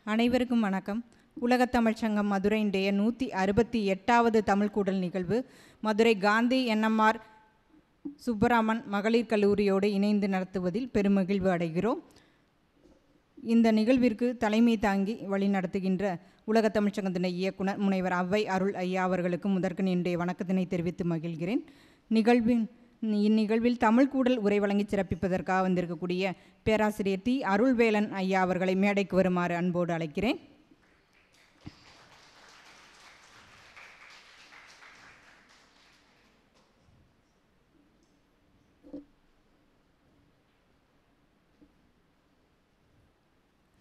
அனைவருக்கும் வணக்கம். உலகத்தமிழ்ச் சங்கம் மதுரையினுடைய 168வது தமிழ் கூடல் நிகழ்வு மதுரை காந்தி என்எம்ஆர் சுப்பராமன் மகளிர் கல்லூரியோடு இணைந்து நடத்துவதில் பெருமகிழ்வு அடைகிறோம். இந்த நிகழ்விற்கு தலைமை தாங்கி வழிநடத்துகின்ற உலகத்தமிழ்ச் சங்கத்தின் இயக்குனர் முனைவர் அவ்வை அருள் ஐயா அவர்களுக்கு முதற்கண் என்னுடைய வணக்கத்தினை தெரிவித்து மகிழ்கிறேன். இந்நிகழ்வில் தமிழ் கூடல் உரை வழங்கி சிறப்பிப்பதற்காக வந்திருக்கக்கூடிய பேராசிரியர் தி அருள்வேலன் ஐயா அவர்களை மேடைக்கு வருமாறு அன்போடு அழைக்கிறேன்.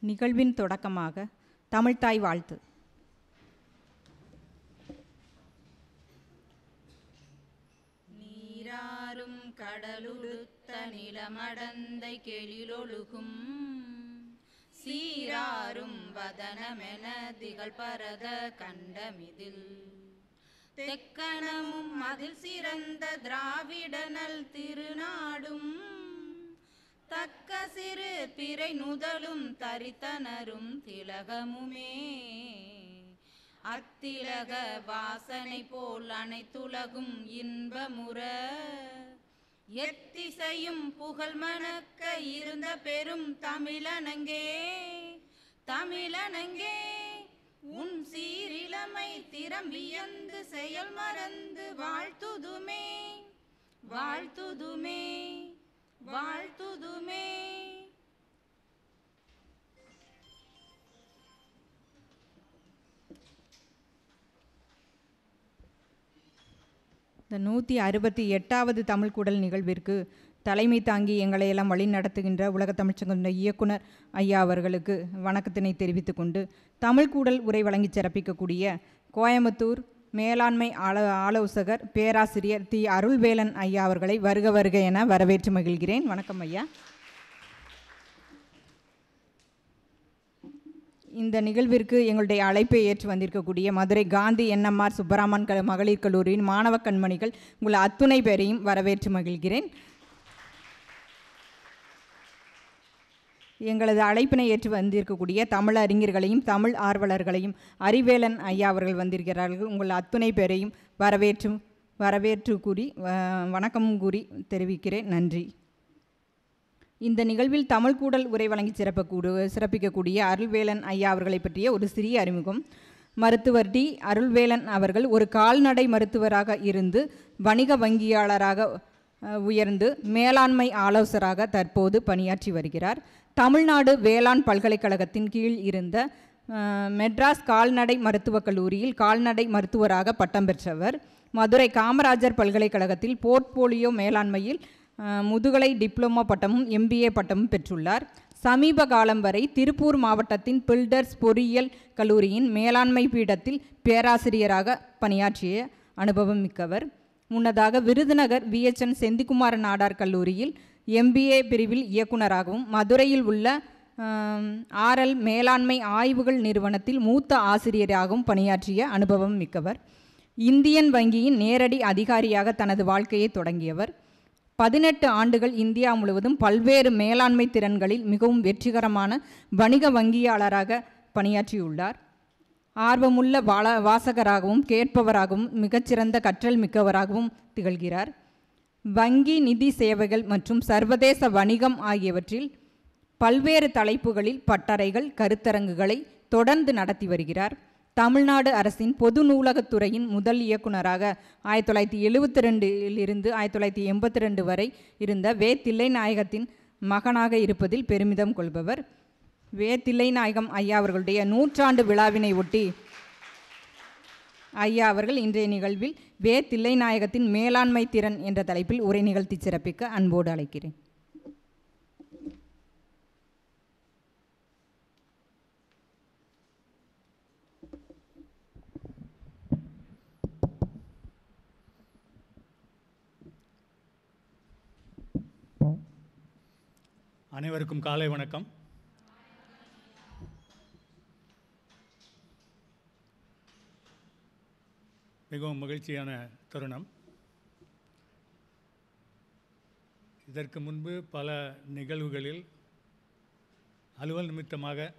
நிகழ்வின் தொடக்கமாக தமிழ்த்தாய் வாழ்த்து. நீராறும் கடலுடுத்த நிலமடந்தை கெழிலொழுகும் சீராறும் வதனமென திகழ் பரத கண்டமிதில் தெக்கணமும் அதில் சிறந்த திராவிடனல் திருநாடும் தக்க சிறு பிறை நுதலும் தரித்தனரும் திலகமுமே அத்திலக வாசனை போல் அனைத்துலகும் இன்பமுற எத்திசையும் புகழ் மணக்க இருந்த பெரும் தமிழனங்கே தமிழனங்கே உன் சீரிலமை திறம் வியந்து செயல் மறந்து வாழ்த்துதுமே வாழ்த்துதுமே வாழ்த்துதுமே. இந்த 168வது தமிழ் கூடல் நிகழ்விற்கு தலைமை தாங்கி எங்களையெல்லாம் வழி நடத்துகின்ற உலகத்தமிழ்ச் சங்கத்தின் இயக்குனர் ஐயா அவர்களுக்கு வணக்கத்தினை தெரிவித்து கொண்டு தமிழ் கூடல் உரை வழங்கி சிறப்பிக்கக்கூடிய கோயம்புத்தூர் மேலாண்மை ஆலோசகர் பேராசிரியர் தி அருள்வேலன் ஐயா அவர்களை வருக வருக என வரவேற்று மகிழ்கிறேன். வணக்கம் ஐயா. இந்த நிகழ்விற்கு எங்களுடைய அழைப்பை ஏற்று வந்திருக்கக்கூடிய மதுரை காந்தி என்எம்ஆர் சுப்பராமன் மகளிர் கல்லூரியின் மாணவ கண்மணிகள் உங்கள் அத்துணை பேரையும் வரவேற்று மகிழ்கிறேன். எங்களது அழைப்பினை ஏற்று வந்திருக்கக்கூடிய தமிழ் அறிஞர்களையும் தமிழ் ஆர்வலர்களையும் அறிவேலன் ஐயா அவர்கள் வந்திருக்கிறார்கள். உங்கள் அத்துணை பேரையும் வரவேற்று கூறி வணக்கமும் கூறி தெரிவிக்கிறேன். நன்றி. இந்த நிகழ்வில் தமிழ் கூடல் உரை வழங்கி சிறப்பிக்கக்கூடிய அருள்வேலன் ஐயா அவர்களை பற்றிய ஒரு சிறிய அறிமுகம். மருத்துவர் டி அருள்வேலன் அவர்கள் ஒரு கால்நடை மருத்துவராக இருந்து வணிக வங்கியாளராக உயர்ந்து மேலாண்மை ஆலோசகராக தற்போது பணியாற்றி வருகிறார். தமிழ்நாடு வேளாண் பல்கலைக்கழகத்தின் கீழ் இருந்த மெட்ராஸ் கால்நடை மருத்துவக் கல்லூரியில் கால்நடை மருத்துவராக பட்டம் பெற்றவர். மதுரை காமராஜர் பல்கலைக்கழகத்தில் போர்ட்போலியோ மேலாண்மையில் முதுகலை டிப்ளமோ பட்டமும் MBA பட்டமும் பெற்றுள்ளார். சமீப காலம் வரை திருப்பூர் மாவட்டத்தின் பில்டர்ஸ் பொறியியல் கல்லூரியின் மேலாண்மை பீடத்தில் பேராசிரியராக பணியாற்றிய அனுபவம் மிக்கவர். முன்னதாக விருதுநகர் VHN செந்திக்குமார நாடார் கல்லூரியில் MBA பிரிவில் இயக்குநராகவும் மதுரையில் உள்ள RL மேலாண்மை ஆய்வுகள் நிறுவனத்தில் மூத்த ஆசிரியராகவும் பணியாற்றிய அனுபவம் மிக்கவர். இந்தியன் வங்கியின் நேரடி அதிகாரியாக தனது வாழ்க்கையை தொடங்கியவர். 18 ஆண்டுகள் இந்தியா முழுவதும் பல்வேறு மேலாண்மை திறன்களில் மிகவும் வெற்றிகரமான வணிக வங்கியாளராக பணியாற்றியுள்ளார். ஆர்வமுள்ள வாசகராகவும் கேட்பவராகவும் மிகச்சிறந்த கற்றல் மிக்கவராகவும் திகழ்கிறார். வங்கி நிதி சேவைகள் மற்றும் சர்வதேச வணிகம் ஆகியவற்றில் பல்வேறு தலைப்புகளில் பட்டறைகள் கருத்தரங்குகளை தொடர்ந்து நடத்தி வருகிறார். தமிழ்நாடு அரசின் பொது நூலகத்துறையின் முதல் இயக்குநராக 1972 1982 வரை இருந்த வே தில்லைநாயகத்தின் மகனாக இருப்பதில் பெருமிதம் கொள்பவர். வே தில்லைநாயகம் ஐயா அவர்களுடைய 100ஆண்டு விழாவினை ஒட்டி ஐயா அவர்கள் இன்றைய நிகழ்வில் வே தில்லைநாயகத்தின் மேலாண்மை திறன் என்ற தலைப்பில் உரை நிகழ்த்தி சிறப்பிக்க அன்போடு அழைக்கிறேன். அனைவருக்கும் காலை வணக்கம். மிகவும் மகிழ்ச்சியான தருணம். இதற்கு முன்பு பல நிகழ்வுகளில் அலுவல் நிமித்தமாக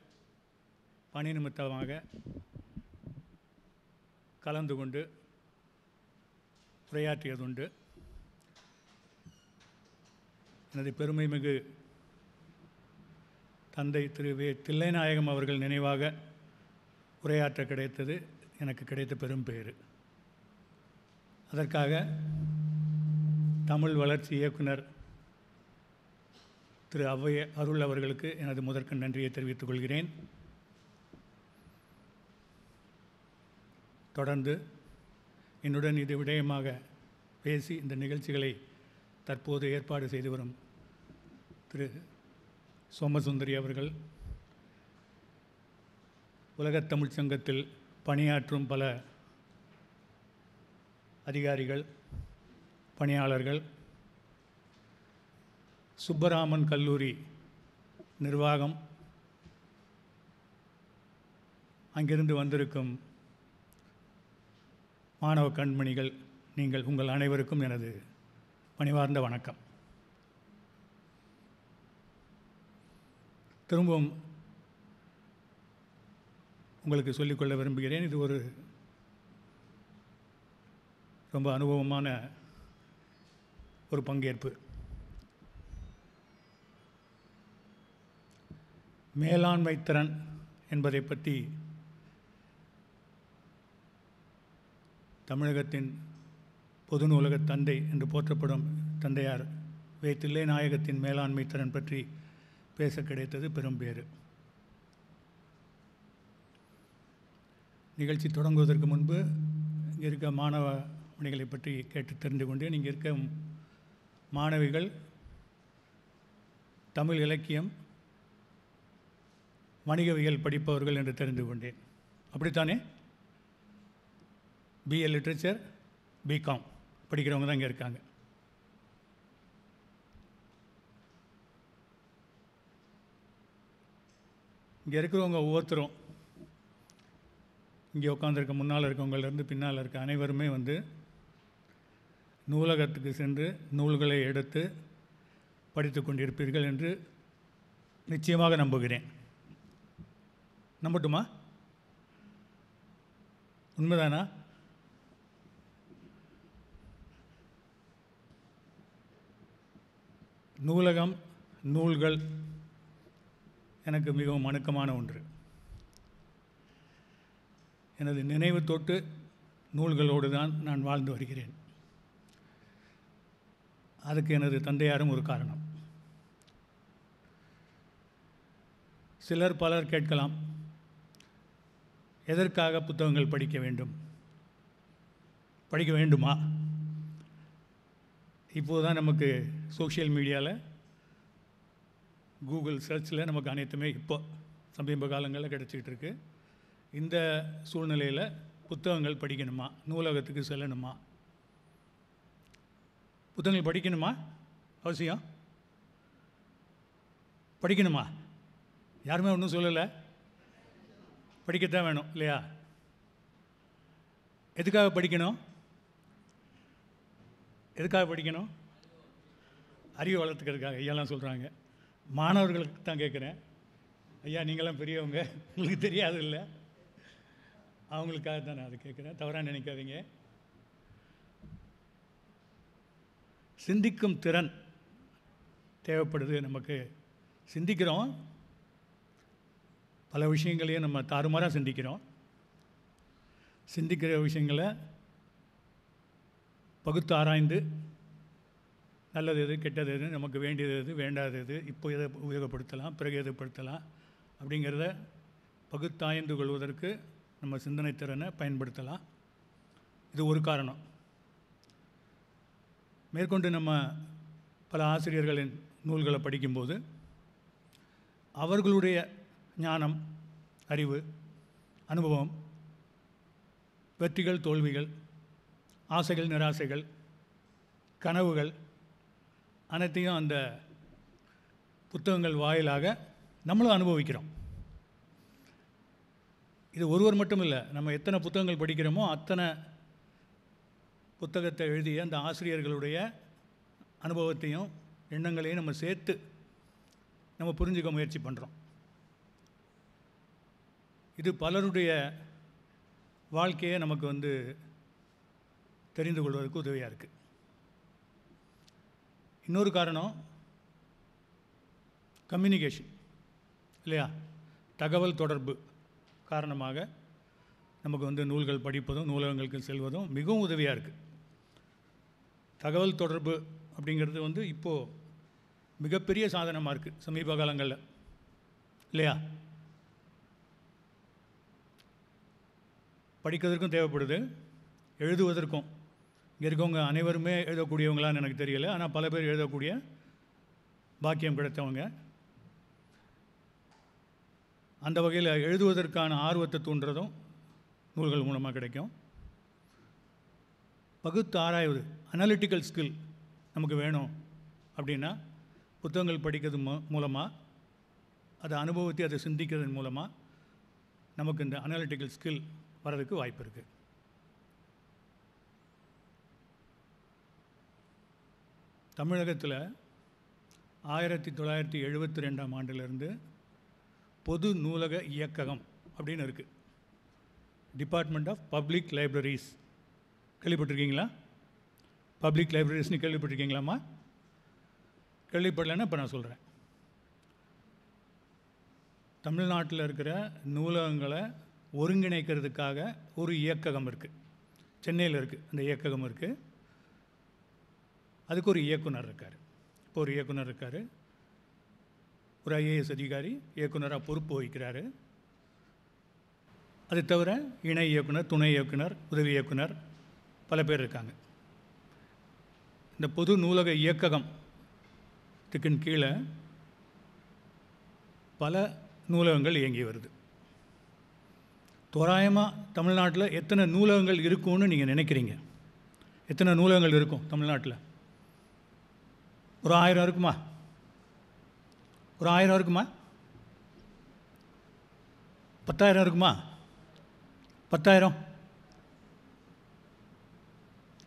பணி நிமித்தமாக கலந்து கொண்டு உரையாற்றியதுண்டு. எனது பெருமைமிகு தந்தை திரு வே. தில்லைநாயகம் அவர்கள் நினைவாக உரையாற்ற கிடைத்தது எனக்கு கிடைத்த பெரும் பேறு. அதற்காக தமிழ் வளர்ச்சி இயக்குனர் திரு ஔவை அருள் அவர்களுக்கு எனது முதற்கண் நன்றியை தெரிவித்துக் கொள்கிறேன். தொடர்ந்து என்னுடன் இது விடயமாக பேசி இந்த நிகழ்ச்சிகளை தற்போது ஏற்பாடு செய்து வரும் திரு சோமசுந்தரி அவர்கள், உலகத் தமிழ்ச் சங்கத்தில் பணியாற்றும் பல அதிகாரிகள், பணியாளர்கள், சுப்பராமன் கல்லூரி நிர்வாகம், அங்கிருந்து வந்திருக்கும் மாணவ கண்மணிகள், நீங்கள் உங்கள் அனைவருக்கும் எனது பணிவார்ந்த வணக்கம். திரும்பவும் உங்களுக்கு சொல்லிக்கொள்ள விரும்புகிறேன், இது ஒரு ரொம்ப அனுபவமான ஒரு பங்கேற்பு. மேலாண்மை திறன் என்பதை பற்றி தமிழகத்தின் பொது நூலகத் தந்தை என்று போற்றப்படும் தந்தையார் வே. தில்லைநாயகத்தின் மேலாண்மை திறன் பற்றி பேச கிடைத்தது பெரும் பேறு. நிகழ்ச்சி தொடங்குவதற்கு முன்பு இங்கே இருக்க மாணவ மணிகளை பற்றி கேட்டு தெரிந்து கொண்டேன். இங்கே இருக்க மாணவிகள் தமிழ் இலக்கியம், வணிகவியல் படிப்பவர்கள் என்று தெரிந்து கொண்டேன். அப்படித்தானே? பிஏ லிட்ரேச்சர், பிகாம் படிக்கிறவங்க தான் இங்கே இருக்காங்க. இங்கே இருக்கிறவங்க ஒவ்வொருத்தரும், இங்கே உட்காந்துருக்க முன்னால் இருக்கவங்கலேருந்து பின்னால் இருக்க அனைவருமே நூலகத்துக்கு சென்று நூல்களை எடுத்து படித்து கொண்டிருப்பீர்கள் என்று நிச்சயமாக நம்புகிறேன். நம்பட்டுமா? உண்மைதானா? நூலகம், நூல்கள் எனக்கு மிகவும் அணுக்கமான ஒன்று. எனது நினைவு தொட்டு நூல்களோடு தான் நான் வாழ்ந்து வருகிறேன். அதுக்கு எனது தந்தையாரும் ஒரு காரணம். பலர் கேட்கலாம், எதற்காக புத்தகங்கள் படிக்க வேண்டும், படிக்க வேண்டுமா? இப்போது தான் நமக்கு சோஷியல் மீடியாவில், கூகுள் சர்ச்சில் நமக்கு அனைத்துமே இப்போ சமீப காலங்களில் கிடச்சிக்கிட்டு இருக்கு. இந்த சூழ்நிலையில் புத்தகங்கள் படிக்கணுமா, நூலகத்துக்கு செல்லணுமா, புத்தகங்கள் படிக்கணுமா, அவசியம் படிக்கணுமா? யாருமே ஒன்றும் சொல்லலை, படிக்கத்தான் வேணும் இல்லையா? எதுக்காக படிக்கணும்? எதுக்காக படிக்கணும்? அறிவு வளர்த்துக்கிறதுக்காக ஐயாலாம் சொல்கிறாங்க. மாணவர்களுக்கு தான் கேட்குறேன். ஐயா நீங்களாம் பெரியவங்க, உங்களுக்கு தெரியாது இல்லை, அவங்களுக்காக தான் நான் அதை கேட்குறேன், தவறாக நினைக்காதீங்க. சிந்திக்கும் திறன் தேவைப்படுது நமக்கு. சிந்திக்கிறோம், பல விஷயங்களையும் நம்ம தாறுமாறாக சிந்திக்கிறோம். சிந்திக்கிற விஷயங்களை பகுத்து ஆராய்ந்து நல்லது எது, கெட்டது எது, நமக்கு வேண்டியது எது, வேண்டாதது எது, இப்போ எதை உபயோகப்படுத்தலாம், பிறகு எதுப்படுத்தலாம் அப்படிங்கிறத பகுத்தாய்ந்து கொள்வதற்கு நம்ம சிந்தனை திறனை பயன்படுத்தலாம். இது ஒரு காரணம். மேற்கொண்டு நம்ம பல ஆசிரியர்களின் நூல்களை படிக்கும்போது அவர்களுடைய ஞானம், அறிவு, அனுபவம், வெற்றிகள், தோல்விகள், ஆசைகள், நிராசைகள், கனவுகள் அனைத்தையும் அந்த புத்தகங்கள் வாயிலாக நம்மளும் அனுபவிக்கிறோம். இது ஒருவர் மட்டும் இல்லை, நம்ம எத்தனை புத்தகங்கள் படிக்கிறோமோ அத்தனை புத்தகத்தை எழுதிய அந்த ஆசிரியர்களுடைய அனுபவத்தையும் எண்ணங்களையும் நம்ம சேர்த்து நம்ம புரிஞ்சுக்க முயற்சி பண்ணுறோம். இது பலருடைய வாழ்க்கையை நமக்கு வந்து தெரிந்து கொள்வதற்கு உதவியாக இருக்குது. இன்னொரு காரணம் கம்யூனிகேஷன் இல்லையா? தகவல் தொடர்பு காரணமாக நமக்கு வந்து நூல்கள் படிப்பதும் நூலகங்களுக்கு செல்வதும் மிகவும் உதவியாக இருக்குது. தகவல் தொடர்பு அப்படிங்கிறது வந்து இப்போது மிகப்பெரிய சாதனமாக இருக்குது சமீப காலங்களில் இல்லையா? படிக்கிறதுக்கும் தேவைப்படுது, எழுதுவதற்கும். இங்கே இருக்கவங்க அனைவருமே எழுதக்கூடியவங்களான்னு எனக்கு தெரியலை, ஆனால் பல பேர் எழுதக்கூடிய பாக்கியம் கிடைத்தவங்க. அந்த வகையில் எழுதுவதற்கான ஆர்வத்தை தூண்டுறதும் நூல்கள் மூலமாக கிடைக்கும். பகுத்து ஆராய்வது, அனாலிட்டிக்கல் ஸ்கில் நமக்கு வேணும் அப்படின்னா புத்தகங்கள் படிக்கிறது மூலமாக, அதை அனுபவத்தை அதை சிந்திக்கிறதன் மூலமாக நமக்கு இந்த அனாலிட்டிக்கல் ஸ்கில் வர்றதுக்கு வாய்ப்பு இருக்குது. தமிழகத்தில் 1972ஆம் ஆண்டிலிருந்து பொது நூலக இயக்ககம் அப்படின்னு இருக்குது. டிபார்ட்மெண்ட் ஆஃப் பப்ளிக் லைப்ரரிஸ் கேள்விப்பட்டிருக்கீங்களா? பப்ளிக் லைப்ரரிஸ்னு கேள்விப்பட்டிருக்கீங்களாம்மா? கேள்விப்படலைன்னா இப்போ நான் சொல்கிறேன். தமிழ்நாட்டில் இருக்கிற நூலகங்களை ஒருங்கிணைக்கிறதுக்காக ஒரு இயக்ககம் இருக்குது. சென்னையில் இருக்குது அந்த இயக்ககம் இருக்குது. அதுக்கு ஒரு இயக்குனர் இருக்கார். இப்போ ஒரு இயக்குனர் இருக்கார். ஒரு IAS அதிகாரி இயக்குனராக பொறுப்பு வகிக்கிறார். அது தவிர இணை இயக்குனர், துணை இயக்குனர், உதவி இயக்குனர் பல பேர் இருக்காங்க. இந்த பொது நூலக இயக்ககத்துக்கின் கீழே பல நூலகங்கள் இயங்கி வருது. தோராயமாக தமிழ்நாட்டில் எத்தனை நூலகங்கள் இருக்கும்னு நீங்கள் நினைக்கிறீங்க? எத்தனை நூலகங்கள் இருக்கும் தமிழ்நாட்டில்? ஒரு 1000 இருக்குமா? ஒரு 1000 இருக்குமா? 10,000 இருக்குமா? 10,000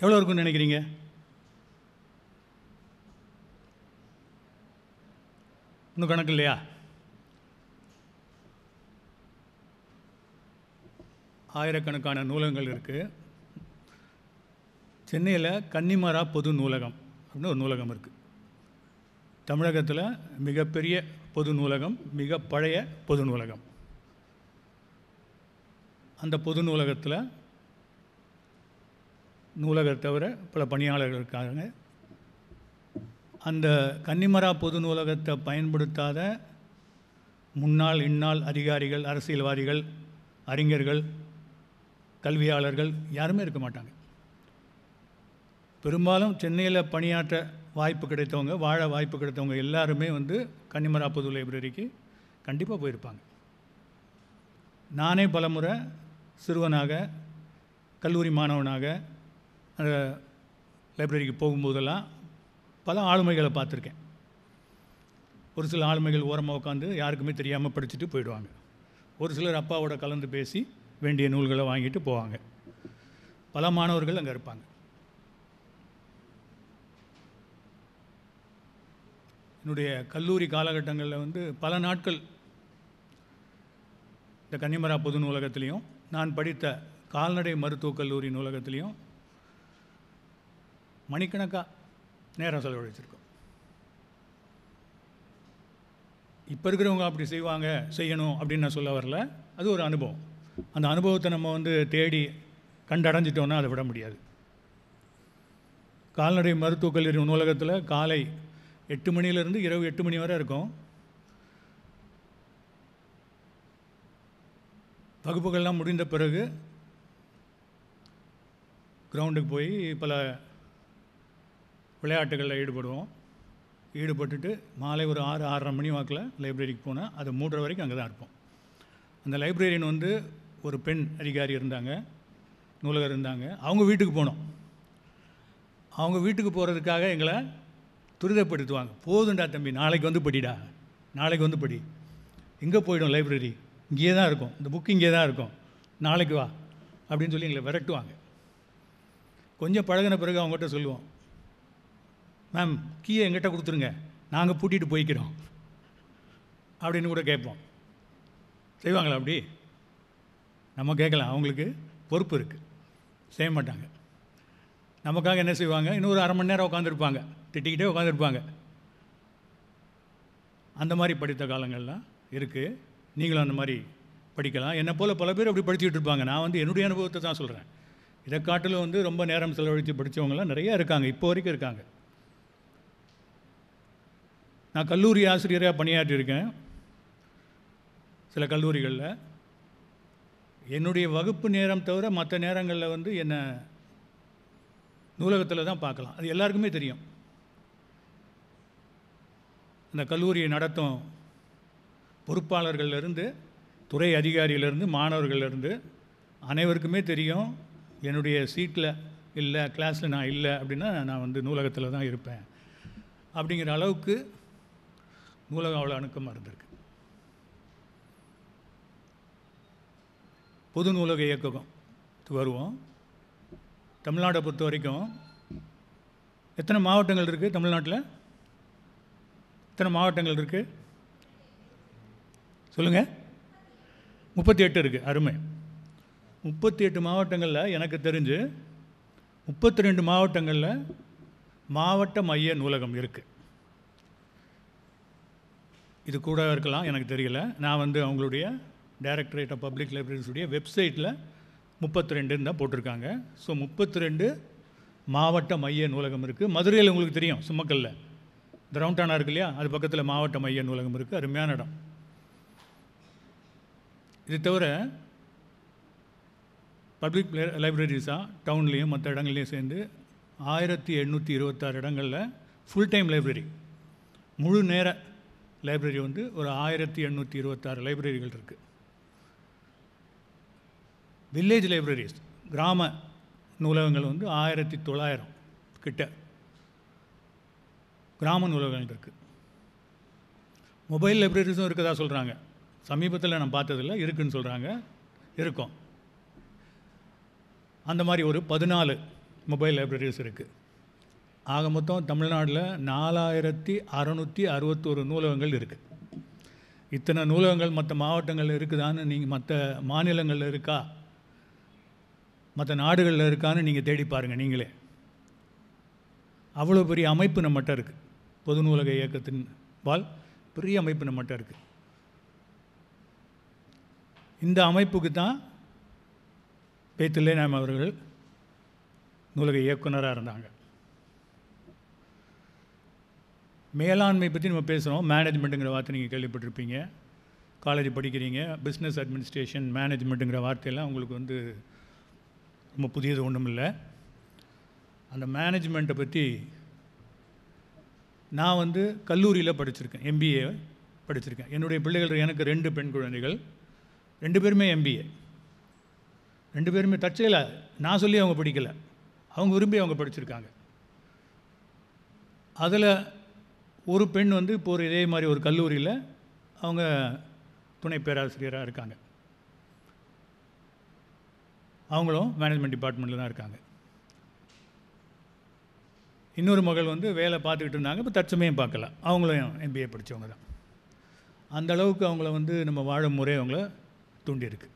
எவ்வளோ இருக்குன்னு நினைக்கிறீங்க? இன்னும் கணக்கு இல்லையா? ஆயிரக்கணக்கான நூலகங்கள் இருக்குது. சென்னையில் கன்னிமரா பொது நூலகம் அப்படின்னு ஒரு நூலகம் இருக்குது. தமிழகத்தில் மிகப்பெரிய பொது நூலகம், மிக பழைய பொது நூலகம். அந்த பொது நூலகத்தில் நூலகத்தை தவிர பல பணியாளர்கள் இருக்காங்க. அந்த கன்னிமரா பொது நூலகத்தை பயன்படுத்தாத முன்னாள் இந்நாள் அதிகாரிகள், அரசியல்வாதிகள், அறிஞர்கள், கல்வியாளர்கள் யாருமே இருக்க மாட்டாங்க. பெரும்பாலும் சென்னையில் பணியாற்ற வாய்ப்பு கிடைத்தவங்க, வாழ வாய்ப்பு கிடைத்தவங்க எல்லாருமே வந்து கன்னிமரா பொது லைப்ரரிக்கு கண்டிப்பாக போயிருப்பாங்க. நானே பலமுறை சிறுவனாக, கல்லூரி மாணவனாக அந்த லைப்ரரிக்கு போகும்போதெல்லாம் பல ஆளுமைகளை பார்த்துருக்கேன். ஒரு சில ஆளுமைகள் ஓரமாக உட்காந்து யாருக்குமே தெரியாமல் படிச்சுட்டு போயிடுவாங்க. ஒரு சிலர் அப்பாவோட கலந்து பேசி வேண்டிய நூல்களை வாங்கிட்டு போவாங்க. பல மாணவர்கள் அங்கே இருப்பாங்க. என்னுடைய கல்லூரி காலகட்டங்களில் வந்து பல நாட்கள் இந்த கன்னிமரா பொது நூலகத்திலையும், நான் படித்த கால்நடை மருத்துவக் கல்லூரி நூலகத்திலையும் மணிக்கணக்காக நேரம் செலவழிச்சிருக்கோம். இப்போ இருக்கிறவங்க அப்படி செய்வாங்க, செய்யணும் அப்படின்னு நான் சொல்ல வரல. அது ஒரு அனுபவம். அந்த அனுபவத்தை நம்ம வந்து தேடி கண்டடைஞ்சிட்டோன்னா அதை விட முடியாது. கால்நடை மருத்துவக் கல்லூரி நூலகத்தில் காலை 8 மணிலேருந்து இரவு 8 மணி வரை இருக்கும். வகுப்புகள்லாம் முடிந்த பிறகு கிரவுண்டுக்கு போய் பல விளையாட்டுகளில் ஈடுபட்டுட்டு மாலை ஒரு 6-6:30 மணி வாக்கில் லைப்ரரிக்கு போனால் அது 3:30 வரைக்கும் அங்கே தான் இருப்போம். அந்த லைப்ரரியன் வந்து ஒரு பெண் அதிகாரி இருந்தாங்க, நூலகர் இருந்தாங்க. அவங்க வீட்டுக்கு போனோம். அவங்க வீட்டுக்கு போகிறதுக்காக எங்களை துரிதப்படுத்துவாங்க. போதுண்டா தம்பி, நாளைக்கு வந்து படிடா, நாளைக்கு வந்து படி. எங்கே போயிடும் லைப்ரரி? இங்கேயே தான் இருக்கும், இந்த புக்கு இங்கே தான் இருக்கும், நாளைக்கு வா அப்படின்னு சொல்லி எங்களை விரட்டுவாங்க. கொஞ்சம் பழகின பிறகு அவங்ககிட்ட சொல்லுவோம், மேம் கீயை எங்கிட்ட கொடுத்துருங்க, நாங்கள் பூட்டிகிட்டு போய்க்கிறோம் அப்படின்னு கூட கேட்போம். செய்வாங்களா அப்படி? நம்ம கேட்கலாம், அவங்களுக்கு பொறுப்பு இருக்குது, செய்ய மாட்டாங்க. நமக்காக என்ன செய்வாங்க, இன்னொரு அரை மணி நேரம் உட்காந்துருப்பாங்க, திட்டிக்கிட்டே உட்காந்துருப்பாங்க. அந்த மாதிரி படித்த காலங்கள்லாம் இருக்குது. நீங்களும் அந்த மாதிரி படிக்கலாம். என்னை போல் பல பேர் அப்படி படிச்சுக்கிட்டு இருப்பாங்க. நான் வந்து என்னுடைய அனுபவத்தை தான் சொல்கிறேன். இதை காட்டிலும் வந்து ரொம்ப நேரம் செலவழித்து படித்தவங்களாம் நிறையா இருக்காங்க, இப்போ வரைக்கும் இருக்காங்க. நான் கல்லூரி ஆசிரியராக பணியாற்றியிருக்கேன் சில கல்லூரிகளில். என்னுடைய வகுப்பு நேரம் தவிர மற்ற நேரங்களில் வந்து என்னை நூலகத்தில் தான் பார்க்கலாம். அது எல்லாருக்குமே தெரியும். அந்த கல்லூரியை நடத்தும் பொறுப்பாளர்கள்லேருந்து, துறை அதிகாரியிலேருந்து, மாணவர்கள்லேருந்து அனைவருக்குமே தெரியும். என்னுடைய சீட்டில் இல்லை, கிளாஸில் நான் இல்லை அப்படின்னா நான் வந்து நூலகத்தில் தான் இருப்பேன் அப்படிங்கிற அளவுக்கு நூலகம் அவ்வளோ அணுக்கமாக இருந்திருக்கு. பொது நூலக இயக்கம் வருவோம். தமிழ்நாட்டை பொறுத்த வரைக்கும் எத்தனை மாவட்டங்கள் இருக்குது தமிழ்நாட்டில்? எத்தனை மாவட்டங்கள் இருக்குது சொல்லுங்கள்? 38 இருக்குது. அருமை. 38 மாவட்டங்களில் எனக்கு தெரிஞ்சு 32 மாவட்டங்களில் மாவட்ட மைய நூலகம் இருக்குது. இது கூட இருக்கலாம், எனக்கு தெரியல. நான் வந்து அவங்களுடைய டைரக்டரேட் ஆஃப் பப்ளிக் லைப்ரரிஸுடைய வெப்சைட்டில் 32 தான் போட்டிருக்காங்க. ஸோ 32 மாவட்ட மைய நூலகம் இருக்குது. மதுரையில் உங்களுக்கு தெரியும், சும்மக்கல்ல கிரவுண்டானா இருக்கு இல்லையா, அது பக்கத்தில் மாவட்ட மைய நூலகம் இருக்குது. அருமையான இடம். இது தவிர பப்ளிக் லைப்ரரிஸாக டவுன்லேயும் மற்ற இடங்கள்லையும் சேர்ந்து 1826 இடங்களில் ஃபுல் டைம் லைப்ரரி, முழு நேர லைப்ரரி வந்து ஒரு 1826 லைப்ரரிகள் இருக்குது. வில்லேஜ் லைப்ரரிஸ், கிராம நூலகங்கள் வந்து 1900 கிட்ட கிராம நூலகங்கள் இருக்குது. மொபைல் லைப்ரரிஸும் இருக்கதா சொல்கிறாங்க. சமீபத்தில் நான் பார்த்ததில்ல, இருக்குதுன்னு சொல்கிறாங்க. இருக்கும். அந்த மாதிரி ஒரு 14 மொபைல் லைப்ரரிஸ் இருக்குது. ஆக மொத்தம் தமிழ்நாட்டில் 4661 நூலகங்கள் இருக்குது. இத்தனை நூலகங்கள் மற்ற மாவட்டங்களில் இருக்குதான்னு நீங்கள், மற்ற மாநிலங்களில் இருக்கா, மற்ற நாடுகளில் இருக்கான்னு நீங்கள் தேடி பாருங்கள் நீங்களே. அவ்வளோ பெரிய அமைப்பு நம்மகிட்ட இருக்குது. பொது நூலக இயக்கத்தின் பால் பெரிய அமைப்பு நம்மகிட்ட இருக்குது. இந்த அமைப்புக்கு தான் பேத்தில்லேநாயம் அவர்கள் நூலக இயக்குனராக இருந்தாங்க. மேலாண்மை பற்றி நம்ம பேசுகிறோம். மேனேஜ்மெண்ட்டுங்கிற வார்த்தை நீங்கள் கேள்விப்பட்டிருப்பீங்க. காலேஜ் படிக்கிறீங்க, பிஸ்னஸ் அட்மினிஸ்ட்ரேஷன், மேனேஜ்மெண்ட்டுங்கிற வார்த்தையெல்லாம் உங்களுக்கு வந்து ரொம்ப புதியது ஒன்றும் இல்லை. அந்த மேனேஜ்மெண்ட்டை பற்றி நான் வந்து கல்லூரியில் படிச்சிருக்கேன், MBA படிச்சிருக்கேன். என்னுடைய பிள்ளைகள், எனக்கு 2 பெண் குழந்தைகள், 2 பேருமே MBA. 2 பேருமே தற்செயல, நான் சொல்லி அவங்க படிக்கலை, அவங்க விரும்பி அவங்க படிச்சிருக்காங்க. அதில் ஒரு பெண் வந்து இப்போ ஒரு இதே மாதிரி ஒரு கல்லூரியில் அவங்க துணை பேராசிரியராக இருக்காங்க. அவங்களும் மேனேஜ்மெண்ட் டிபார்ட்மெண்ட்டில் தான் இருக்காங்க. இன்னொரு மகள் வந்து வேலை பார்த்துக்கிட்டு இருந்தாங்க, இப்போ தற்சமயம் பார்க்கல, அவங்களும் MBA படித்தவங்க தான். அந்த அளவுக்கு அவங்கள வந்து நம்ம வாழும் முறை அவங்கள தூண்டியிருக்கு.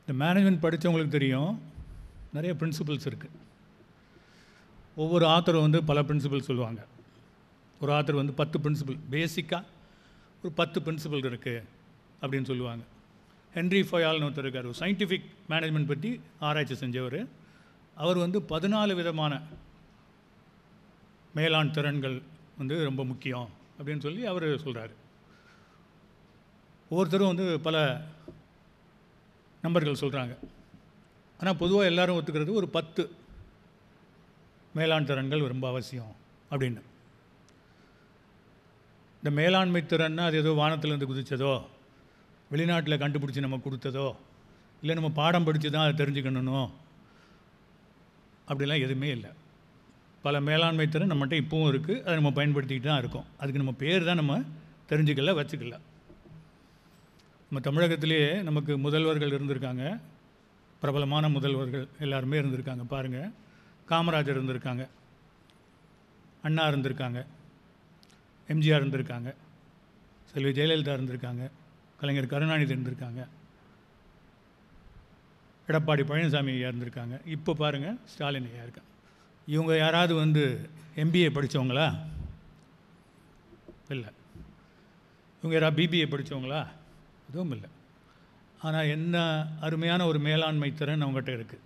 இந்த மேனேஜ்மெண்ட் படித்தவங்களுக்கு தெரியும், நிறைய பிரின்சிபல்ஸ் இருக்குது. ஒவ்வொரு ஆத்தரும் வந்து பல பிரின்சிபல் சொல்லுவாங்க. ஒரு ஆத்தர் வந்து 10 பிரின்சிபல், பேசிக்காக ஒரு 10 பிரின்சிபல் இருக்குது அப்படின்னு சொல்லுவாங்க. ஹென்ரி ஃபயால்னு ஒருத்தர் இருக்கார், ஒரு சயின்டிஃபிக் மேனேஜ்மெண்ட் பற்றி ஆராய்ச்சி செஞ்சவர். அவர் வந்து 14 விதமான மேலாண் திறன்கள் வந்து ரொம்ப முக்கியம் அப்படின்னு சொல்லி அவர் சொல்கிறார். ஒவ்வொருத்தரும் வந்து பல நம்பர்கள் சொல்கிறாங்க. ஆனால் பொதுவாக எல்லோரும் ஒத்துக்கிறது ஒரு 10 மேலாண் திறன்கள் ரொம்ப அவசியம் அப்படின்னு. இந்த மேலாண்மை திறன்னா அது ஏதோ வானத்திலேருந்து குதித்ததோ, வெளிநாட்டில் கண்டுபிடிச்சி நம்ம கொடுத்ததோ, இல்லை நம்ம பாடம் படித்து தான் அதை தெரிஞ்சுக்கணும் அப்படிலாம் எதுவுமே இல்லை. பல மேலாண்மை திறன் நம்மகிட்ட இப்போவும் இருக்குது, அதை நம்ம பயன்படுத்திக்கிட்டு தான் இருக்கோம். அதுக்கு நம்ம பேர் தான் நம்ம தெரிஞ்சுக்கல, வச்சுக்கல. நம்ம தமிழகத்திலேயே நமக்கு முதல்வர்கள் இருந்திருக்காங்க, பிரபலமான முதல்வர்கள் எல்லாருமே இருந்திருக்காங்க. பாருங்கள், காமராஜர் இருந்திருக்காங்க, அண்ணா இருந்திருக்காங்க, MGR இருந்திருக்காங்க, செல்வி ஜெயலலிதா இருந்திருக்காங்க, கலைஞர் கருணாநிதி இருந்திருக்காங்க, எடப்பாடி பழனிசாமி ஐயா இருந்திருக்காங்க, இப்போ பாருங்கள் ஸ்டாலின் ஐயா இருக்காங்க. இவங்க யாராவது வந்து எம்பிஏ படித்தவங்களா? இல்லை. இவங்க யாராவது பிபிஏ படித்தவங்களா? அதுவும் இல்லை. ஆனால் என்ன அருமையான ஒரு மேலாண்மை திறன் அவங்ககிட்ட இருக்குது.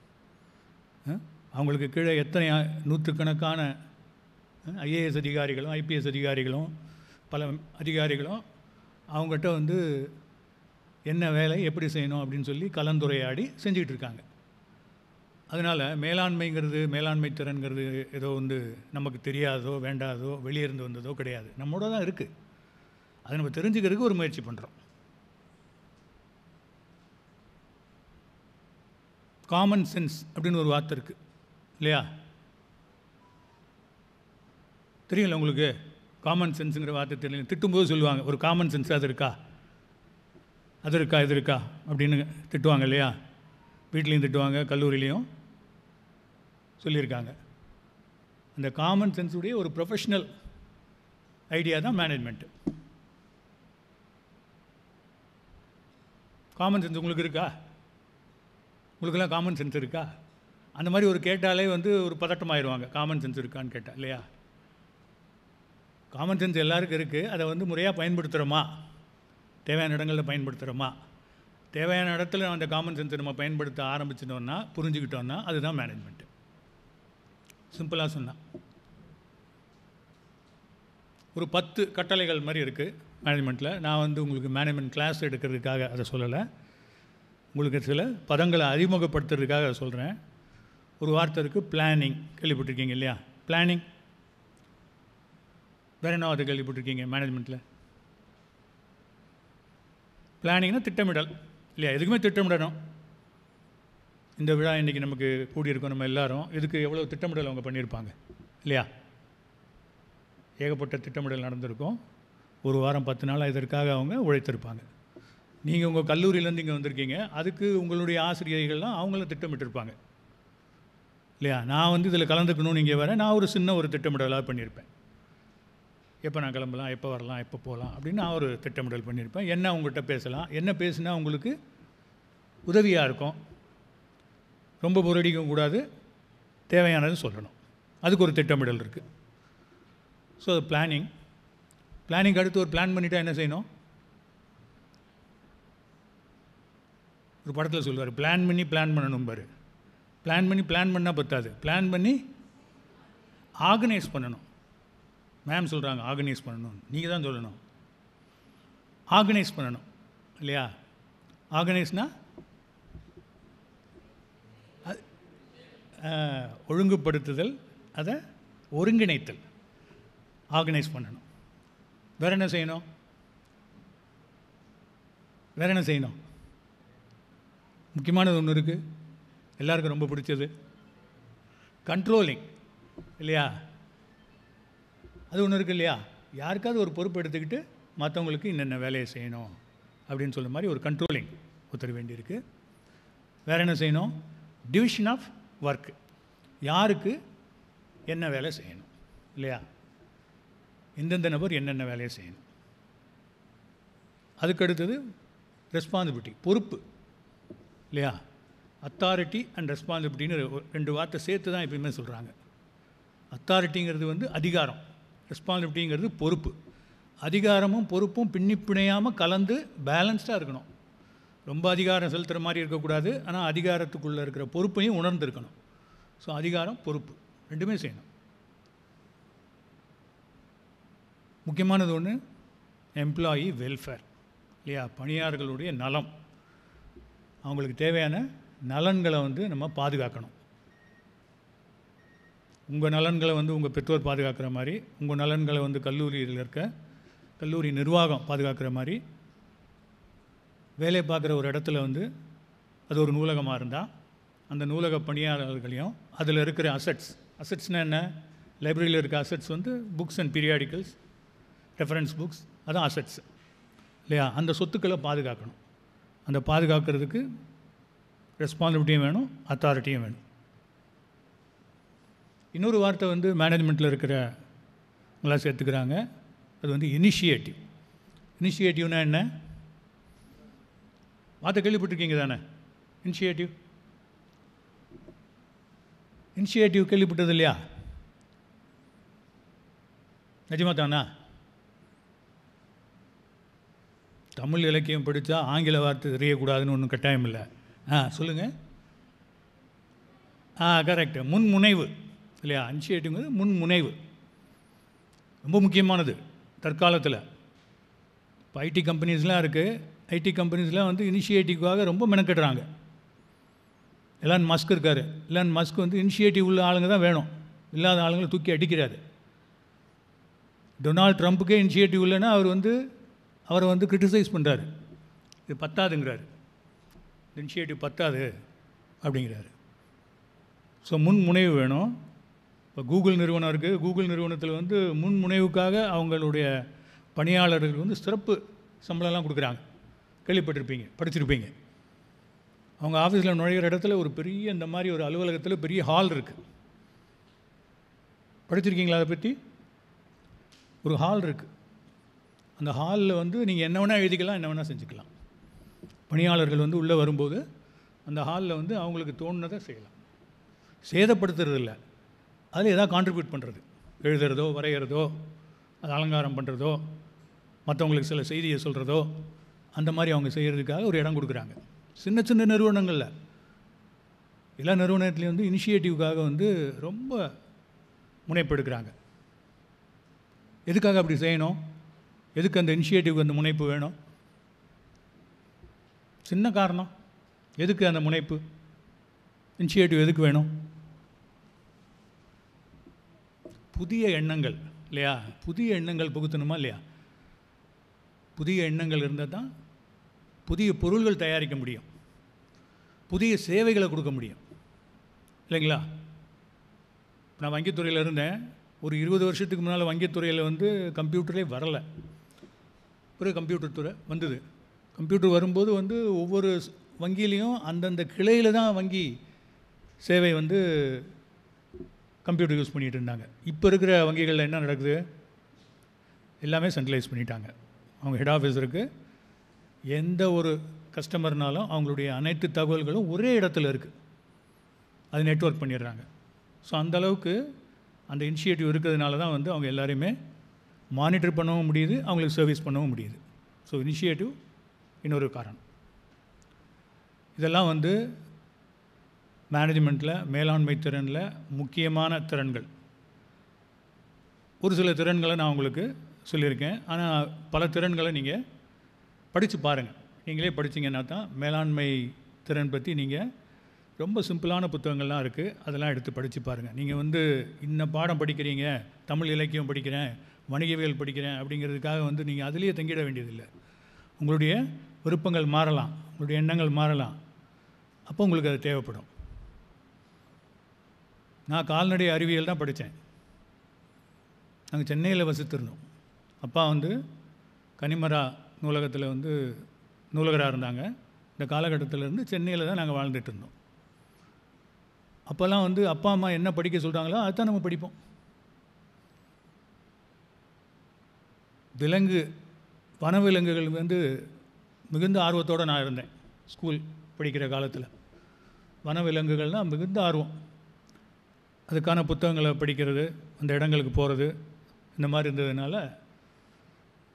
அவங்களுக்கு கீழே எத்தனை நூற்றுக்கணக்கான ஐஏஎஸ் அதிகாரிகளும் ஐபிஎஸ் அதிகாரிகளும் பல அதிகாரிகளும் அவங்ககிட்ட வந்து என்ன வேலை எப்படி செய்யணும் அப்படின்னு சொல்லி கலந்துரையாடி செஞ்சுக்கிட்டு இருக்காங்க. அதனால் மேலாண்மை திறன்கிறது ஏதோ வந்து நமக்கு தெரியாதோ வேண்டாதோ வெளியே இருந்து வந்ததோ கிடையாது, நம்மளோட தான் இருக்குது. அதை நம்ம தெரிஞ்சுக்கிறதுக்கு ஒரு முயற்சி பண்ணுறோம். காமன் சென்ஸ் அப்படின்னு ஒரு வார்த்தை இருக்குது இல்லையா? தெரியல உங்களுக்கு? காமன் சென்ஸுங்கிற வார்த்தை தெரியல. திட்டும்போது சொல்லுவாங்க ஒரு காமன் சென்ஸ் அது இருக்கா இது இருக்கா அப்படின்னு திட்டுவாங்க இல்லையா? வீட்லேயும் திட்டுவாங்க, கல்லூரியிலையும் சொல்லியிருக்காங்க. அந்த காமன் சென்ஸுடைய ஒரு ப்ரொஃபஷ்னல் ஐடியா தான் மேனேஜ்மெண்ட்டு. காமன் சென்ஸ் உங்களுக்கு இருக்கா? உங்களுக்கெல்லாம் காமன் சென்ஸ் இருக்கா? அந்த மாதிரி ஒரு கேட்டாலே வந்து ஒரு பதட்டமாயிருவாங்க, காமன் சென்ஸ் இருக்கான்னு கேட்டால் இல்லையா? காமன் சென்ஸ் எல்லாருக்கும் இருக்குது. அதை வந்து முறையாக பயன்படுத்துகிறோமா? தேவையான இடங்களில் பயன்படுத்துகிறோமா? தேவையான இடத்துல அந்த காமன் சென்ஸை நம்ம பயன்படுத்த ஆரம்பிச்சிட்டோன்னா, புரிஞ்சுக்கிட்டோன்னா அதுதான் மேனேஜ்மெண்ட்டு. சிம்பிளாக சொன்னால் ஒரு 10 கட்டளைகள் மாதிரி இருக்குது மேனேஜ்மெண்ட்டில். நான் வந்து உங்களுக்கு மேனேஜ்மெண்ட் கிளாஸ் எடுக்கிறதுக்காக அதை சொல்லலை, உங்களுக்கு சில பதங்களை அறிமுகப்படுத்துறதுக்காக அதை சொல்கிறேன். ஒரு வார்த்தை இருக்குது, பிளானிங். கேள்விப்பட்டிருக்கீங்க இல்லையா? பிளானிங். வேறு என்ன வார்த்தை கேள்விப்பட்டிருக்கீங்க மேனேஜ்மெண்ட்டில்? பிளானிங்னா திட்டமிடல் இல்லையா? எதுக்குமே திட்டமிடணும். இந்த விழா இன்றைக்கி நமக்கு கூடியிருக்கோம், நம்ம எல்லாரும் இதுக்கு எவ்வளோ திட்டமிடல் அவங்க பண்ணியிருப்பாங்க இல்லையா? ஏகப்பட்ட திட்டமிடல் நடந்திருக்கும். ஒரு வாரம் 10 நாள் இதற்காக அவங்க உழைத்திருப்பாங்க. நீங்கள் உங்கள் கல்லூரியிலேருந்து இங்கே வந்திருக்கீங்க, அதுக்கு உங்களுடைய ஆசிரியர்கள்லாம் அவங்களும் திட்டமிட்டிருப்பாங்க இல்லையா? நான் வந்து இதில் கலந்துக்கணும்னு இங்கே வரேன், நான் ஒரு சின்ன ஒரு திட்டமிடலாக பண்ணியிருப்பேன். எப்போ நான் கிளம்பலாம், எப்போ வரலாம், எப்போ போகலாம் அப்படின்னு நான் ஒரு திட்டமிடல் பண்ணியிருப்பேன். என்ன உங்கள்கிட்ட பேசலாம், என்ன பேசுனா உங்களுக்கு உதவியாக இருக்கும், ரொம்ப பொருடிக்கவும் கூடாது, தேவையானது சொல்லணும், அதுக்கு ஒரு திட்டமிடல் இருக்குது. ஸோ பிளானிங் அடுத்து ஒரு பிளான் பண்ணிவிட்டால் என்ன செய்யணும்? ஒரு படத்தில் சொல்லுவார், பிளான் பண்ணணும் பாரு. பிளான் பண்ணால் பத்தாது, பிளான் பண்ணி ஆர்கனைஸ் பண்ணணும். மேம் சொல்கிறாங்க ஆர்கனைஸ் பண்ணணும், நீங்கள் தான் சொல்லணும். ஆர்கனைஸ் பண்ணணும் இல்லையா? ஆர்கனைஸ்னால் ஒழுங்குபடுத்துதல், அதை ஒருங்கிணைத்தல், ஆர்கனைஸ் பண்ணணும். வேறு என்ன செய்யணும்? முக்கியமானது ஒன்று இருக்குது, எல்லாருக்கும் ரொம்ப பிடிச்சது, கண்ட்ரோலிங் இல்லையா? அது ஒன்று இருக்குது இல்லையா? யாருக்காவது ஒரு பொறுப்பு எடுத்துக்கிட்டு மற்றவங்களுக்கு இன்னென்ன வேலையை செய்யணும் அப்படின்னு சொல்கிற மாதிரி ஒரு கண்ட்ரோலிங் உத்தர வேண்டியிருக்கு. வேறு என்ன செய்யணும்? டிவிஷன் ஆஃப் ஒர்க்கு, யாருக்கு என்ன வேலை செய்யணும் இல்லையா? எந்தெந்த நபர் என்னென்ன வேலையை செய்யணும். அதுக்கு அடுத்தது ரெஸ்பான்சிபிலிட்டி, பொறுப்பு இல்லையா? அத்தாரிட்டி அண்ட் ரெஸ்பான்சிபிலிட்டின்னு 2 வார்த்தை சேர்த்து தான் எப்பயுமே சொல்கிறாங்க. அத்தாரிட்டிங்கிறது வந்து அதிகாரம், ரெஸ்பான்சிபிலிட்டிங்கிறது பொறுப்பு. அதிகாரமும் பொறுப்பும் பின்னிப்பிணையாமல் கலந்து பேலன்ஸ்டாக இருக்கணும். ரொம்ப அதிகாரம் செலுத்துகிற மாதிரி இருக்கக்கூடாது, ஆனால் அதிகாரத்துக்குள்ளே இருக்கிற பொறுப்பையும் உணர்ந்துருக்கணும். ஸோ அதிகாரம் பொறுப்பு ரெண்டுமே செய்யணும். முக்கியமானது ஒன்று எம்ப்ளாயி வெல்ஃபேர் இல்லையா? பணியாளர்களுடைய நலம், அவங்களுக்கு தேவையான நலன்களை வந்து நம்ம பாதுகாக்கணும். உங்கள் நலன்களை வந்து உங்கள் பெற்றோர் பாதுகாக்கிற மாதிரி, உங்கள் நலன்களை வந்து கல்லூரியில் இருக்க கல்லூரி நிர்வாகம் பாதுகாக்கிற மாதிரி, வேலை பார்க்குற ஒரு இடத்துல வந்து அது ஒரு நூலகமாக இருந்தால் அந்த நூலக பணியாளர்களையும் அதில் இருக்கிற அசட்ஸ்னால் என்ன? லைப்ரரியில் இருக்க அசட்ஸ் வந்து books and periodicals, reference books, அதான் அசட்ஸ் இல்லையா? அந்த சொத்துக்களை பாதுகாக்கணும். அந்த பாதுகாக்கிறதுக்கு ரெஸ்பான்சிபிலிட்டியும் வேணும், அத்தாரிட்டியும் வேணும். இன்னொரு வார்த்தை வந்து மேனேஜ்மெண்ட்டில் இருக்கிறவங்களாம் சேர்த்துக்கிறாங்க, அது வந்து இனிஷியேட்டிவ். இனிஷியேட்டிவ்னா என்ன? வார்த்தை கேள்விப்பட்டிருக்கீங்க தானே? இனிஷியேட்டிவ் கேள்விப்பட்டது இல்லையா? நிஜமா தானா? தமிழ் இலக்கியம் படித்தா ஆங்கில வார்த்தை தெரியக்கூடாதுன்னு ஒன்றும் கட்டாயம் இல்லை. சொல்லுங்கள். கரெக்டு. முன்முனைவு இல்லையா? இனிஷியேட்டிவ்ங்கிறது முன்முனைவு, ரொம்ப முக்கியமானது தற்காலத்தில். இப்போ ஐடி கம்பெனிஸ்லாம் இருக்குது. ஐடி கம்பெனிஸ்லாம் வந்து இனிஷியேட்டிவ்காக ரொம்ப மெனக்கெடுறாங்க. எலான் மஸ்க் இருக்கார். எலான் மஸ்க் வந்து இனிஷியேட்டிவ் உள்ள ஆளுங்க தான் வேணும், இல்லாத ஆளுங்களை தூக்கி அடிக்கிறாரு. டொனால்ட் ட்ரம்ப்புக்கே இனிஷியேட்டிவ் இல்லைன்னா அவரை வந்து கிரிட்டிசைஸ் பண்ணுறாரு. இது பத்தாதுங்கிறாரு, இனிஷியேட்டிவ் பத்தாது அப்படிங்கிறாரு. ஸோ முன்முனைவு வேணும். இப்போ கூகுள் நிறுவனம் இருக்குது. கூகுள் நிறுவனத்தில் வந்து முன்முனைவுக்காக அவங்களுடைய பணியாளர்களுக்கு வந்து சிறப்பு சம்பளம்லாம் கொடுக்குறாங்க. கேள்விப்பட்டிருப்பீங்க, படிச்சிருப்பீங்க. அவங்க ஆஃபீஸில் நுழைகிற இடத்துல ஒரு பெரிய இந்த மாதிரி ஒரு அலுவலகத்தில் பெரிய ஹால் இருக்குது. படிச்சிருக்கீங்களா? அதை பற்றி ஒரு ஹால் இருக்குது. அந்த ஹாலில் வந்து நீங்கள் என்ன வேணால் எழுதிக்கலாம், என்ன வேணால் செஞ்சுக்கலாம். பணியாளர்கள் வந்து உள்ளே வரும்போது அந்த ஹாலில் வந்து அவங்களுக்கு தோணுனதை செய்யலாம். சேதப்படுத்துறது இல்லை, அதில் எதாவது கான்ட்ரிபியூட் பண்ணுறது, எழுதுறதோ வரைகிறதோ அது அலங்காரம் பண்ணுறதோ மற்றவங்களுக்கு சில செய்தியை சொல்கிறதோ அந்த மாதிரி அவங்க செய்கிறதுக்காக ஒரு இடம் கொடுக்குறாங்க. சின்ன சின்ன நிறுவனங்களில், எல்லா நிறுவனத்துலேயும் வந்து இனிஷியேட்டிவ்காக வந்து ரொம்ப முனைப்பு எடுக்கிறாங்க. எதுக்காக அப்படி செய்யணும்? எதுக்கு அந்த இனிஷியேட்டிவ்க்கு அந்த முனைப்பு வேணும்? சின்ன காரணம். எதுக்கு அந்த முனைப்பு, இனிஷியேட்டிவ் எதுக்கு வேணும்? புதிய எண்ணங்கள் இல்லையா? புதிய எண்ணங்கள் புகுத்தணுமா இல்லையா? புதிய எண்ணங்கள் இருந்தால் தான் புதிய பொருள்கள் தயாரிக்க முடியும், புதிய சேவைகளை கொடுக்க முடியும் இல்லைங்களா? நான் வங்கித்துறையில் இருந்தேன். ஒரு 20 வருஷத்துக்கு முன்னால் வங்கித்துறையில் வந்து கம்ப்யூட்டரே வரலை. ஒரு கம்ப்யூட்டர் துறை வந்தது. கம்ப்யூட்டர் வரும்போது வந்து ஒவ்வொரு வங்கியிலையும் அந்தந்த கிளையில் தான் வங்கி சேவை வந்து கம்ப்யூட்டர் யூஸ் பண்ணிகிட்டு இருந்தாங்க. இப்போ இருக்கிற வங்கிகளில் என்ன நடக்குது? எல்லாமே சென்ட்ரலைஸ் பண்ணிட்டாங்க. அவங்க ஹெட் ஆஃபீஸ் இருக்குது. எந்த ஒரு கஸ்டமர்னாலும் அவங்களுடைய அனைத்து தகவல்களும் ஒரே இடத்துல இருக்குது. அது நெட்வொர்க் பண்ணிடுறாங்க. ஸோ அந்தளவுக்கு அந்த இனிஷியேட்டிவ் இருக்கிறதுனால தான் வந்து அவங்க எல்லாரையுமே மானிட்டர் பண்ணவும் முடியுது, அவங்களுக்கு சர்வீஸ் பண்ணவும் முடியுது. ஸோ இனிஷியேட்டிவ் இன்னொரு காரணம். இதெல்லாம் வந்து மேனேஜ்மெண்ட்டில், மேலாண்மை திறனில் முக்கியமான திறன்கள். ஒரு சில திறன்களை நான் உங்களுக்கு சொல்லியிருக்கேன். ஆனால் பல திறன்களை நீங்கள் படித்து பாருங்கள். நீங்களே படித்தீங்கன்னா தான் மேலாண்மை திறன் பற்றி நீங்கள் ரொம்ப சிம்பிளான புத்தகங்கள்லாம் இருக்குது, அதெல்லாம் எடுத்து படித்து பாருங்கள். நீங்கள் வந்து இன்ன பாடம் படிக்கிறீங்க, தமிழ் இலக்கியம் படிக்கிறேன், வணிகவியல் படிக்கிறேன் அப்படிங்கிறதுக்காக வந்து நீங்கள் அதிலேயே தங்கிட வேண்டியதில்லை. உங்களுடைய விருப்பங்கள் மாறலாம், உங்களுடைய எண்ணங்கள் மாறலாம். அப்போ உங்களுக்கு அது தேவைப்படும். நான் கால்நடை அறிவியல் தான் படித்தேன். நாங்கள் சென்னையில் வசித்திருந்தோம். அப்பா வந்து கனிமரா நூலகத்தில் வந்து நூலகராக இருந்தாங்க. இந்த காலகட்டத்திலேருந்து சென்னையில் தான் நாங்கள் வாழ்ந்துட்டு இருந்தோம். அப்போல்லாம் வந்து அப்பா அம்மா என்ன படிக்க சொல்கிறாங்களோ அதுதான் நம்ம படிப்போம். வனவிலங்குகள் வந்து மிகுந்த ஆர்வத்தோடு நான் இருந்தேன் ஸ்கூல் படிக்கிற காலத்தில். வனவிலங்குகள்னால் மிகுந்த ஆர்வம். அதுக்கான புத்தகங்களை படிக்கிறது, அந்த இடங்களுக்கு போகிறது, இந்த மாதிரி இருந்ததுனால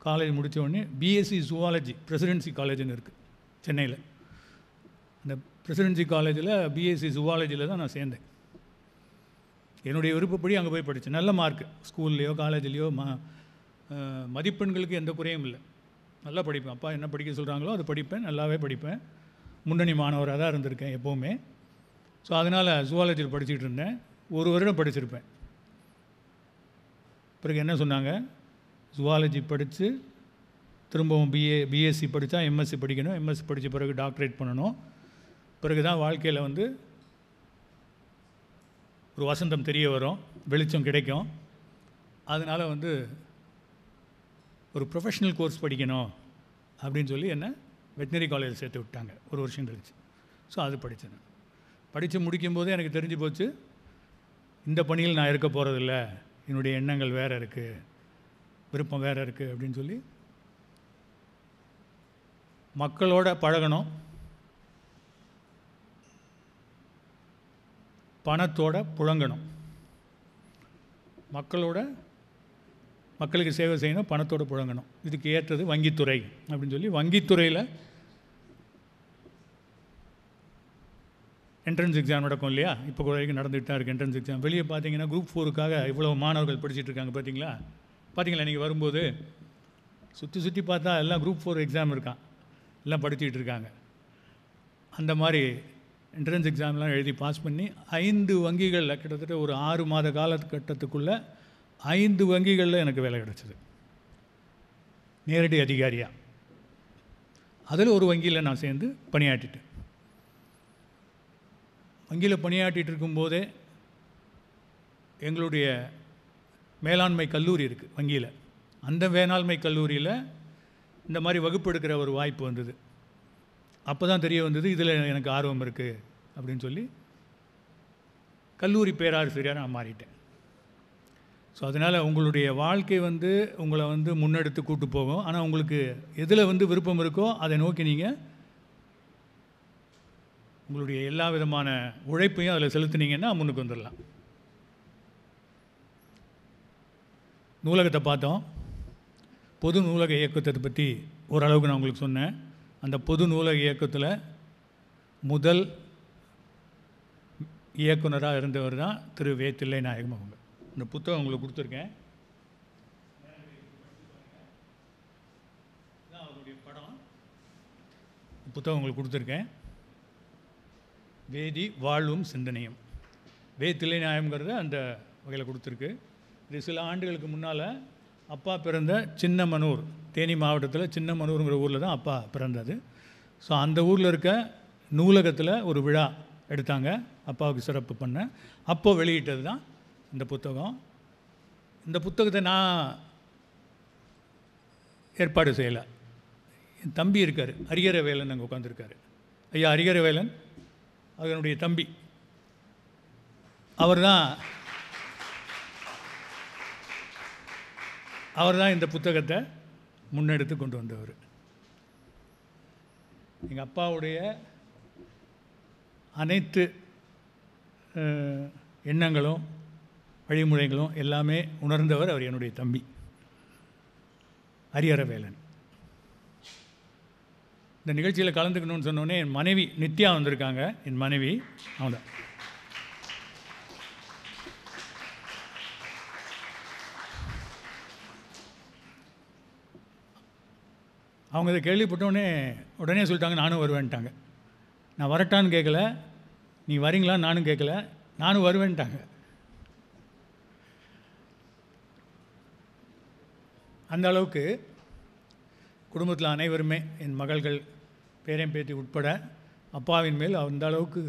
காலேஜ் முடித்த உடனே பிஎஸ்சி ஜூவாலஜி பிரசிடென்சி காலேஜ்னு இருக்குது சென்னையில். அந்த பிரசிடென்சி காலேஜில் பிஎஸ்சி ஜூவாலஜியில் தான் நான் சேர்ந்தேன். என்னுடைய விருப்பப்படி அங்கே போய் படித்தேன். நல்ல மார்க்கு, ஸ்கூல்லையோ காலேஜ்லேயோ மதிப்பெண்களுக்கு எந்த குறையும் இல்லை. நல்லா படிப்பேன். அப்பா என்ன படிக்க சொல்கிறாங்களோ அது படிப்பேன், நல்லாவே படிப்பேன். முன்னணி மாணவராக தான் இருந்திருக்கேன் எப்போவுமே. ஸோ அதனால் ஜூவாலஜியில் படிச்சுக்கிட்டு இருந்தேன். ஒரு வருடம் படிச்சிருப்பேன். பிறகு என்ன சொன்னாங்க, ஜுவாலஜி படித்து திரும்பவும் பிஎஸ்சி படித்தா எம்எஸ்சி படிக்கணும், எம்எஸ்சி படித்த பிறகு டாக்டரேட் பண்ணணும், பிறகு தான் வாழ்க்கையில் வந்து ஒரு வசந்தம் தெரிய வரும், வெளிச்சம் கிடைக்கும். அதனால் வந்து ஒரு ப்ரொஃபஷ்னல் கோர்ஸ் படிக்கணும் அப்படின்னு சொல்லி என்னை வெட்டினரி காலேஜில் சேர்த்து விட்டாங்க ஒரு வருஷம் கழிச்சு. ஸோ அது படித்தேன். படித்து முடிக்கும்போதே எனக்கு தெரிஞ்சு போச்சு, இந்த பணியில் நான் இருக்க போகிறதில்ல, என்னுடைய எண்ணங்கள் வேறு இருக்குது, விருப்பம் வேறு இருக்குது அப்படின்னு சொல்லி மக்களோட பழகணும், பணத்தோட புழங்கணும். மக்களுக்கு சேவை செய்யணும், பணத்தோடு புழங்கணும். இதுக்கு ஏற்றது வங்கித்துறை அப்படின்னு சொல்லி வங்கித்துறையில் என்ட்ரன்ஸ் எக்ஸாம் நடக்கும் இல்லையா? இப்போ வரைக்கும் நடந்துகிட்டு தான் இருக்குது என்ட்ரன்ஸ் எக்ஸாம். வெளியே பார்த்தீங்கன்னா குரூப் 4க்காக இவ்வளோ மாணவர்கள் படிச்சுட்டு இருக்காங்க. பார்த்தீங்களா நீங்கள் வரும்போது சுற்றி பார்த்தா எல்லாம் குரூப் 4 எக்ஸாம் இருக்கான், எல்லாம் படிச்சுக்கிட்டு இருக்காங்க. அந்த மாதிரி என்ட்ரன்ஸ் எக்ஸாம்லாம் எழுதி பாஸ் பண்ணி 5 வங்கிகளில் கிட்டத்தட்ட ஒரு 6 மாத காலகட்டத்துக்குள்ளே 5 வங்கிகளில் எனக்கு வேலை கிடச்சிது, நேரடி அதிகாரியாக. அதில் ஒரு வங்கியில் நான் சேர்ந்து பணியாற்றிட்டேன். வங்கியில் பணியாற்றிட்டு இருக்கும்போதே எங்களுடைய மேலாண்மை கல்லூரி இருக்குது வங்கியில். அந்த மேலாண்மை கல்லூரியில் இந்த மாதிரி வகுப்பு எடுக்கிற ஒரு வாய்ப்பு வந்தது. அப்போ தான் தெரிய வந்தது இதில் எனக்கு ஆர்வம் இருக்குது அப்படின்னு சொல்லி கல்லூரி பேராசிரியராக நான் மாறிட்டேன். ஸோ அதனால் உங்களுடைய வாழ்க்கை உங்களை முன்னெடுத்து கூட்டு போகும். ஆனால் உங்களுக்கு எதில் விருப்பம் இருக்கோ அதை நோக்கி நீங்கள் உங்களுடைய எல்லா விதமான உழைப்பையும் அதில் செலுத்தினீங்கன்னா முன்னுக்கு வந்துடலாம். நூலகத்தை பார்த்தோம். பொது நூலக இயக்கத்தை பற்றி ஓரளவுக்கு நான் உங்களுக்கு சொன்னேன். அந்த பொது நூலக இயக்கத்தில் முதல் இயக்குனராக இருந்தவர் தான் திரு வே. தில்லைநாயகம் அவங்க. இந்த புத்தகம் உங்களுக்கு கொடுத்துருக்கேன். இதுதான் அவருடைய படம். புத்தகம் உங்களுக்கு கொடுத்துருக்கேன். வேதி வாழ்வும் சிந்தனையும். வே. தில்லைநாயகம்ங்கிறத அந்த வகையில் கொடுத்துருக்கு. இது சில ஆண்டுகளுக்கு முன்னால் அப்பா பிறந்த சின்னமனூர், தேனி மாவட்டத்தில் சின்னமனூருங்கிற ஊரில் தான் அப்பா பிறந்தது. ஸோ அந்த ஊரில் இருக்க நூலகத்தில் ஒரு விழா எடுத்தாங்க, அப்பாவுக்கு சிறப்பு பண்ண. அப்போது வெளியிட்டது தான் இந்த புத்தகம். இந்த புத்தகத்தை நான் ஏற்பாடு செய்யலை. என் தம்பி இருக்கார், அரியரவேலன், அங்கே உட்காந்துருக்காரு. ஐயா அரியரவேலன், அவனுடைய தம்பி. அவர் தான் இந்த புத்தகத்தை முன்னெடுத்து கொண்டு வந்தவர். எங்கள் அப்பாவுடைய அனைத்து எண்ணங்களும் வழிமுறைகளும் எல்லாமே உணர்ந்தவர் அவர் என்னுடைய தம்பி அரியரவேலன். இந்த நிகழ்ச்சியில் கலந்துக்கணும்னு சொன்னோடனே என் மனைவி நித்யா வந்திருக்காங்க. என் மனைவி அவங்க அவங்க இதை கேள்விப்பட்டோடனே உடனே சொல்லிட்டாங்க நானும் வருவேன்ட்டாங்க. நான் வரட்டான்னு கேட்கல, நீ வரீங்களான்னு நானும் கேட்கல, நானும் வருவேன்ட்டாங்க. அந்த அளவுக்கு குடும்பத்தில் அனைவருமே, என் மகள்கள், பேரன் பேத்தி உட்பட அப்பாவின் மேல் அந்த அளவுக்கு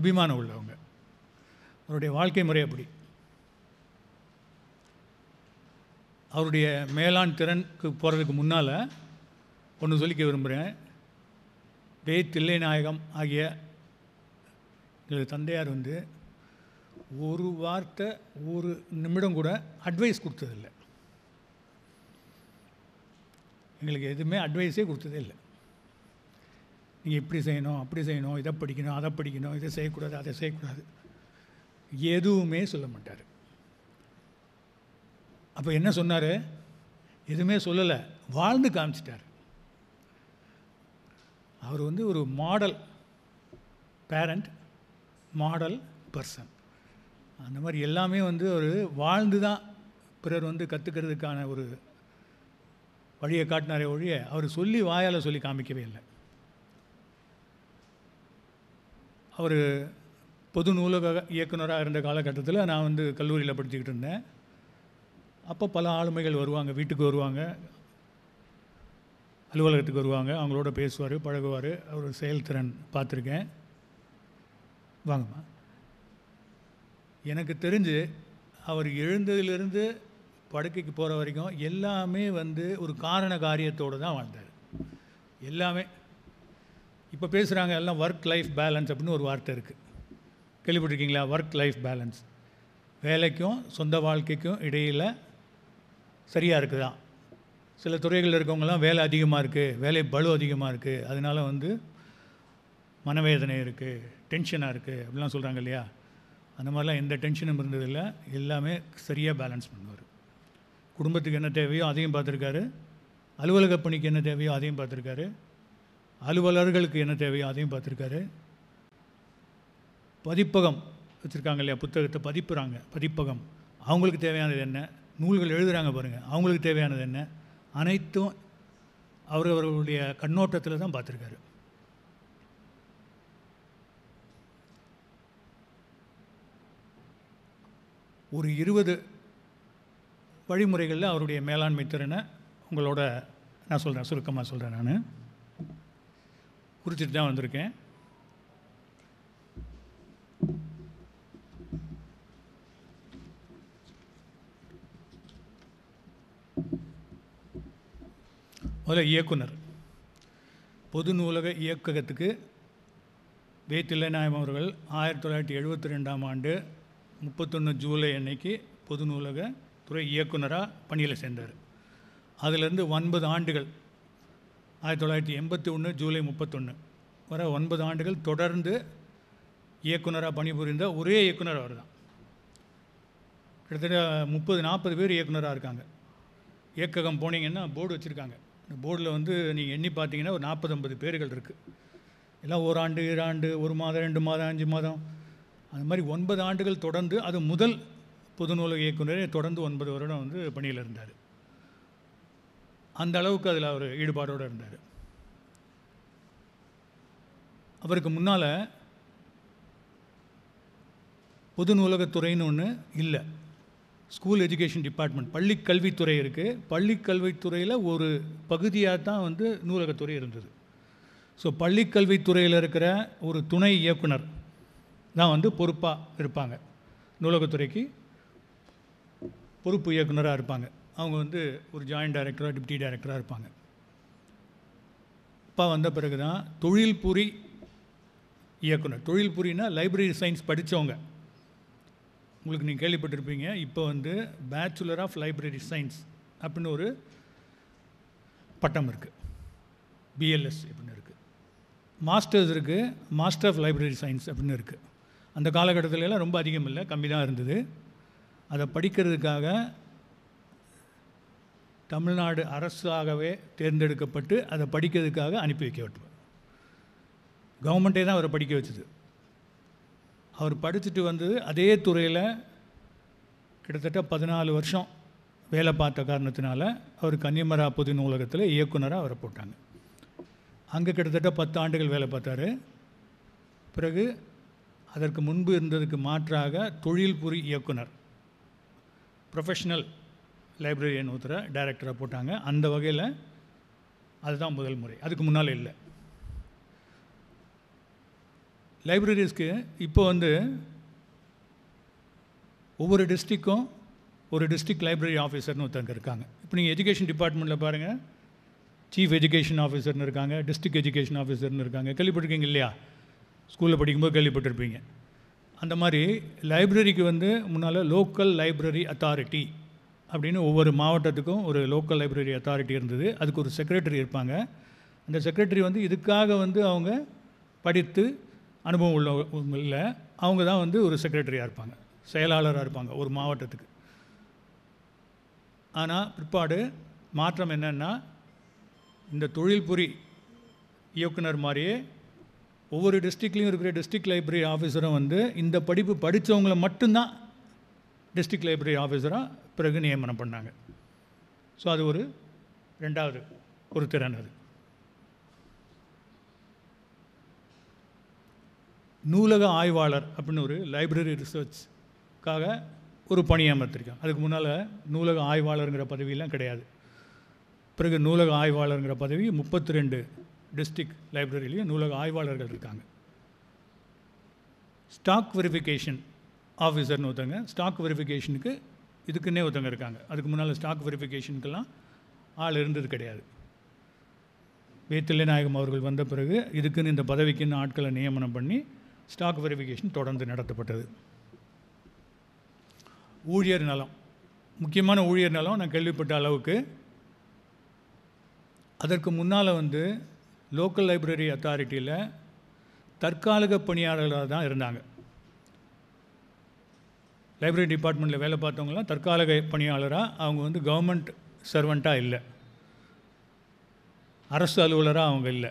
அபிமானம் உள்ளவங்க. அவருடைய வாழ்க்கை முறை அப்படி. அவருடைய மேலாண் திறனுக்கு போகிறதுக்கு முன்னால் ஒன்று சொல்லிக்க விரும்புகிறேன். வே. தில்லைநாயகம் ஆகிய எங்களது தந்தையார் ஒரு வார்த்தை, ஒரு நிமிடம் கூட அட்வைஸ் கொடுத்ததில்லை. எங்களுக்கு எதுவுமே அட்வைஸே கொடுத்ததே இல்லை. நீங்கள் இப்படி செய்யணும், அப்படி செய்யணும், இதை படிக்கணும், அதை படிக்கணும், இதை செய்யக்கூடாது, அதை செய்யக்கூடாது, எதுவுமே சொல்ல மாட்டார். அப்போ என்ன சொன்னார்? எதுவுமே சொல்லலை, வாழ்ந்து காமிச்சிட்டார். அவர் ஒரு மாடல் பேரண்ட், மாடல் பர்சன். அந்த மாதிரி எல்லாமே ஒரு வாழ்ந்து தான் பிறர் கற்றுக்கிறதுக்கான ஒரு வழியை காட்டினாரே ஒழிய அவர் சொல்லி வாயால் சொல்லி காமிக்கவே இல்லை. அவர் பொது நூலக இயக்குனராக இருந்த காலகட்டத்தில் நான் கல்லூரியில் படிச்சுக்கிட்டு இருந்தேன். அப்போ பல ஆளுமைகள் வருவாங்க, வீட்டுக்கு வருவாங்க, அலுவலகத்துக்கு வருவாங்க, அவங்களோட பேசுவார், பழகுவார். அவர் செயல்திறன் பார்த்துருக்கேன். வாங்கம்மா. எனக்கு தெரிஞ்சு அவர் எழுந்ததிலிருந்து படுக்கைக்கு போகிற வரைக்கும் எல்லாமே ஒரு காரண காரியத்தோடு தான் வாழ்ந்தார். எல்லாமே இப்போ பேசுகிறாங்க எல்லாம் ஒர்க் லைஃப் பேலன்ஸ் அப்படின்னு ஒரு வார்த்தை இருக்குது, கேள்விப்பட்டிருக்கீங்களா? Work life balance. வேலைக்கும் சொந்த வாழ்க்கைக்கும் இடையில் சரியாக இருக்குதா? சில துறைகளில் இருக்கவங்கலாம் வேலை அதிகமாக இருக்குது, வேலை பளு அதிகமாக இருக்குது, அதனால் வந்து மனவேதனை இருக்குது, டென்ஷனாக இருக்குது அப்படிலாம் சொல்கிறாங்க இல்லையா. அந்த மாதிரிலாம் எந்த டென்ஷனும் இருந்ததில்லை. எல்லாமே சரியாக பேலன்ஸ் பண்ணுவார். குடும்பத்துக்கு என்ன தேவையோ அதையும் பார்த்துருக்காரு, அலுவலக பணிக்கு என்ன தேவையோ அதையும் பார்த்துருக்காரு, அலுவலர்களுக்கு என்ன தேவையோ அதையும் பார்த்துருக்காரு. பதிப்பகம் வச்சுருக்காங்க இல்லையா, புத்தகத்தை பதிப்பகம் அவங்களுக்கு தேவையானது என்ன, நூல்கள் எழுதுகிறாங்க பாருங்கள், அவங்களுக்கு தேவையானது என்ன, அனைத்தும் அவர்களுடைய கண்ணோட்டத்தில் தான் பார்த்துருக்காரு. ஒரு 20 வழிமுறைகளில் அவருடைய மேலாண்மை திறனை உங்களோட நான் சொல்கிறேன், சுருக்கமாக சொல்கிறேன். நான் குறிச்சிட்டு தான் வந்திருக்கேன். முதல்ல இயக்குனர். பொது நூலக இயக்ககத்துக்கு வே. தில்லைநாயகம் அவர்கள் 1972ஆம் ஆண்டு 31 ஜூலை அன்னைக்கு பொது நூலக துறை இயக்குனராக பணியில் சேர்ந்தார். அதிலிருந்து 9 ஆண்டுகள் 1981 ஜூலை 31 வர 9 ஆண்டுகள் தொடர்ந்து இயக்குனராக பணிபுரிந்த ஒரே இயக்குனர் அவர் தான். கிட்டத்தட்ட 30-40 பேர் இயக்குனராக இருக்காங்க. இயக்ககம் போனீங்கன்னா போர்டு வச்சுருக்காங்க. இந்த போர்டில் வந்து நீங்கள் எண்ணி பார்த்தீங்கன்னா ஒரு 40-50 பேர்கள் இருக்குது. எல்லாம் ஓராண்டு, 2 ஆண்டு, 1 மாதம், 2 மாதம், 5 மாதம், அது மாதிரி 9 ஆண்டுகள் தொடர்ந்து, அது முதல் பொது நூலக இயக்குனரே தொடர்ந்து 9 வருடம் வந்து பணியில் இருந்தார். அந்த அளவுக்கு அதில் அவர் ஈடுபாடோடு இருந்தார். அவருக்கு முன்னால் பொது நூலகத்துறைன்னு ஒன்று இல்லை. ஸ்கூல் எஜுகேஷன் டிபார்ட்மெண்ட், பள்ளி கல்வித்துறை இருக்குது. பள்ளி கல்வித்துறையில் ஒரு பகுதியாக தான் வந்து நூலகத்துறை இருந்தது. ஸோ பள்ளி கல்வித்துறையில் இருக்கிற ஒரு துணை இயக்குனர் தான் வந்து பொறுப்பாக இருப்பாங்க, நூலகத்துறைக்கு பொறுப்பு இயக்குனராக இருப்பாங்க. அவங்க வந்து ஒரு ஜாயின்ட் டைரக்டராக, டிப்டி டைரக்டராக இருப்பாங்க. அப்பா வந்த பிறகு தான் தொழில்புரி இயக்குனர். தொழில்புரினா லைப்ரரி சயின்ஸ் படித்தவங்க, உங்களுக்கு நீங்கள் கேள்விப்பட்டிருப்பீங்க. இப்போ வந்து பேச்சுலர் ஆஃப் லைப்ரரி சயின்ஸ் அப்படின்னு ஒரு பட்டம் இருக்குது, பிஎல்எஸ் அப்படின்னு இருக்குது. மாஸ்டர்ஸ் இருக்குது, மாஸ்டர் ஆஃப் லைப்ரரி சயின்ஸ் அப்படின்னு இருக்குது. அந்த காலகட்டத்திலலாம் ரொம்ப அதிகம் இல்லை, கம்மி தான் இருந்தது. அதை படிக்கிறதுக்காக தமிழ்நாடு அரசாகவே தேர்ந்தெடுக்கப்பட்டு அதை படிக்கிறதுக்காக அனுப்பி வைக்கப்பட்டார். கவர்மெண்ட்டே தான் அவரை படிக்க வச்சுது. அவர் படிச்சுட்டு வந்து அதே துறையில் கிட்டத்தட்ட 14 வருஷம் வேலை பார்த்த காரணத்தினால அவர் கன்னிமரா பொது நூலகத்தில் இயக்குனராக அவரை போட்டாங்க. அங்கே கிட்டத்தட்ட 10 ஆண்டுகள் வேலை பார்த்தார். பிறகு அதற்கு முன்பு இருந்ததுக்கு மாற்றாக தொழில்புரி இயக்குனர், ப்ரொஃபஷ்னல் லைப்ரரியன் ஒருத்தரை டைரக்டராக போட்டாங்க. அந்த வகையில் அதுதான் முதல் முறை, அதுக்கு முன்னால் இல்லை. லைப்ரரிஸ்க்கு இப்போ வந்து ஒவ்வொரு டிஸ்ட்ரிக்கும் ஒரு டிஸ்ட்ரிக்ட் லைப்ரரி ஆஃபீஸர்னு ஒருத்தங்க இருக்காங்க. இப்போ நீங்கள் எஜுகேஷன் டிபார்ட்மெண்ட்டில் பாருங்கள், சீஃப் எஜுகேஷன் ஆஃபீஸர்னு இருக்காங்க, டிஸ்ட்ரிக்ட் எஜுகேஷன் ஆஃபீஸர்னு இருக்காங்க. கேள்விப்பட்டிருக்கீங்க இல்லையா, ஸ்கூலில் படிக்கும்போது கேள்விப்பட்டிருப்பீங்க. அந்த மாதிரி லைப்ரரிக்கு வந்து முன்னால் லோக்கல் லைப்ரரி அத்தாரிட்டி அப்படின்னு ஒவ்வொரு மாவட்டத்துக்கும் ஒரு லோக்கல் லைப்ரரி அத்தாரிட்டி இருந்தது. அதுக்கு ஒரு செக்ரட்டரி இருப்பாங்க. அந்த செக்ரட்டரி வந்து இதுக்காக வந்து அவங்க படித்து அனுபவம் உள்ளவங்க இல்லை, அவங்க தான் வந்து ஒரு செக்ரட்டரியாக இருப்பாங்க, செயலாளராக இருப்பாங்க ஒரு மாவட்டத்துக்கு. ஆனால் பிற்பாடு மாற்றம் என்னென்னா, இந்த தொழில்புரி இயக்குனர் மாதிரியே ஒவ்வொரு டிஸ்ட்ரிக்ட்லேயும் இருக்கிற டிஸ்ட்ரிக்ட் லைப்ரரி ஆஃபீஸரும் வந்து இந்த படிப்பு படித்தவங்கள மட்டும்தான் டிஸ்ட்ரிக்ட் லைப்ரரி ஆஃபீஸராக பிறகு நியமனம் பண்ணாங்க. ஸோ அது ஒரு 2வது ஒரு திறன். அது நூலக ஆய்வாளர் அப்படின்னு ஒரு லைப்ரரி ரிசர்ச்க்காக ஒரு பணி அமர்த்திருக்காங்க. அதுக்கு முன்னால் நூலக ஆய்வாளருங்கிற பதவியெல்லாம் கிடையாது. பிறகு நூலக ஆய்வாளருங்கிற பதவி 32 டிஸ்ட்ரிக்ட் லைப்ரரியிலையும் நூலக ஆய்வாளர்கள் இருக்காங்க. ஸ்டாக் வெரிஃபிகேஷன் ஆஃபீஸர்னு ஒருத்தங்க, ஸ்டாக் வெரிஃபிகேஷனுக்கு இதுக்குன்னே ஒருத்தங்க இருக்காங்க. அதுக்கு முன்னால் ஸ்டாக் வெரிஃபிகேஷனுக்கெல்லாம் ஆள் இருந்தது கிடையாது. வே. தில்லைநாயகம் அவர்கள் வந்த பிறகு இதுக்குன்னு இந்த பதவிக்குன்னு ஆட்களை நியமனம் பண்ணி ஸ்டாக் வெரிஃபிகேஷன் தொடர்ந்து நடத்தப்பட்டது. ஊழியர் நலம், முக்கியமான ஊழியர் நலம் நான் கேள்விப்பட்ட அளவுக்கு அதற்கு முன்னால் வந்து லோக்கல் லைப்ரரி அத்தாரிட்டியில் தற்காலிக பணியாளர்களாக தான் இருந்தாங்க. லைப்ரரி டிபார்ட்மெண்ட்டில் வேலை பார்த்தவங்களாம் தற்காலிக பணியாளராக, அவங்க வந்து கவர்மெண்ட் சர்வெண்ட்டாக இல்லை, அரசு அலுவலராக அவங்க இல்லை.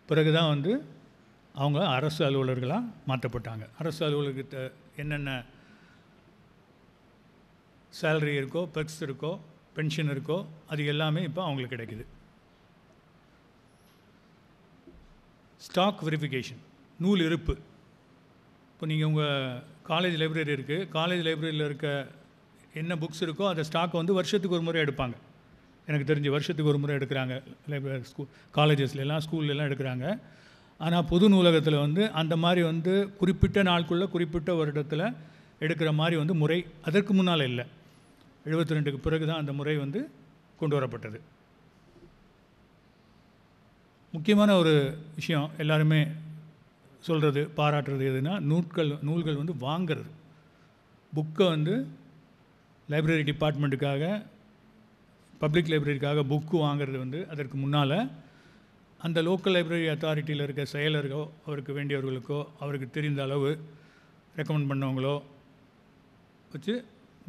பிறகு தான் வந்து அவங்க அரசு அலுவலர்களாக மாற்றப்பட்டாங்க. அரசு அலுவலகத்தை என்னென்ன சேலரி இருக்கோ, பெர்க்ஸ் இருக்கோ, பென்ஷன் இருக்கோ, அது எல்லாமே இப்போ அவங்களுக்கு கிடைக்குது. ஸ்டாக் வெரிஃபிகேஷன், நூல் இருப்பு. இப்போ நீங்கள் உங்கள் காலேஜ் லைப்ரரி இருக்குது, காலேஜ் லைப்ரரியில் இருக்க என்ன புக்ஸ் இருக்கோ அதை ஸ்டாக்கை வந்து வருஷத்துக்கு ஒரு முறை எடுப்பாங்க. எனக்கு தெரிஞ்சு வருஷத்துக்கு ஒரு முறை எடுக்கிறாங்க லைப்ரரி, காலேஜஸ்லாம், ஸ்கூல்லலாம் எடுக்கிறாங்க. ஆனால் பொது நூலகத்தில் வந்து அந்த மாதிரி வந்து குறிப்பிட்ட நாளுக்குள்ளே குறிப்பிட்ட வருடத்தில் எடுக்கிற மாதிரி வந்து முறை அதற்கு முன்னால் இல்லை. 72க்கு பிறகு தான் அந்த முறை வந்து கொண்டு வரப்பட்டது. முக்கியமான ஒரு விஷயம் எல்லாருமே சொல்கிறது, பாராட்டுறது எதுனா, நூல்கள் வந்து வாங்கிறது. புக்கை வந்து லைப்ரரி டிபார்ட்மெண்ட்டுக்காக, பப்ளிக் லைப்ரரிக்காக புக்கு வாங்கிறது வந்து அதற்கு முன்னால் அந்த லோக்கல் லைப்ரரி அத்தாரிட்டியில் இருக்க செயலர்களோ, அவருக்கு வேண்டியவர்களுக்கோ, அவருக்கு தெரிந்த அளவு ரெக்கமெண்ட் பண்ணவங்களோ வச்சு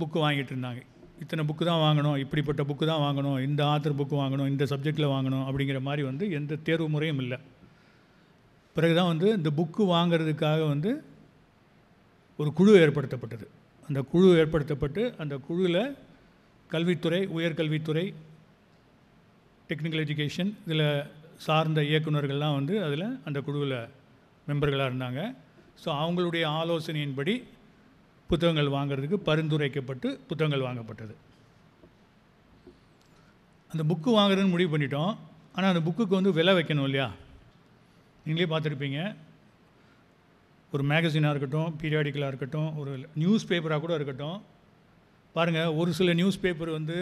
புக்கு வாங்கிட்டு இருந்தாங்க. இத்தனை புக்கு தான் வாங்கணும், இப்படிப்பட்ட புக்கு தான் வாங்கணும், இந்த ஆத்தர் புக்கு வாங்கணும், இந்த சப்ஜெக்டில் வாங்கணும் அப்படிங்கிற மாதிரி வந்து எந்த தேர்வு முறையும் இல்லை. பிறகு தான் வந்து இந்த புக்கு வாங்கிறதுக்காக வந்து ஒரு குழு ஏற்படுத்தப்பட்டது. அந்த குழு ஏற்படுத்தப்பட்டு அந்த குழுவில் கல்வித்துறை, உயர்கல்வித்துறை, டெக்னிக்கல் எஜுகேஷன் இதில் சார்ந்த இயக்குநர்கள்லாம் வந்து அதில் அந்த குழுவில் மெம்பர்களாக இருந்தாங்க. ஸோ அவங்களுடைய ஆலோசனையின்படி புத்தகங்கள் வாங்கிறதுக்கு பரிந்துரைக்கப்பட்டு புத்தகங்கள் வாங்கப்பட்டது. அந்த புக்கு வாங்குறதுன்னு முடிவு பண்ணிட்டோம். ஆனால் அந்த புக்குக்கு வந்து விலை வைக்கணும் இல்லையா? நீங்களே பார்த்துருப்பீங்க. ஒரு மேகசினாக இருக்கட்டும், பீரியாடிக்கலாக இருக்கட்டும், ஒரு நியூஸ் பேப்பராக கூட இருக்கட்டும், பாருங்கள், ஒரு சில நியூஸ் பேப்பர் வந்து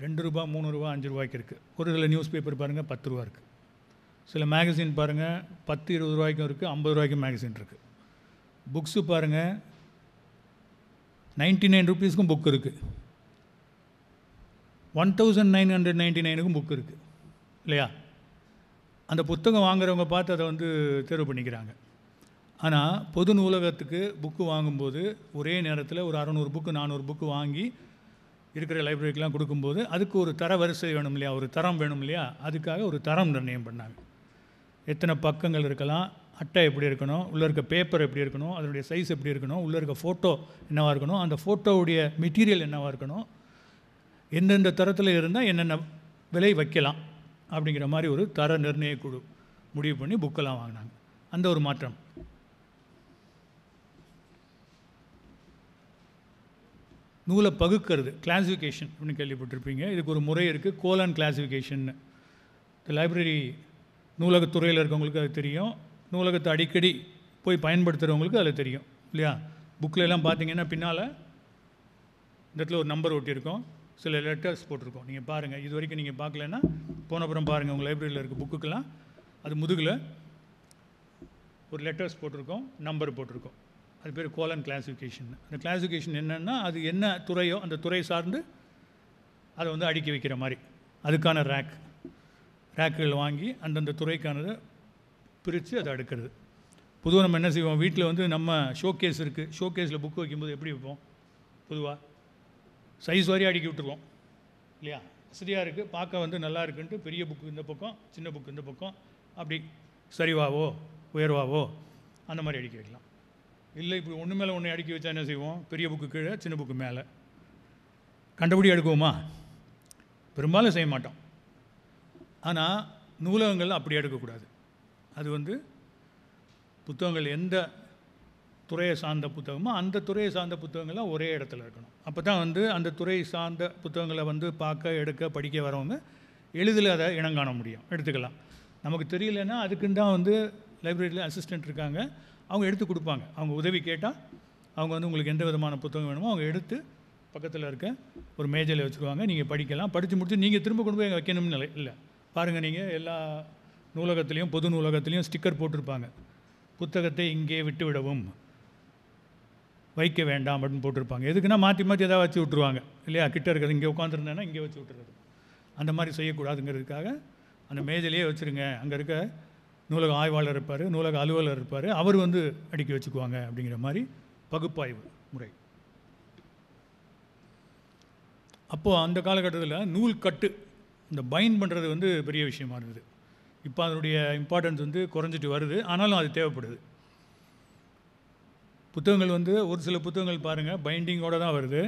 2 ரூபா, 3 ரூபா, 5 ரூபாய்க்கு இருக்குது. ஒரு சில நியூஸ் பேப்பர் பாருங்கள் 10 ரூபா இருக்குது. சில மேகசின் பாருங்கள் 10, 20 ரூபாய்க்கும் இருக்குது, 50 ரூபாய்க்கும் மேகசின் இருக்குது. புக்ஸு பாருங்கள் 99 ரூபீஸ்க்கும் புக் இருக்குது, 1999க்கும் புக் இருக்குது இல்லையா? அந்த புத்தகம் வாங்குறவங்க பார்த்து அதை வந்து தேர்வு பண்ணிக்கிறாங்க. ஆனால் பொது நூலகத்துக்கு புக்கு வாங்கும்போது ஒரே நேரத்தில் ஒரு 600 புக்கு, 400 புக்கு வாங்கி இருக்கிற லைப்ரரிக்கெலாம் கொடுக்கும்போது அதுக்கு ஒரு தர வரிசை வேணும் இல்லையா, ஒரு தரம் வேணும் இல்லையா? அதுக்காக ஒரு தரம் நிர்ணயம் பண்ணாங்க. எத்தனை பக்கங்கள் இருக்கலாம், அட்டை எப்படி இருக்கணும், உள்ளே இருக்க பேப்பர் எப்படி இருக்கணும், அதனுடைய சைஸ் எப்படி இருக்கணும், உள்ளே இருக்க ஃபோட்டோ என்னவாக இருக்கணும், அந்த ஃபோட்டோவுடைய மெட்டீரியல் என்னவாக இருக்கணும், எந்தெந்த தரத்தில் இருந்தால் என்னென்ன விலை வைக்கலாம் அப்படிங்கிற மாதிரி ஒரு தர நிர்ணய குழு முடிவு பண்ணி புக்கெல்லாம் வாங்கினாங்க. அந்த ஒரு மாற்றம். நூலை பகுக்கிறது, கிளாசிஃபிகேஷன் அப்படின்னு கேள்விப்பட்டிருப்பீங்க. இதுக்கு ஒரு முறை இருக்குது, கோலன் கிளாசிஃபிகேஷன். இந்த லைப்ரரி நூலகத்துறையில் இருக்கவங்களுக்கு அது தெரியும், நூலகத்தை அடிக்கடி போய் பயன்படுத்துகிறவங்களுக்கு அதில் தெரியும் இல்லையா? புக்கில் எல்லாம் பார்த்தீங்கன்னா பின்னால் இந்த இடத்துல ஒரு நம்பர் ஒட்டியிருக்கோம், சில லெட்டர்ஸ் போட்டிருக்கோம். நீங்கள் பாருங்கள், இது வரைக்கும் நீங்கள் பார்க்கலன்னா போனப்புறம் பாருங்கள், உங்கள் லைப்ரரியில் இருக்க புக்குக்கெல்லாம் அது முதுகில் ஒரு லெட்டர்ஸ் போட்டிருக்கோம், நம்பர் போட்டிருக்கோம். அது பேர் கோலன் கிளாசிஃபிகேஷன். அந்த கிளாசிஃபிகேஷன் என்னென்னா, அது என்ன துறையோ அந்த துறை சார்ந்து அதை வந்து அடுக்கி வைக்கிற மாதிரி அதுக்கான ரேக்குகள் வாங்கி அந்தந்த துறைக்கானதை பிரித்து அதை அடுக்கிறது. பொதுவாக நம்ம என்ன செய்வோம், வீட்டில் வந்து நம்ம ஷோகேஸ் இருக்குது, ஷோகேஸில் புக்கு வைக்கும்போது எப்படி வைப்போம்? பொதுவாக சைஸ் வாரியாக அடுக்கி விட்டுருவோம் இல்லையா? வசதியாக இருக்குது, பார்க்க வந்து நல்லா இருக்குன்ட்டு பெரிய புக்கு இந்த பக்கம், சின்ன புக்கு இந்த பக்கம், அப்படி சரிவாவோ உயர்வாவோ அந்த மாதிரி அடுக்கி வைக்கலாம். இல்லை இப்படி ஒன்று மேலே ஒன்று அடுக்கி வச்சா என்ன செய்வோம்? பெரிய புக்கு கீழே, சின்ன புக்கு மேலே. கண்டபடி அடுக்குவோமா? பெரும்பாலும் செய்ய மாட்டோம். ஆனால் நூலகங்கள் அப்படி எடுக்கக்கூடாது. அது வந்து புத்தகங்கள் எந்த துறையை சார்ந்த புத்தகமோ அந்த துறையை சார்ந்த புத்தகங்கள்லாம் ஒரே இடத்துல இருக்கணும். அப்போ தான் வந்து அந்த துறை சார்ந்த புத்தகங்களை வந்து பார்க்க, எடுக்க, படிக்க வரவங்க எளிதில் அதை இனங்காண முடியும், எடுத்துக்கலாம். நமக்கு தெரியலன்னா அதுக்குன்னு தான் வந்து லைப்ரரியில் அசிஸ்டண்ட் இருக்காங்க, அவங்க எடுத்து கொடுப்பாங்க. அவங்க உதவி கேட்டால் அவங்க வந்து உங்களுக்கு எந்த விதமான புத்தகம் வேணுமோ அவங்க எடுத்து பக்கத்தில் இருக்க ஒரு மேஜையில் வச்சுருவாங்க, நீங்கள் படிக்கலாம். படித்து முடிச்சு நீங்கள் திரும்ப கொண்டு போய் அங்கே வைக்கணும்னு இல்லை. பாருங்கள், நீங்கள் எல்லா நூலகத்துலேயும் பொது நூலகத்துலேயும் ஸ்டிக்கர் போட்டிருப்பாங்க, புத்தகத்தை இங்கே விட்டு விடவும், வைக்க வேண்டாம் அப்படின்னு போட்டிருப்பாங்க. எதுக்குன்னா மாற்றி மாற்றி எதாவது வச்சு விட்ருவாங்க இல்லையா? கிட்ட இருக்கிறது இங்கே உட்காந்துருந்தேன்னா இங்கே வச்சு விட்டுறது. அந்த மாதிரி செய்யக்கூடாதுங்கிறதுக்காக அந்த மேஜையிலேயே வச்சுருங்க. அங்கே இருக்க நூலக ஆய்வாளர் இருப்பார், நூலக அலுவலர் இருப்பார், அவர் வந்து அடுக்கி வச்சுக்குவாங்க அப்படிங்கிற மாதிரி பகுப்பாய்வு முறை. அப்போது அந்த காலகட்டத்தில் நூல் கட்டு இந்த பைண்ட் பண்ணுறது வந்து பெரிய விஷயமா இருந்தது. இப்போ அதனுடைய இம்பார்ட்டன்ஸ் வந்து குறைஞ்சிட்டு வருது, ஆனாலும் அது தேவைப்படுது. புத்தகங்கள் வந்து ஒரு சில புத்தகங்கள் பாருங்கள் பைண்டிங்கோடு தான் வருது,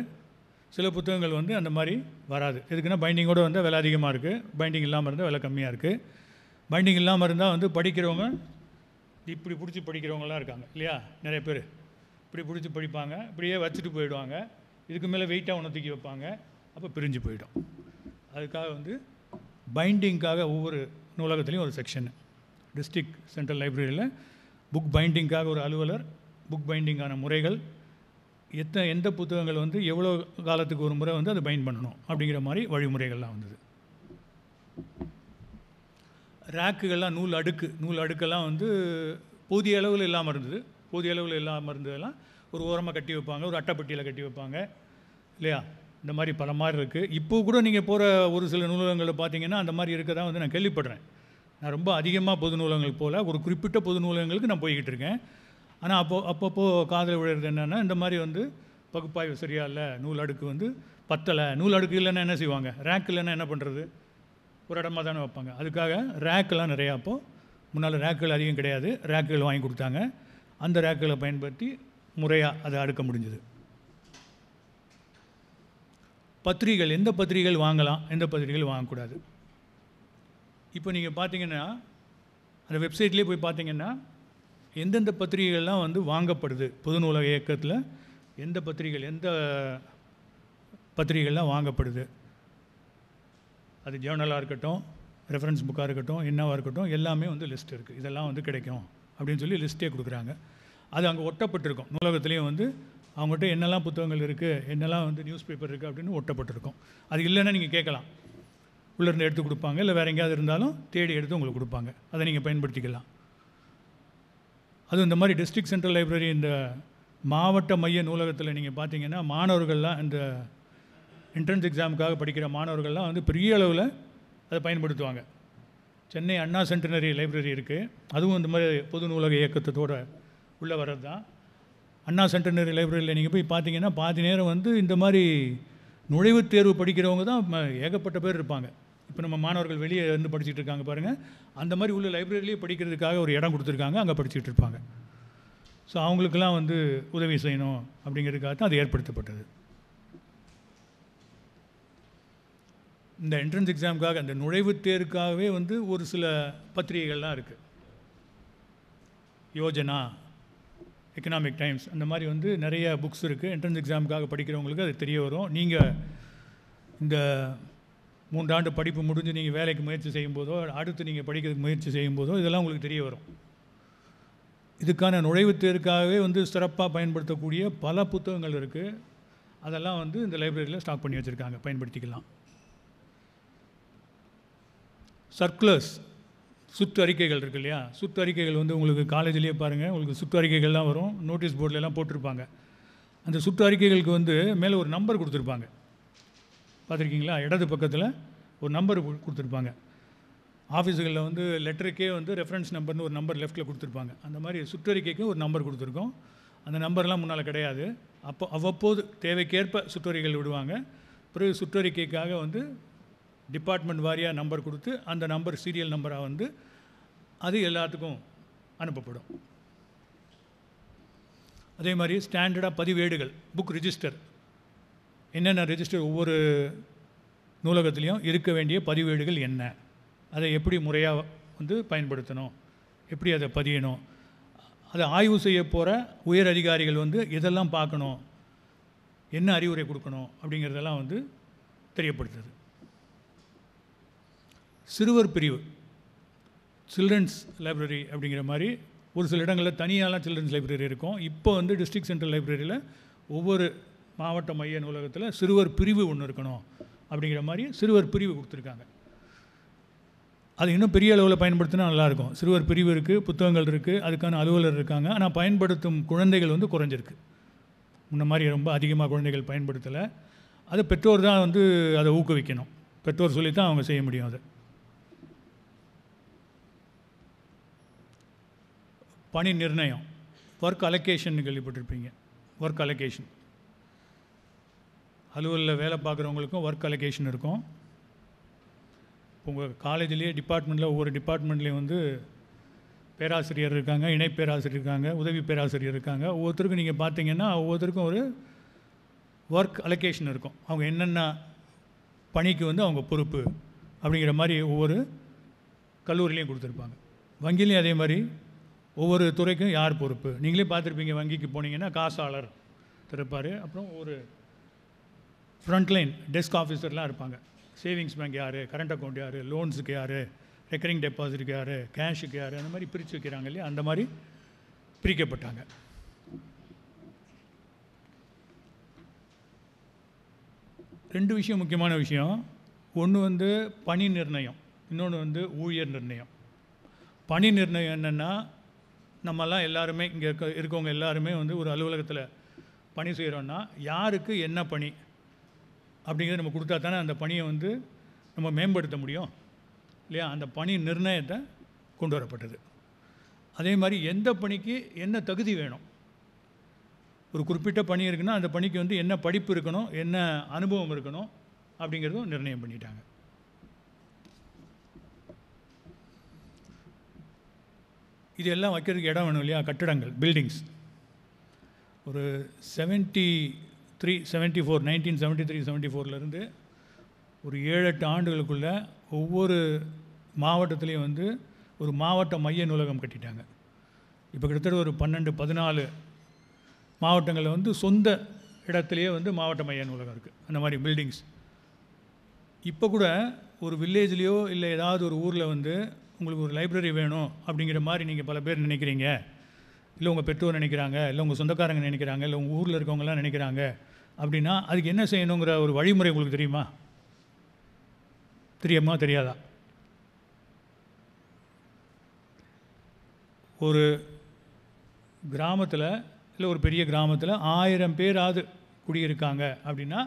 சில புத்தகங்கள் வந்து அந்த மாதிரி வராது. எதுக்குன்னா பைண்டிங்கோடு வந்தால் விலை அதிகமாக இருக்குது, பைண்டிங் இல்லாமல் இருந்தால் விலை கம்மியாக இருக்குது. பைண்டிங் இல்லாமல் இருந்தால் வந்து படிக்கிறவங்க இப்படி பிடிச்சி படிக்கிறவங்களாம் இருக்காங்க இல்லையா, நிறைய பேர் இப்படி பிடிச்சி படிப்பாங்க, இப்படியே வச்சுட்டு போயிடுவாங்க, இதுக்கு மேலே வெயிட்டாக ஒன்று தூக்கி வைப்பாங்க, அப்போ பிரிஞ்சு போயிடும். அதுக்காக வந்து பைண்டிங்காக ஒவ்வொரு நூலகத்துலேயும் ஒரு செக்ஷன், டிஸ்ட்ரிக்ட் சென்ட்ரல் லைப்ரரியில் புக் பைண்டிங்காக ஒரு அலுவலர், புக் பைண்டிங்கான முறைகள், எந்த புத்தகங்கள் வந்து எவ்வளோ காலத்துக்கு ஒரு முறை வந்து அதை பைண்ட் பண்ணணும் அப்படிங்கிற மாதிரி வழிமுறைகள்லாம் வந்தது. ரேக்குகள்லாம் நூல் அடுக்கெல்லாம் வந்து போதிய அளவில் இல்லாமல் இருந்தது. போதிய அளவில் இல்லாமல் இருந்ததெல்லாம் ஒரு ஓரமாக கட்டி வைப்பாங்க, ஒரு அட்டைப்பட்டியில் கட்டி வைப்பாங்க இல்லையா, இந்த மாதிரி பல மாதிரி இருக்குது. இப்போ கூட நீங்கள் போகிற ஒரு சில நூலகங்களில் பார்த்தீங்கன்னா அந்த மாதிரி இருக்க தான் வந்து நான் கேள்விப்படுறேன். நான் ரொம்ப அதிகமாக பொது நூலகங்கள் போல் ஒரு குறிப்பிட்ட பொது நூலகங்களுக்கு நான் போய்கிட்டு இருக்கேன். ஆனால் அப்பப்போ காதில் விழுறது என்னென்னா, இந்த மாதிரி வந்து பகுப்பாய்வு சரியா இல்லை, நூல் அடுக்கு வந்து பத்தலை, நூல் அடுக்கு இல்லைன்னா என்ன செய்வாங்க, ரேக் இல்லைன்னா என்ன பண்ணுறது, ஒரு இடமா தானே வைப்பாங்க. அதுக்காக ரேக்கெல்லாம் நிறையா, அப்போது முன்னால் ரேக்குகள் அதிகம் கிடையாது, ரேக்குகள் வாங்கி கொடுத்தாங்க. அந்த ரேக்குகளை பயன்படுத்தி முறையாக அதை அடுக்க முடிஞ்சுது. பத்திரிகைகள், எந்த பத்திரிகைகள் வாங்கலாம், எந்த பத்திரிகைகள் வாங்கக்கூடாது. இப்போ நீங்கள் பார்த்தீங்கன்னா அந்த வெப்சைட்லேயே போய் பார்த்தீங்கன்னா எந்தெந்த பத்திரிகைகள்லாம் வந்து வாங்கப்படுது, பொது நூலக இயக்கத்தில் எந்த பத்திரிகைகள்லாம் வாங்கப்படுது, அது ஜேர்னலாக இருக்கட்டும், ரெஃபரன்ஸ் புக்காக இருக்கட்டும், என்னவாக இருக்கட்டும், எல்லாமே வந்து லிஸ்ட் இருக்குது. இதெல்லாம் வந்து கிடைக்கும் அப்படின்னு சொல்லி லிஸ்ட்டே கொடுக்குறாங்க. அது அங்கே ஒட்டப்பட்டிருக்கும். நூலகத்துலேயும் வந்து அவங்ககிட்ட என்னெல்லாம் புத்தகங்கள் இருக்குது, என்னெல்லாம் வந்து நியூஸ் பேப்பர் இருக்குது அப்படின்னு ஒட்டப்பட்டிருக்கும். அது இல்லைன்னா நீங்கள் கேட்கலாம், உள்ளேருந்து எடுத்து கொடுப்பாங்க, இல்லை வேறு எங்கேயாவது இருந்தாலும் தேடி எடுத்து உங்களுக்கு கொடுப்பாங்க, அதை நீங்கள் பயன்படுத்திக்கலாம். அதுவும் இந்த மாதிரி டிஸ்ட்ரிக்ட் சென்ட்ரல் லைப்ரரி, இந்த மாவட்ட மைய நூலகத்தில் நீங்கள் பார்த்தீங்கன்னா மாணவர்கள்லாம், இந்த என்ட்ரன்ஸ் எக்ஸாமுக்காக படிக்கிற மாணவர்கள்லாம் வந்து பெரிய அளவில் அதை பயன்படுத்துவாங்க. சென்னை அண்ணா சென்டினரி லைப்ரரி இருக்குது, அதுவும் இந்த மாதிரி பொது நூலக இயக்கத்தோடு உள்ளே வர்றது தான். அண்ணா சென்டினரி லைப்ரரியில் நீங்கள் போய் பார்த்தீங்கன்னா பாதி நேரம் வந்து இந்த மாதிரி நுழைவுத் தேர்வு படிக்கிறவங்க தான் ஏகப்பட்ட பேர் இருப்பாங்க. இப்போ நம்ம மாணவர்கள் வெளியே இருந்து படிச்சுட்டு இருக்காங்க பாருங்கள், அந்த மாதிரி உள்ள லைப்ரரியிலேயே படிக்கிறதுக்காக ஒரு இடம் கொடுத்துருக்காங்க, அங்கே படிச்சுட்டு இருப்பாங்க. ஸோ அவங்களுக்கெல்லாம் வந்து உதவி செய்யணும் அப்படிங்கிறதுக்காக தான் அது ஏற்படுத்தப்பட்டது. இந்த என்ட்ரன்ஸ் எக்ஸாமுக்காக, அந்த நுழைவுத் தேர்வுக்காகவே வந்து ஒரு சில பத்திரிகைகள்லாம் இருக்குது. யோஜனா, எக்கனாமிக் டைம்ஸ், அந்த மாதிரி வந்து நிறைய புக்ஸ் இருக்குது. என்ட்ரன்ஸ் எக்ஸாமுக்காக படிக்கிறவங்களுக்கு அது தெரிய வரும். நீங்கள் இந்த 3 ஆண்டு படிப்பு முடிஞ்சு நீங்கள் வேலைக்கு முயற்சி செய்யும்போதோ, அடுத்து நீங்கள் படிக்கிறதுக்கு முயற்சி செய்யும்போதோ இதெல்லாம் உங்களுக்கு தெரிய வரும். இதுக்கான நுழைவுத் தேர்வுக்காகவே வந்து சிறப்பாக பயன்படுத்தக்கூடிய பல புத்தகங்கள் இருக்குது. அதெல்லாம் வந்து இந்த லைப்ரரியில் ஸ்டாக் பண்ணி வச்சுருக்காங்க, பயன்படுத்திக்கலாம். சர்க்குலர்ஸ், சுற்றறிக்கைகள் இருக்குது இல்லையா, சுற்றறிக்கைகள் வந்து உங்களுக்கு காலேஜ்லேயே பாருங்கள், உங்களுக்கு சுற்றறிக்கைகள்லாம் வரும், நோட்டீஸ் போர்டிலெலாம் போட்டிருப்பாங்க. அந்த சுற்றறிக்கைகளுக்கு வந்து மேலே ஒரு நம்பர் கொடுத்துருப்பாங்க, பார்த்துருக்கீங்களா? இடது பக்கத்தில் ஒரு நம்பர் கொடுத்துருப்பாங்க. ஆஃபீஸுகளில் வந்து லெட்டருக்கே வந்து ரெஃபரன்ஸ் நம்பர்னு ஒரு நம்பர் லெஃப்ட்டில் கொடுத்துருப்பாங்க. அந்த மாதிரி சுற்றறிக்கைக்கு ஒரு நம்பர் கொடுத்துருக்கோம். அந்த நம்பர்லாம் முன்னால் கிடையாது. அவ்வப்போது தேவைக்கேற்ப சுற்றறிக்கைகள் விடுவாங்க. பிறகு சுற்றறிக்கைக்காக வந்து டிபார்ட்மெண்ட் வாரியாக நம்பர் கொடுத்து அந்த நம்பர் சீரியல் நம்பராக வந்து அது எல்லாத்துக்கும் அனுப்பப்படும். அதே மாதிரி ஸ்டாண்டர்டாக பதிவேடுகள், புக் ரிஜிஸ்டர், என்னென்ன ரிஜிஸ்டர் ஒவ்வொரு நூலகத்துலேயும் இருக்க வேண்டிய பதிவேடுகள் என்ன, அதை எப்படி முறையாக வந்து பயன்படுத்தணும், எப்படி அதை பதியணும், அதை ஆய்வு செய்ய போகிற உயர் அதிகாரிகள் வந்து இதெல்லாம் பார்க்கணும், என்ன அறிவுரை கொடுக்கணும் அப்படிங்கிறதெல்லாம் வந்து தெரியப்படுத்துது. சிறுவர் பிரிவு, சில்ட்ரன்ஸ் லைப்ரரி அப்படிங்கிற மாதிரி ஒரு சில இடங்களில் தனியாலாம் சில்ட்ரன்ஸ் லைப்ரரி இருக்கும். இப்போ வந்து டிஸ்ட்ரிக்ட் சென்ட்ரல் லைப்ரரியில் ஒவ்வொரு மாவட்ட மைய நூலகத்தில் சிறுவர் பிரிவு ஒன்று இருக்கணும் அப்படிங்கிற மாதிரி சிறுவர் பிரிவு கொடுத்துருக்காங்க. அது இன்னும் பெரிய அளவில் பயன்படுத்தினா நல்லாயிருக்கும். சிறுவர் பிரிவு இருக்குது, புத்தகங்கள் இருக்குது, அதுக்கான அலுவலர் இருக்காங்க. ஆனால் பயன்படுத்தும் குழந்தைகள் வந்து குறைஞ்சிருக்கு. முன்ன மாதிரி ரொம்ப அதிகமாக குழந்தைகள் பயன்படுத்தலை. அதை பெற்றோர் தான் வந்து அதை ஊக்குவிக்கணும். பெற்றோர் சொல்லி தான் அவங்க செய்ய முடியும். அது பணி நிர்ணயம், ஒர்க் அலோகேஷன் கேள்விப்பட்டிருப்பீங்க. ஒர்க் அலோகேஷன், அலுவலில் வேலை பார்க்குறவங்களுக்கும் ஒர்க் அலோகேஷன் இருக்கும். உங்கள் காலேஜ்லேயே டிபார்ட்மெண்ட்டில் ஒவ்வொரு டிபார்ட்மெண்ட்லேயும் வந்து பேராசிரியர் இருக்காங்க, இணை பேராசிரியர் இருக்காங்க, உதவி பேராசிரியர் இருக்காங்க. ஒவ்வொருத்தருக்கும் நீங்கள் பார்த்தீங்கன்னா ஒவ்வொருத்தருக்கும் ஒரு ஒர்க் அலோகேஷன் இருக்கும். அவங்க என்னென்ன பணிக்கு வந்து அவங்க பொறுப்பு அப்படிங்கிற மாதிரி ஒவ்வொரு கல்லூரிலையும் கொடுத்துருப்பாங்க. வங்கிலையும் அதே மாதிரி ஒவ்வொரு துறைக்கும் யார் பொறுப்பு. நீங்களே பார்த்துருப்பீங்க, வங்கிக்கு போனீங்கன்னா காசாளர் இருப்பார், அப்புறம் ஒரு ஃப்ரண்ட்லைன் டெஸ்க் ஆஃபீஸர்லாம் இருப்பாங்க. சேவிங்ஸ் பேங்க் யார், கரண்ட் அக்கௌண்ட் யார், லோன்ஸுக்கு யார், ரெக்கரிங் டெபாசிட்டுக்கு யார், கேஷுக்கு யார், அந்த மாதிரி பிரித்து வைக்கிறாங்க இல்லையா, அந்த மாதிரி பிரிக்கப்பட்டாங்க. ரெண்டு விஷயம், முக்கியமான விஷயம். ஒன்று வந்து பணி நிர்ணயம், இன்னொன்று வந்து ஊழியர் நிர்ணயம். பணி நிர்ணயம் என்னென்னா, நம்மெல்லாம் எல்லாருமே இங்கே இருக்கவங்க எல்லாருமே வந்து ஒரு அலுவலகத்தில் பணி செய்கிறோன்னா யாருக்கு என்ன பணி அப்படிங்கிறத நம்ம கொடுத்தா தானே அந்த பணியை வந்து நம்ம மேம்படுத்த முடியும் இல்லையா. அந்த பணி நிர்ணயத்தை கொண்டு வரப்பட்டது. அதே மாதிரி எந்த பணிக்கு என்ன தகுதி வேணும், ஒரு குறிப்பிட்ட பணி இருக்குன்னா அந்த பணிக்கு வந்து என்ன படிப்பு இருக்கணும், என்ன அனுபவம் இருக்கணும் அப்படிங்கிறதும் நிர்ணயம் பண்ணிட்டாங்க. இது எல்லாம் வைக்கிறதுக்கு இடம் வேணும் இல்லையா. கட்டிடங்கள், பில்டிங்ஸ். ஒரு 1973-74 ஒரு 7-8 ஆண்டுகளுக்குள்ள ஒவ்வொரு மாவட்டத்துலேயும் வந்து ஒரு மாவட்ட மைய நூலகம் கட்டிட்டாங்க. இப்போ கிட்டத்தட்ட ஒரு 12-14 மாவட்டங்களில் வந்து சொந்த இடத்துலையே வந்து மாவட்ட மைய நூலகம் இருக்குது. அந்த மாதிரி பில்டிங்ஸ். இப்போ கூட ஒரு வில்லேஜ்லேயோ இல்லை ஏதாவது ஒரு ஊரில் வந்து உங்களுக்கு ஒரு லைப்ரரி வேணும் அப்படிங்கிற மாதிரி நீங்கள் பல பேர் நினைக்கிறீங்க, இல்லை உங்கள் பெற்றோர் நினைக்கிறாங்க, இல்லை உங்கள் சொந்தக்காரங்க நினைக்கிறாங்க, இல்லை உங்கள் ஊரில் இருக்கவங்கலாம் நினைக்கிறாங்க அப்படின்னா அதுக்கு என்ன செய்யணுங்கிற ஒரு வழிமுறை உங்களுக்கு தெரியுமா? தெரியாதா? ஒரு கிராமத்தில் இல்லை ஒரு பெரிய கிராமத்தில் 1000 பேராவது குடியிருக்காங்க அப்படின்னா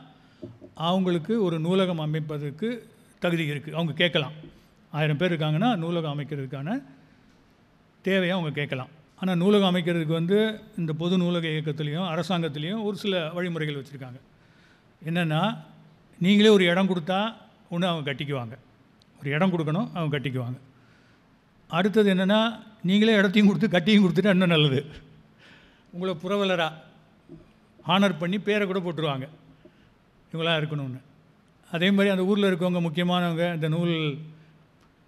அவங்களுக்கு ஒரு நூலகம் அமைப்பதற்கு தகுதி இருக்குது. அவங்க கேட்கலாம். 1000 பேர் இருக்காங்கன்னா நூலகம் அமைக்கிறதுக்கான தேவையை அவங்க கேட்கலாம். ஆனால் நூலகம் அமைக்கிறதுக்கு வந்து இந்த பொது நூலக இயக்கத்துலேயும் அரசாங்கத்துலேயும் ஒரு சில வழிமுறைகள் வச்சுருக்காங்க. என்னென்னா, நீங்களே ஒரு இடம் கொடுத்தா ஒன்று அவங்க கட்டிக்குவாங்க, ஒரு இடம் கொடுக்கணும், அவங்க கட்டிக்குவாங்க. அடுத்தது என்னென்னா, நீங்களே இடத்தையும் கொடுத்து கட்டியும் கொடுத்துட்டா இன்னும் நல்லது. உங்களை புரவலராக ஹானர் பண்ணி பேரை கூட போட்டுருவாங்க, இவங்களாம் இருக்கணும்னு. அதே மாதிரி அந்த ஊரில் இருக்கவங்க முக்கியமானவங்க இந்த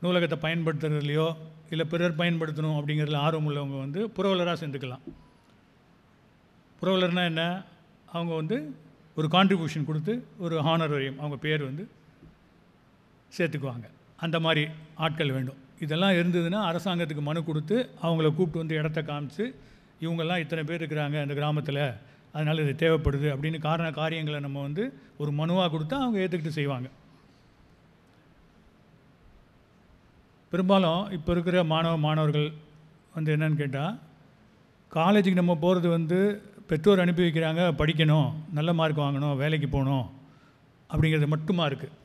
நூலகத்தை பயன்படுத்துறதுலையோ இல்லை பிறர் பயன்படுத்தணும் அப்படிங்கிறதுல ஆர்வம் உள்ளவங்க வந்து புரவலராக சேர்ந்துக்கலாம். புரவலர்னால் என்ன? அவங்க வந்து ஒரு கான்ட்ரிபியூஷன் கொடுத்து ஒரு ஹானரரியம் அவங்க பேர் வந்து சேர்த்துக்குவாங்க. அந்த மாதிரி ஆட்கள் வேண்டும். இதெல்லாம் இருந்ததுன்னா அரசாங்கத்துக்கு மனு கொடுத்து அவங்கள கூப்பிட்டு வந்து இடத்த காமிச்சு, இவங்கெல்லாம் இத்தனை பேர் இருக்கிறாங்க அந்த கிராமத்தில், அதனால் இது தேவைப்படுது அப்படின்னு காரியங்களை நம்ம வந்து ஒரு மனுவாக கொடுத்தா அவங்க ஏற்றுக்கிட்டு செய்வாங்க. பெரும்பாலும் இப்போ இருக்கிற மாணவர்கள் வந்து என்னன்னு கேட்டால், காலேஜுக்கு நம்ம போகிறது வந்து பெற்றோர் அனுப்பி வைக்கிறாங்க, படிக்கணும், நல்ல மார்க் வாங்கணும், வேலைக்கு போகணும் அப்படிங்கிறது மட்டுமா இருக்குது.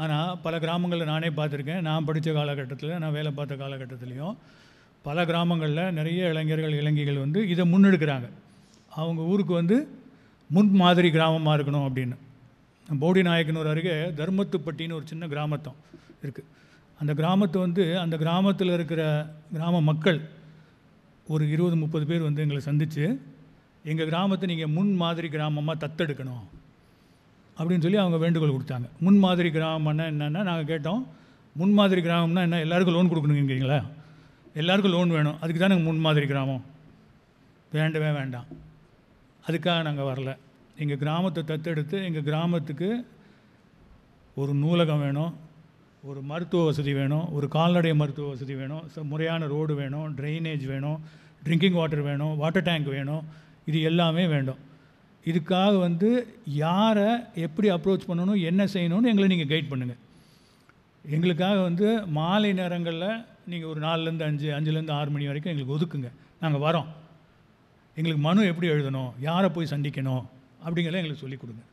ஆனால் பல கிராமங்களில் நானே பார்த்துருக்கேன். நான் படித்த காலகட்டத்தில், நான் வேலை பார்த்த காலகட்டத்துலேயும் பல கிராமங்களில் நிறைய இளைஞர்கள் வந்து இதை முன்னெடுக்கிறாங்க. அவங்க ஊருக்கு வந்து முன் மாதிரி கிராமமாக இருக்கணும் அப்படின்னு. போடி நாயக்கனூர் அருகே தர்மத்துப்பட்டின்னு ஒரு சின்ன கிராமத்தம் இருக்குது. அந்த கிராமத்தை வந்து அந்த கிராமத்தில் இருக்கிற கிராம மக்கள் ஒரு 20-30 பேர் வந்து எங்களை சந்தித்து, எங்கள் கிராமத்தை நீங்கள் முன் மாதிரி கிராமமாக தத்தெடுக்கணும் அப்படின்னு சொல்லி அவங்க வேண்டுகோள் கொடுத்தாங்க. முன் மாதிரி கிராமம்னா என்னென்னா, நாங்கள் கேட்டோம், முன் மாதிரி கிராமம்னா என்ன, எல்லாருக்கும் லோன் கொடுக்கணுங்கிறீங்களா? எல்லாருக்கும் லோன் வேணும், அதுக்கு தான் நாங்கள் முன் மாதிரி கிராமம். வேண்டவே வேண்டாம், அதுக்காக நாங்கள் வரல. எங்கள் கிராமத்தை தத்தெடுத்து எங்கள் கிராமத்துக்கு ஒரு நூலகம் வேணும், ஒரு மருத்துவ வசதி வேணும், ஒரு கால்நடை மருத்துவ வசதி வேணும், முறையான ரோடு வேணும், ட்ரைனேஜ் வேணும், ட்ரிங்கிங் வாட்டர் வேணும், வாட்டர் டேங்க் வேணும், இது எல்லாமே வேண்டும். இதுக்காக வந்து யாரை எப்படி அப்ரோச் பண்ணணும், என்ன செய்யணும்னு எங்களை நீங்கள் கைட் பண்ணுங்கள். எங்களுக்காக வந்து மாலை நேரங்களில் நீங்கள் ஒரு 4லேருந்து 5, 5லேருந்து 6 மணி வரைக்கும் எங்களுக்கு ஒதுக்குங்க, நாங்கள் வரோம். எங்களுக்கு மனு எப்படி எழுதணும், யாரை போய் சந்திக்கணும் அப்படிங்கிறத எங்களுக்கு சொல்லிக் கொடுங்க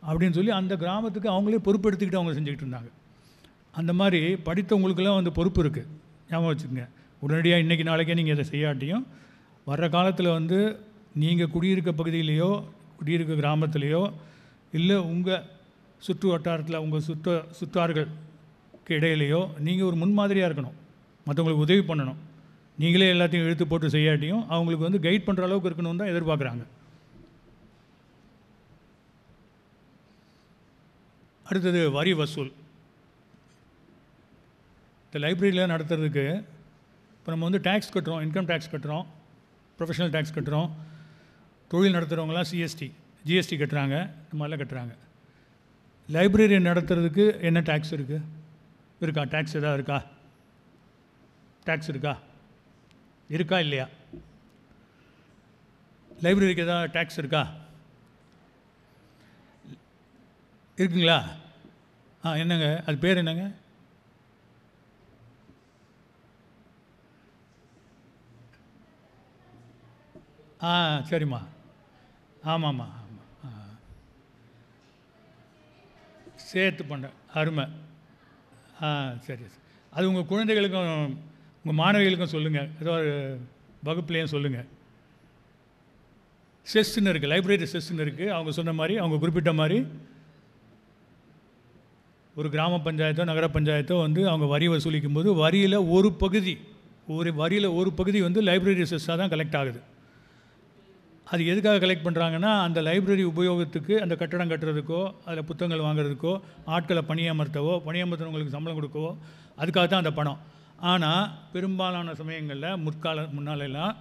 அப்படின்னு சொல்லி அந்த கிராமத்துக்கு அவங்களே பொறுப்பெடுத்துக்கிட்டு அவங்க செஞ்சுக்கிட்டு இருந்தாங்க. அந்த மாதிரி படித்தவங்களுக்கெல்லாம் வந்து பொறுப்பு இருக்குது, ஞாபகம் வச்சுக்கோங்க. உடனடியாக இன்றைக்கி நாளைக்கே நீங்கள் இதை செய்யாட்டியும் வர்ற காலத்தில் வந்து நீங்கள் குடியிருக்க பகுதியிலையோ குடியிருக்க கிராமத்துலேயோ இல்லை உங்கள் சுற்று வட்டாரத்தில் உங்கள் சுற்றார்களுக்கு இடையிலையோ நீங்கள் ஒரு முன்மாதிரியாக இருக்கணும், மற்றவங்களுக்கு உதவி பண்ணணும். நீங்களே எல்லாத்தையும் இழுத்து போட்டு செய்யாட்டியும் அவங்களுக்கு வந்து கைட் பண்ணுற அளவுக்கு இருக்கணும்னு தான் எதிர்பார்க்குறாங்க. அடுத்தது வரி வசூல். இந்த லைப்ரரியில் நடத்துறதுக்கு இப்போ நம்ம வந்து டேக்ஸ் கட்டுறோம், இன்கம் டேக்ஸ் கட்டுறோம், ப்ரொஃபஷனல் டேக்ஸ் கட்டுறோம். தொழில் நடத்துகிறவங்களாம் ஜிஎஸ்டி கட்டுறாங்க, இந்த மாதிரிலாம் கட்டுறாங்க. லைப்ரரி நடத்துறதுக்கு என்ன டேக்ஸ் இருக்கா? டேக்ஸ் எதாவது இருக்கா? டேக்ஸ் இருக்கா இல்லையா? லைப்ரரிக்கு எதாவது டேக்ஸ் இருக்கா? இருக்குங்களா? என்னங்க அது பேர் என்னங்க? சரிம்மா, ஆமாம்மா, ஆமாம், சேர்த்து பண்ணுறேன், அருமை. சரி, அது உங்கள் குழந்தைகளுக்கும் உங்கள் மாணவிகளுக்கும் சொல்லுங்கள், ஏதோ ஒரு வகுப்புலேயும் சொல்லுங்கள். செஸ்ன்னு இருக்குது, லைப்ரரி செஸ்ன்னு இருக்குது. அவங்க சொன்ன மாதிரி, அவங்க குறிப்பிட்ட மாதிரி ஒரு கிராம பஞ்சாயத்தோ நகர பஞ்சாயத்தோ வந்து அவங்க வரி வசூலிக்கும் போது வரியில் ஒரு பகுதி வந்து லைப்ரரி செஸ்ஸாக தான் கலெக்ட் ஆகுது. அது எதுக்காக கலெக்ட் பண்ணுறாங்கன்னா, அந்த லைப்ரரி உபயோகத்துக்கு, அந்த கட்டடம் கட்டுறதுக்கோ, அதில் புத்தகங்கள் வாங்குறதுக்கோ, ஆட்களை பணியமர்த்தவங்களுக்கு சம்பளம் கொடுக்கவோ, அதுக்காக தான் அந்த பணம். ஆனால் பெரும்பாலான சமயங்களில் முன்னாலெல்லாம்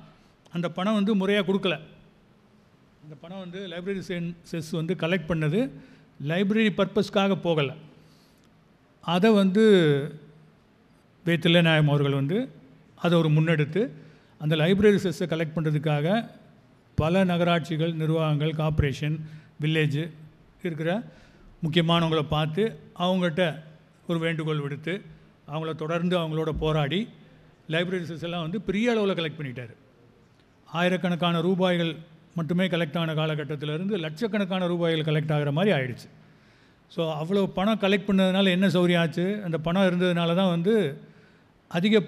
அந்த பணம் வந்து முறையாக கொடுக்கல. அந்த பணம் வந்து லைப்ரரி செஸ் வந்து கலெக்ட் பண்ணது லைப்ரரி பர்பஸ்க்காக போகலை. அதை வந்து தில்லைநாயகம் அவர்கள் வந்து அதை ஒரு முன்னெடுத்து அந்த லைப்ரரி செஸ்ஸை கலெக்ட் பண்ணுறதுக்காக பல நகராட்சிகள், நிர்வாகங்கள், கார்ப்பரேஷன், வில்லேஜு இருக்கிற முக்கியமானவங்களை பார்த்து அவங்ககிட்ட ஒரு வேண்டுகோள் விடுத்து அவங்கள தொடர்ந்து அவங்களோட போராடி லைப்ரரி செஸ் எல்லாம் வந்து பெரிய அளவில் கலெக்ட் பண்ணிட்டார். ஆயிரக்கணக்கான ரூபாய்கள் மட்டுமே கலெக்ட் ஆன காலகட்டத்திலேருந்து லட்சக்கணக்கான ரூபாய்கள் கலெக்ட் ஆகிற மாதிரி ஆயிடுச்சு. ஸோ அவ்வளோ பணம் கலெக்ட் பண்ணதுனால என்ன சௌகரியம் ஆச்சு? அந்த பணம் இருந்ததுனால தான் வந்து அதிக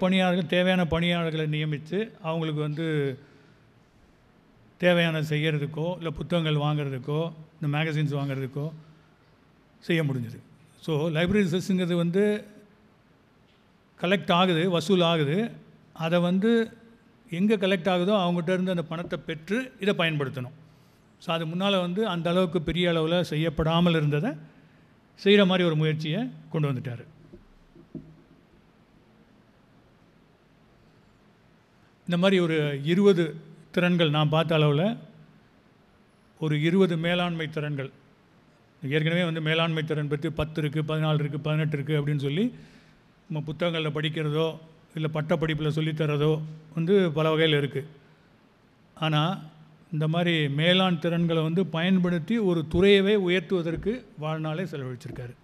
தேவையான பணியாளர்களை நியமித்து அவங்களுக்கு வந்து தேவையான செய்கிறதுக்கோ இல்லை புத்தகங்கள் வாங்கிறதுக்கோ இந்த மேகசின்ஸ் வாங்கிறதுக்கோ செய்ய முடிஞ்சுது. ஸோ லைப்ரரி செஸ்ஸுங்கிறது வந்து கலெக்ட் ஆகுது, வசூல் ஆகுது. அதை வந்து எங்கே கலெக்ட் ஆகுதோ அவங்ககிட்ட இருந்து அந்த பணத்தை பெற்று இதை பயன்படுத்தணும். ஸோ அது முன்னால் வந்து அந்த அளவுக்கு பெரிய அளவில் செய்யப்படாமல் இருந்ததை செய்கிற மாதிரி ஒரு முயற்சியை கொண்டு வந்துட்டார். இந்த மாதிரி ஒரு 20 திறன்கள் நான் பார்த்த அளவில் ஒரு 20 மேலாண்மை திறன்கள். ஏற்கனவே வந்து மேலாண்மை திறன் பற்றி 10 இருக்குது, 14 இருக்குது, 18 இருக்குது அப்படின்னு சொல்லி நம்ம புத்தகங்களில் படிக்கிறதோ இல்லை பட்டப்படிப்பில் சொல்லித்தரதோ வந்து பல வகையில் இருக்குது. ஆனால் இந்த மாதிரி மேலாண் திறன்களை வந்து பயன்படுத்தி ஒரு துறையவே உயர்த்துவதற்கு வாழ்நாளே செலவழிச்சிருக்காரு.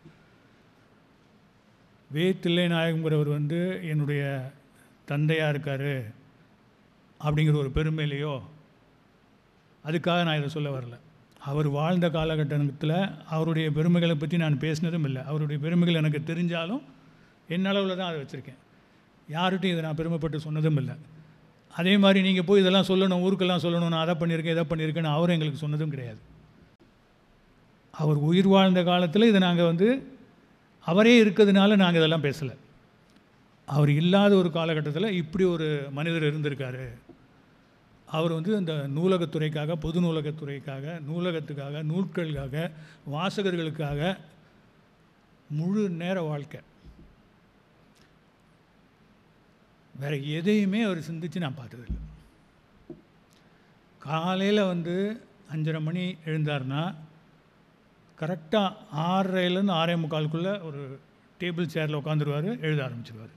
தில்லைநாயகம்ங்கிறவர் வந்து என்னுடைய தந்தையாக இருக்கார் அப்படிங்கிற ஒரு பெருமையிலையோ அதுக்காக நான் இதை சொல்ல வரல. அவர் வாழ்ந்த காலகட்டத்தில் அவருடைய பெருமைகளை பற்றி நான் பேசினதும் இல்லை. அவருடைய பெருமைகள் எனக்கு தெரிஞ்சாலும் என்னளவில் தான் அதை வச்சுருக்கேன். யார்கிட்டையும் இதை நான் பெருமைப்பட்டு சொன்னதும் இல்லை. அதே மாதிரி நீங்கள் போய் இதெல்லாம் சொல்லணும், ஊருக்கெல்லாம் சொல்லணும், நான் அதை பண்ணியிருக்கேன் இதை பண்ணியிருக்கேன்னு அவரும் எங்களுக்கு சொன்னதும் கிடையாது. அவர் உயிர் வாழ்ந்த காலத்தில் இதை நாங்கள் வந்து அவரே இருக்கிறதுனால நாங்கள் இதெல்லாம் பேசலை. அவர் இல்லாத ஒரு காலகட்டத்தில் இப்படி ஒரு மனிதர் இருந்திருக்காரு. அவர் வந்து அந்த நூலகத்துறைக்காக, பொது நூலகத்துறைக்காக, நூலகத்துக்காக, நூல்களுக்காக, வாசகர்களுக்காக முழு நேர வாழ்க்கை. வேறு எதையுமே அவர் சிந்தித்து நான் பார்த்ததில்லை. காலையில் வந்து 5:30 மணி எழுந்தார்னா கரெக்டாக 6:30லேருந்து 6:45 ஒரு டேபிள் சேரில் உட்காந்துருவார், எழுத ஆரம்பிச்சிடுவார்.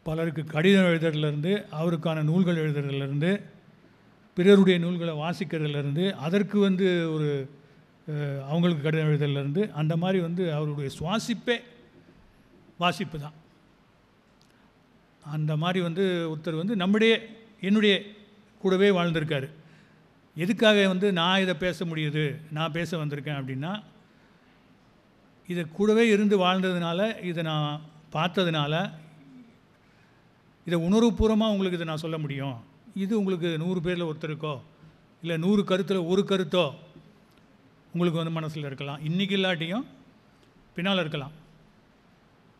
பலருக்கு கடிதம் எழுதுறதுலேருந்து, அவருக்கான நூல்கள் எழுதுறதுலேருந்து, பிறருடைய நூல்களை வாசிக்கிறதுலேருந்து, அதற்கு வந்து ஒரு அவங்களுக்கு கடிதம் எழுதுறதுலேருந்து, அந்த மாதிரி வந்து அவருடைய சுவாசிப்பே வாசிப்பு தான். அந்த மாதிரி வந்து ஒருத்தர் வந்து என்னுடைய கூடவே வாழ்ந்திருக்கார். எதுக்காக வந்து நான் இதை பேச முடியுது, நான் பேச வந்திருக்கேன் அப்படின்னா, இதை கூடவே இருந்து வாழ்ந்ததுனால, இதை நான் பார்த்ததுனால, இதை உணர்வுபூர்வமாக உங்களுக்கு இதை நான் சொல்ல முடியும். இது உங்களுக்கு 100 பேரில் ஒருத்தருக்கோ இல்லை 100 கருத்தில் ஒரு கருத்தோ உங்களுக்கு வந்து மனசில் இருக்கலாம். இன்றைக்கி இல்லாட்டியும் பின்னால் இருக்கலாம்.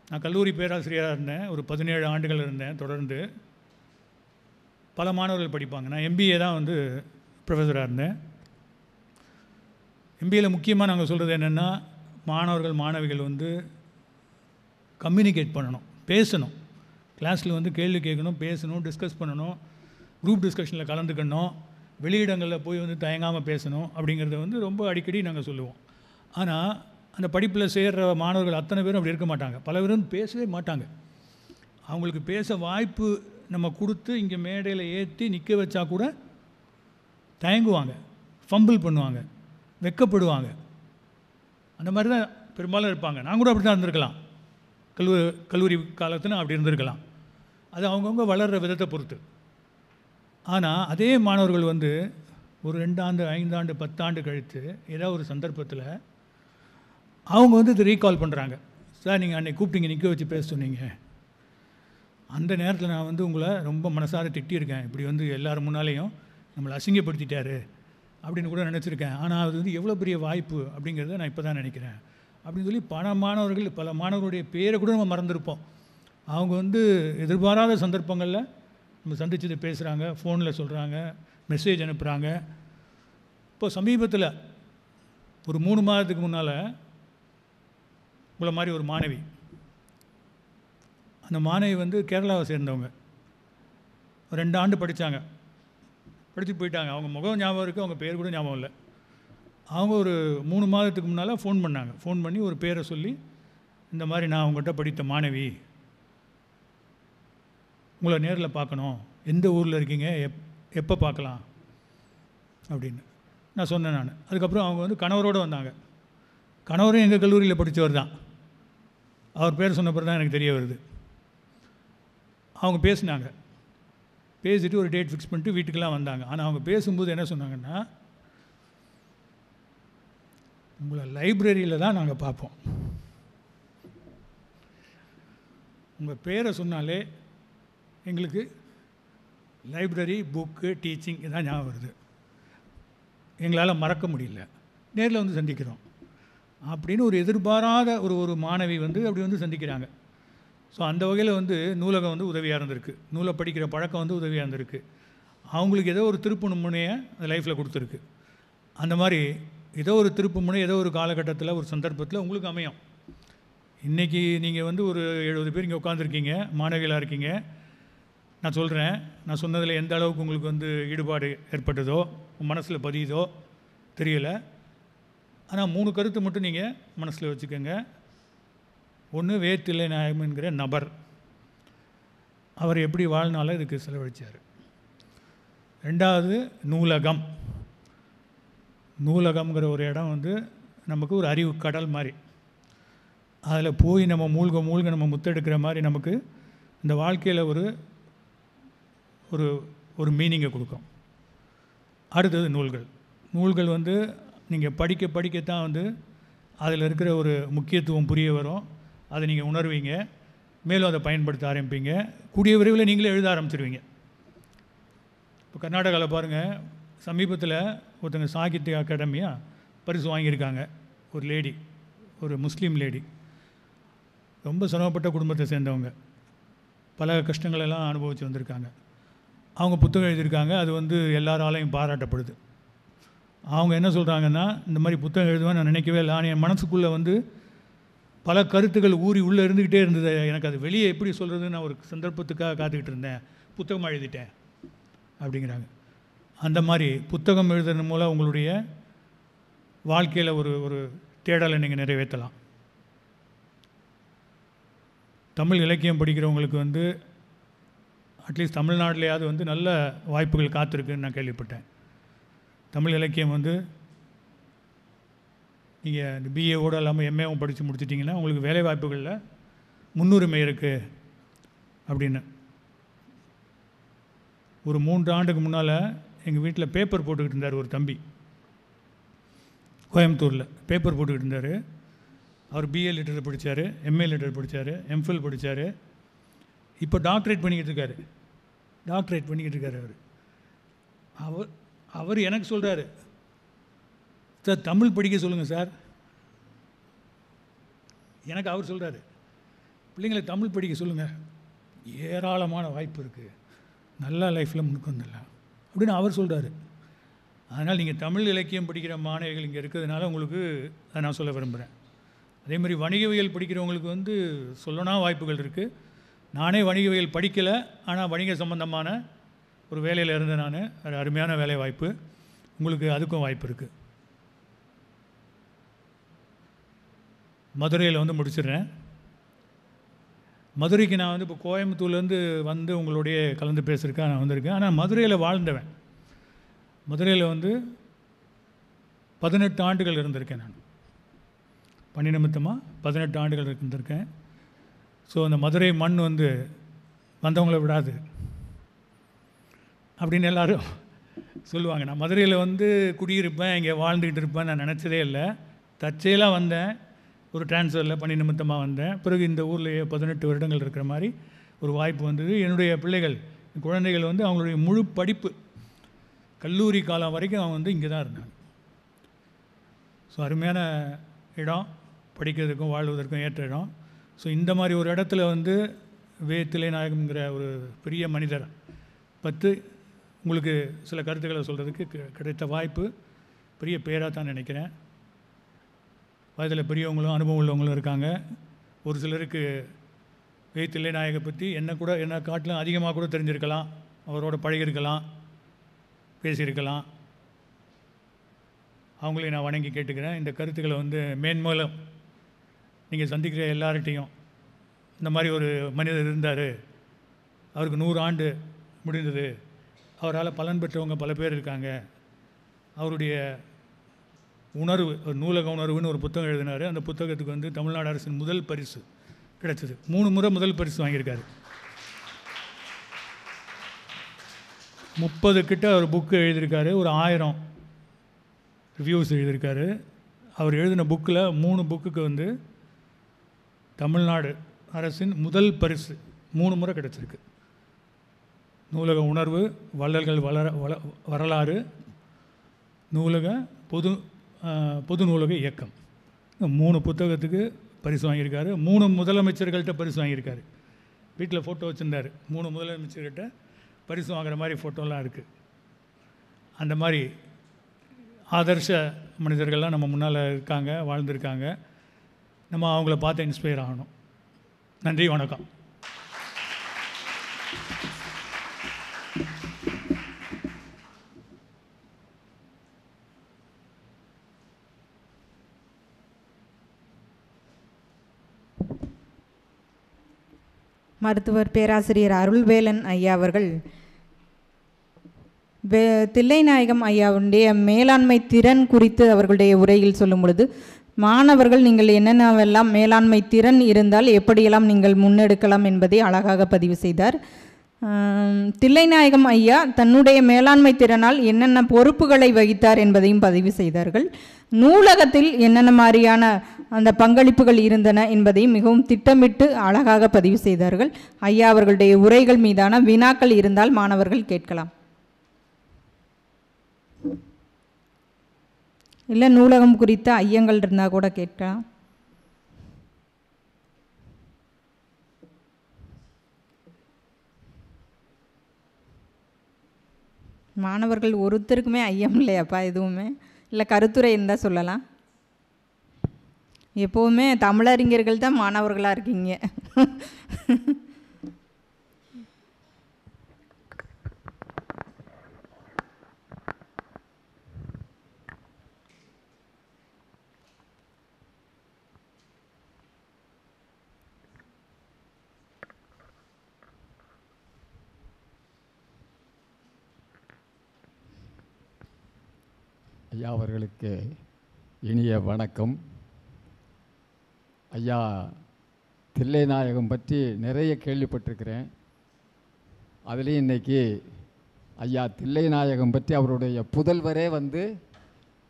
நான் கல்லூரி பேராசிரியராக இருந்தேன், ஒரு 17 ஆண்டுகள் இருந்தேன் தொடர்ந்து. பல மாணவர்கள் படிப்பாங்க. நான் MBA தான் வந்து ப்ரொஃபஸராக இருந்தேன். MBAயில் முக்கியமாக நாங்கள் சொல்கிறது என்னென்னா, மாணவர்கள் மாணவிகள் வந்து கம்யூனிகேட் பண்ணணும், பேசணும். கிளாஸில் வந்து கேள்வி கேட்கணும், பேசணும், டிஸ்கஸ் பண்ணணும், குரூப் டிஸ்கஷனில் கலந்துக்கணும், வெளியிடங்களில் போய் வந்து தயங்காமல் பேசணும். அப்படிங்கிறத வந்து ரொம்ப அடிக்கடி நாங்கள் சொல்லுவோம். ஆனால் அந்த படிப்பில் சேர்கிற மாணவர்கள் அத்தனை பேரும் அப்படி இருக்க மாட்டாங்க. பல பேரும் பேசவே மாட்டாங்க. அவங்களுக்கு பேச வாய்ப்பு நம்ம கொடுத்து இங்கே மேடையில் ஏற்றி நிற்க வச்சா கூட தயங்குவாங்க, ஃபம்பிள் பண்ணுவாங்க, வெட்கப்படுவாங்க. அந்த மாதிரி தான் பெரும்பாலும் இருப்பாங்க. நான் கூட அப்படி தான் இருந்திருக்கலாம். கல்லூரி காலத்தில் அப்படி இருந்திருக்கலாம். அது அவங்கவுங்க வளர்கிற விதத்தை பொறுத்து. ஆனால் அதே மாணவர்கள் வந்து ஒரு 2 ஆண்டு 5 ஆண்டு 10 ஆண்டு கழித்து ஏதாவது ஒரு சந்தர்ப்பத்தில் அவங்க வந்து இதை ரீகால் பண்ணுறாங்க. சார், நீங்கள் அன்றைக்கி கூப்பிட்டீங்க, நிற்க வச்சு பேச சொன்னீங்க, அந்த நேரத்தில் நான் வந்து உங்களை ரொம்ப மனசார திட்டியிருக்கேன், இப்படி வந்து எல்லோரும் முன்னாலேயும் நம்மளை அசிங்கப்படுத்திட்டாரு அப்படின்னு கூட நினச்சிருக்கேன். ஆனால் அது வந்து எவ்வளோ பெரிய வாய்ப்பு அப்படிங்கிறத நான் இப்போ தான் நினைக்கிறேன் அப்படின்னு சொல்லி பல மாணவர்களுடைய பேரை கூட நம்ம மறந்துருப்போம். அவங்க வந்து எதிர்பாராத சந்தர்ப்பங்களில் நம்ம சந்திச்சது பேசுகிறாங்க, ஃபோனில் சொல்கிறாங்க, மெசேஜ் அனுப்புகிறாங்க. இப்போ சமீபத்தில் ஒரு 3 மாதத்துக்கு முன்னால் உங்களை மாதிரி ஒரு மாணவி, அந்த மாணவி வந்து கேரளாவை சேர்ந்தவங்க, 2 ஆண்டு படித்தாங்க, படித்து போயிட்டாங்க. அவங்க முகம் ஞாபகம் இருக்குது, அவங்க பேர் கூட ஞாபகம் இல்லை. அவங்க ஒரு 3 மாதத்துக்கு முன்னால் ஃபோன் பண்ணாங்க. ஃபோன் பண்ணி ஒரு பேரை சொல்லி, இந்த மாதிரி நான் அவங்ககிட்ட படித்த மாணவி, உங்களை நேரில் பார்க்கணும், எந்த ஊரில் இருக்கீங்க, எப்போ பார்க்கலாம் அப்படின்னு நான் சொன்னேன். அதுக்கப்புறம் அவங்க வந்து கணவரோடு வந்தாங்க. கணவரும் எங்கள் கல்லூரியில் படித்தவர் தான். அவர் பேர் சொன்ன பிறகு தான் எனக்கு தெரிய வருது. அவங்க பேசினாங்க, பேசிட்டு ஒரு டேட் ஃபிக்ஸ் பண்ணிட்டு வீட்டுக்கெல்லாம் வந்தாங்க. ஆனால் அவங்க பேசும்போது என்ன சொன்னாங்கன்னா, உங்களை லைப்ரரியில் தான் நாங்கள் பார்ப்போம், உங்கள் பேரை சொன்னாலே எங்களுக்கு லைப்ரரி, புக்கு, டீச்சிங் இதான் ஞாபகம் வருது, எங்களால் மறக்க முடியல, நேரில் வந்து சந்திக்கிறோம் அப்படின்னு ஒரு எதிர்பாராத ஒரு மாணவி வந்து அப்படி வந்து சந்திக்கிறாங்க. ஸோ அந்த வகையில் வந்து நூலகம் வந்து உதவியாக இருந்திருக்கு, நூலை படிக்கிற பழக்கம் வந்து உதவியாக இருந்திருக்கு. அவங்களுக்கு ஏதோ ஒரு திருப்பு முனையை அந்த லைஃப்பில் கொடுத்துருக்கு. அந்த மாதிரி ஏதோ ஒரு திருப்பு முனை ஏதோ ஒரு காலகட்டத்தில் ஒரு சந்தர்ப்பத்தில் உங்களுக்கு அமையும். இன்றைக்கி நீங்கள் வந்து ஒரு 70 பேர் இங்கே உட்காந்துருக்கீங்க, மாணவிகளாக இருக்கீங்க. நான் சொல்கிறேன், நான் சொன்னதில் எந்த அளவுக்கு உங்களுக்கு வந்து ஈடுபாடு ஏற்பட்டதோ, மனசில் பதியுதோ தெரியலை. ஆனால் 3 கருத்து மட்டும் நீங்கள் மனசில் வச்சுக்கோங்க. ஒன்று, வேத்தில்லை நாயகம் என்கிற நபர், அவர் எப்படி வாழ்நாள இதுக்கு செலவழித்தார். 2வது நூலகம். நூலகம்ங்கிற ஒரு இடம் வந்து நமக்கு ஒரு அறிவு கடல் மாதிரி. அதில் போய் நம்ம மூழ்க நம்ம முத்தெடுக்கிற மாதிரி நமக்கு இந்த வாழ்க்கையில் ஒரு ஒரு ஒரு மீனிங்கை கொடுக்கும். அடுத்தது நூல்கள். நூல்கள் வந்து நீங்கள் படிக்கத்தான் வந்து அதில் இருக்கிற ஒரு முக்கியத்துவம் புரிய வரும், அதை நீங்கள் உணர்வீங்க, மேலும் அதை பயன்படுத்த ஆரம்பிப்பீங்க. கூடிய விரைவில் நீங்களே எழுத ஆரம்பிச்சிருவீங்க. இப்போ கர்நாடகாவில் பாருங்கள், சமீபத்தில் ஒருத்தங்க சாகித்ய அகாடமியாக பரிசு வாங்கியிருக்காங்க. ஒரு லேடி, ஒரு முஸ்லீம் லேடி, ரொம்ப சிரமப்பட்ட குடும்பத்தை சேர்ந்தவங்க, பல கஷ்டங்களெல்லாம் அனுபவித்து வந்திருக்காங்க. அவங்க புத்தகம் எழுதியிருக்காங்க, அது வந்து எல்லாராலையும் பாராட்டப்படுது. அவங்க என்ன சொல்கிறாங்கன்னா, இந்த மாதிரி புத்தகம் எழுதுவேன் நான் நினைக்கவே இல்லை, ஆனால் என் மனசுக்குள்ளே வந்து பல கருத்துக்கள் ஊறி உள்ளே இருந்துக்கிட்டே இருந்தது, எனக்கு அது வெளியே எப்படி சொல்கிறதுன்னு நான் ஒரு சந்தர்ப்பத்துக்காக காத்துக்கிட்டு இருந்தேன், புத்தகமாக எழுதிட்டேன் அப்படிங்கிறாங்க. அந்த மாதிரி புத்தகம் எழுதுறது மூலம் உங்களுடைய வாழ்க்கையில் ஒரு தேடலை நீங்கள் நிறைவேற்றலாம். தமிழ் இலக்கியம் படிக்கிறவங்களுக்கு வந்து அட்லீஸ்ட் தமிழ்நாட்டிலேயாவது வந்து நல்ல வாய்ப்புகள் காத்திருக்குன்னு நான் கேள்விப்பட்டேன். தமிழ் இலக்கியம் வந்து நீங்கள் இந்த பிஏவோட இல்லாமல் எம்ஏவும் படித்து முடிச்சிட்டிங்கன்னா உங்களுக்கு வேலை வாய்ப்புகளில் முன்னுரிமை இருக்குது அப்படின்னு. ஒரு 3 ஆண்டுக்கு முன்னால் எங்கள் வீட்டில் பேப்பர் போட்டுக்கிட்டு இருந்தார் ஒரு தம்பி, கோயம்புத்தூரில் பேப்பர் போட்டுக்கிட்டு இருந்தார். அவர் பிஏ லிட்டர் படித்தார், எம்ஏ லிட்டர் படித்தார், எம்ஃபில் படித்தார். இப்போ டாக்டரேட் பண்ணிக்கிட்டு இருக்காரு. அவர் எனக்கு சொல்கிறாரு, சார் தமிழ் படிக்க சொல்லுங்கள் சார். எனக்கு அவர் சொல்கிறாரு, பிள்ளைங்களை தமிழ் படிக்க சொல்லுங்கள், ஏராளமான வாய்ப்பு இருக்குது, நல்லா லைஃப்பில் முன்னுக்கு வந்துடலாம் அப்படின்னு அவர் சொல்கிறாரு. அதனால் நீங்கள் தமிழ் இலக்கியம் படிக்கிற மாணவிகள் இங்கே இருக்கிறதுனால உங்களுக்கு அதை நான் சொல்ல விரும்புகிறேன். அதே மாதிரி வணிகவியல் படிக்கிறவங்களுக்கு வந்து சொல்லனா வாய்ப்புகள் இருக்குது. நானே வணிகவியல் படிக்கலை, ஆனால் வணிக சம்பந்தமான ஒரு வேலையில் இருந்தேன் நான். அது அருமையான வேலை வாய்ப்பு, உங்களுக்கு அதுக்கும் வாய்ப்பு இருக்குது. மதுரையில் வந்து முடிச்சிடுறேன். மதுரைக்கு நான் வந்து இப்போ கோயம்புத்தூர்லேருந்து வந்து உங்களுடைய கலந்து பேசுகிறதுக்காக நான் வந்திருக்கேன். ஆனால் மதுரையில் வாழ்ந்தவன். மதுரையில் வந்து 18 ஆண்டுகள் இருந்திருக்கேன். நான் பணி நிமித்தமாக 18 ஆண்டுகள் இருந்திருக்கேன். ஸோ அந்த மதுரை மண் வந்து வந்தவங்களை விடாது அப்படின்னு எல்லோரும் சொல்லுவாங்க. நான் மதுரையில் வந்து குடியிருப்பேன், இங்கே வாழ்ந்துக்கிட்டு இருப்பேன் நான் நினச்சதே இல்லை. தற்செயலாக வந்தேன், ஒரு டிரான்ஸ்ஃபரில் பணி நிமித்தமாக வந்தேன். பிறகு இந்த ஊர்லேயே 18 வருடங்கள் இருக்கிற மாதிரி ஒரு வாய்ப்பு வந்தது. என்னுடைய பிள்ளைகள், குழந்தைகள் வந்து அவங்களுடைய முழு படிப்பு கல்லூரி காலம் வரைக்கும் அவங்க வந்து இங்கே தான் இருந்தாங்க. ஸோ அருமையான இடம், படிக்கிறதுக்கும் வாழ்வதற்கும் ஏற்ற இடம். ஸோ இந்த மாதிரி ஒரு இடத்துல வந்து தில்லைநாயகம்ங்கிற ஒரு பெரிய மனிதர் பற்றி உங்களுக்கு சில கருத்துக்களை சொல்கிறதுக்கு கிடைத்த வாய்ப்பு பெரிய பேராக தான் நினைக்கிறேன். வயதில் பெரியவங்களும் அனுபவம் உள்ளவங்களும் இருக்காங்க. ஒரு சிலருக்கு தில்லைநாயகை பற்றி என்ன காட்டிலும் அதிகமாக கூட தெரிஞ்சிருக்கலாம், அவரோட பழகியிருக்கலாம், பேசியிருக்கலாம். அவங்களையும் நான் வணங்கி கேட்டுக்கிறேன். இந்த கருத்துக்களை வந்து மேன்மூலம் நீங்கள் சந்திக்கிற எல்லார்கிட்டையும், இந்த மாதிரி ஒரு மனிதர் இருந்தார், அவருக்கு 100 ஆண்டு முடிந்தது, அவரால் பலன் பெற்றவங்க பல பேர் இருக்காங்க, அவருடைய உணர்வு, ஒரு நூலக உணர்வுன்னு ஒரு புத்தகம் எழுதினார். அந்த புத்தகத்துக்கு வந்து தமிழ்நாடு அரசின் முதல் பரிசு கிடைச்சது. 3 முறை முதல் பரிசு வாங்கியிருக்காரு. 30 கிட்ட அவர் புக்கு எழுதியிருக்காரு, ஒரு 1000 ரிவ்யூஸ் எழுதியிருக்காரு. அவர் எழுதின புக்கில் 3 புக்குக்கு வந்து தமிழ்நாடு அரசின் முதல் பரிசு 3 முறை கிடச்சிருக்கு. நூலக உணர்வு, வள்ளல்கள் வரலாறு, பொது நூலக இயக்கம், 3 புத்தகத்துக்கு பரிசு வாங்கியிருக்காரு. 3 முதலமைச்சர்கள்ட்ட பரிசு வாங்கியிருக்காரு. வீட்டில் ஃபோட்டோ வச்சுருந்தார். 3 முதலமைச்சர்கிட்ட பரிசு வாங்குற மாதிரி ஃபோட்டோலாம் இருக்குது. அந்த மாதிரி ஆதர்ஷ மனிதர்கள்லாம் நம்ம முன்னால் இருக்காங்க, வாழ்ந்துருக்காங்க. நம்ம அவங்கள பார்த்து இன்ஸ்பயர் ஆகணும். நன்றி, வணக்கம். மருத்துவர் பேராசிரியர் அருள்வேலன் ஐயா அவர்கள் தில்லைநாயகம் ஐயாவுடைய மேலாண்மை திறன் குறித்து அவர்களுடைய உரையில் சொல்லும் பொழுது, மாணவர்கள் நீங்கள் என்னென்னவெல்லாம் மேலாண்மை திறன் இருந்தால் எப்படியெல்லாம் நீங்கள் முன்னெடுக்கலாம் என்பதை அழகாக பதிவு செய்தார். தில்லைநாயகம் ஐயா தன்னுடைய மேலாண்மை திறனால் என்னென்ன பொறுப்புகளை வகித்தார் என்பதையும் பதிவு செய்தார்கள். நூலகத்தில் என்னென்ன மாதிரியான அந்த பங்களிப்புகள் இருந்தன என்பதையும் மிகவும் திட்டமிட்டு அழகாக பதிவு செய்தார்கள். ஐயா அவர்களுடைய உரைகள் மீதான வினாக்கள் இருந்தால் மாணவர்கள் கேட்கலாம். இல்லை நூலகம் குறித்த ஐயங்கள் இருந்தால் கூட கேட்கலாம். மாணவர்கள் ஒருத்தருக்குமே ஐயம் இல்லையாப்பா எதுவுமே? இல்லை கருத்துரை இருந்தால் சொல்லலாம். எப்போவுமே தமிழறிஞர்கள் தான் மாணவர்களாக இருக்கீங்க. ஐயா அவர்களுக்கு இனிய வணக்கம். ஐயா, தில்லைநாயகம் பற்றி நிறைய கேள்விப்பட்டிருக்கிறேன். அதுலேயும் இன்றைக்கி ஐயா தில்லைநாயகம் பற்றி அவருடைய புதல்வரே வந்து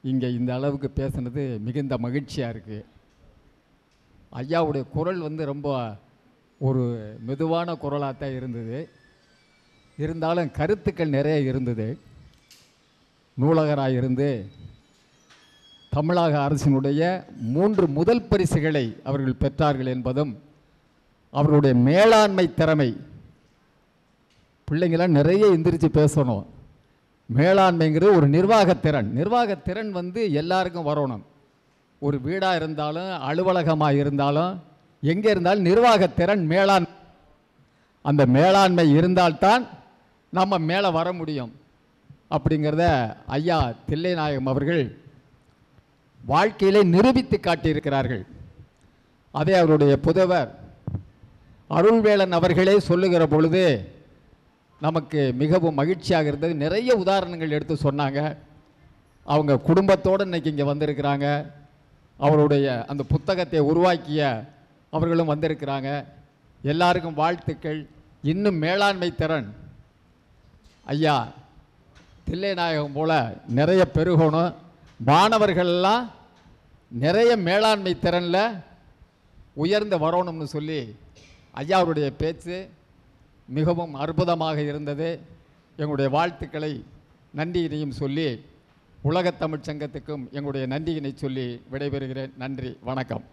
இங்கே இந்த அளவுக்கு பேசுனது மிகுந்த மகிழ்ச்சியாக இருக்குது. ஐயாவுடைய குரல் வந்து ரொம்ப ஒரு மெதுவான குரலாக தான் இருந்தது. இருந்தாலும் கருத்துக்கள் நிறைய இருந்தது. நூலகராக இருந்து தமிழக அரசினுடைய 3 முதல் பரிசுகளை அவர்கள் பெற்றார்கள் என்பதும் அவர்களுடைய மேலாண்மை திறமை. பிள்ளைங்களாம் நிறைய எந்திரிச்சு பேசணும். மேலாண்மைங்கிறது ஒரு நிர்வாகத்திறன் வந்து எல்லாருக்கும் வரணும். ஒரு வீடாக இருந்தாலும் அலுவலகமாக இருந்தாலும் எங்கே இருந்தாலும் நிர்வாகத்திறன் அந்த மேலாண்மை இருந்தால்தான் நம்ம மேலே வர முடியும். அப்படிங்கிறத ஐயா தில்லைநாயகம் அவர்கள் வாழ்க்கையிலே நிரூபித்து காட்டியிருக்கிறார்கள். அதே அவருடைய புதல்வர் அருள்வேலன் அவர்களே சொல்லுகிற பொழுது நமக்கு மிகவும் மகிழ்ச்சியாக இருந்தது. நிறைய உதாரணங்கள் எடுத்து சொன்னாங்க. அவங்க குடும்பத்தோடு இன்றைக்கி இங்கே வந்திருக்கிறாங்க. அவருடைய அந்த புத்தகத்தை உருவாக்கிய அவர்களும் வந்திருக்கிறாங்க. எல்லாருக்கும் வாழ்த்துக்கள். இன்னும் மேலாண்மை திறன் ஐயா தில்லைநாயகம் போல நிறைய பெருகணும். மாணவர்கள்லாம் நிறைய மேலாண்மை திறனில் உயர்ந்து வரணும்னு சொல்லி ஐயாவுடைய பேச்சு மிகவும் அற்புதமாக இருந்தது. எங்களுடைய வாழ்த்துக்களை நன்றியினையும் சொல்லி உலகத் தமிழ் சங்கத்துக்கும் எங்களுடைய நன்றியினை சொல்லி விடைபெறுகிறேன். நன்றி, வணக்கம்.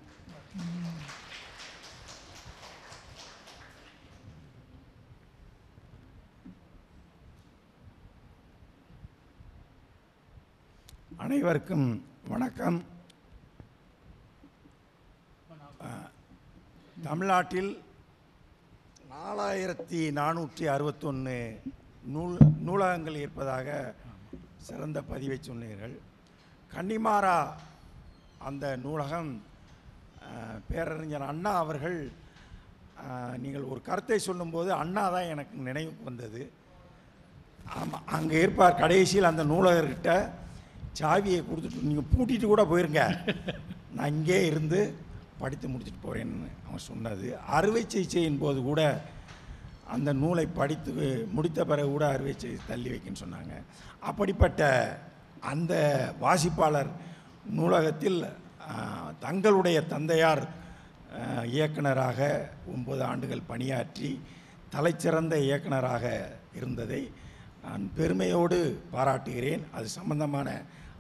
அனைவருக்கும் வணக்கம். தமிழ்நாட்டில் 4461 நூலகங்கள் இருப்பதாக சிறந்த பதிவை சொன்னீர்கள். கன்னிமாரா அந்த நூலகம் பேரறிஞர் அண்ணா அவர்கள் நீங்கள் ஒரு கருத்தை சொல்லும்போது அண்ணா தான் எனக்கு நினைவுக்கு வந்தது. ஆமாம், அங்கே இருப்பார் கடைசியில் அந்த நூலகர்கிட்ட சாவியை கொடுத்துட்டு நீங்கள் பூட்டிட்டு கூட போயிருங்க, நான் இங்கே இருந்து படித்து முடிச்சுட்டு போகிறேன்னு அவன் சொன்னது. அறுவை சிகிச்சையின் போது கூட அந்த நூலை படித்து முடித்த பிறகு கூட அறுவை சிகிச்சை தள்ளி வைக்கன்னு சொன்னாங்க. அப்படிப்பட்ட அந்த வாசிப்பாளர் நூலகத்தில் தங்களுடைய தந்தையார் இயக்குனராக 9 ஆண்டுகள் பணியாற்றி தலைச்சிறந்த இயக்குனராக இருந்ததை நான் பெருமையோடு பாராட்டுகிறேன். அது சம்பந்தமான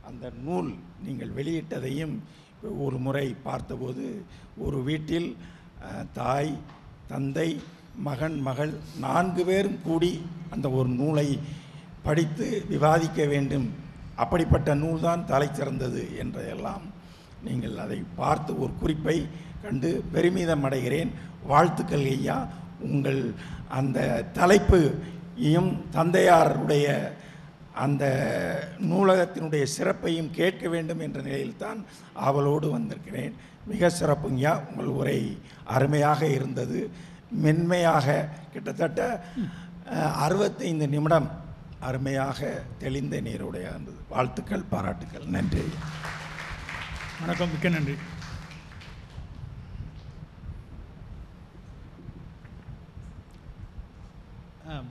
அந்த நூல் நீங்கள் வெளியிட்டதையும் ஒரு முறை பார்த்தபோது ஒரு வீட்டில் தாய், தந்தை, மகன், மகள் 4 பேரும் கூடி அந்த ஒரு நூலை படித்து விவாதிக்க வேண்டும், அப்படிப்பட்ட நூல்தான் தலை சிறந்தது என்றெல்லாம் நீங்கள் அதை பார்த்து ஒரு குறிப்பை கண்டு பெருமிதம் அடைகிறேன். வாழ்த்துக்கள் ஐயா. உங்கள் அந்த தலைப்பையும் தந்தையாருடைய அந்த நூலகத்தினுடைய சிறப்பையும் கேட்க வேண்டும் என்ற நிலையில்தான் ஆவலோடு வந்திருக்கிறேன். மிக சிறப்புங்கய்யா. உங்கள் உரை அருமையாக இருந்தது. மென்மையாக கிட்டத்தட்ட 65 நிமிடம் அருமையாக தெளிந்த நீருடைய இருந்தது. வாழ்த்துக்கள், பாராட்டுக்கள். நன்றி. வணக்கம், மிக்க நன்றி.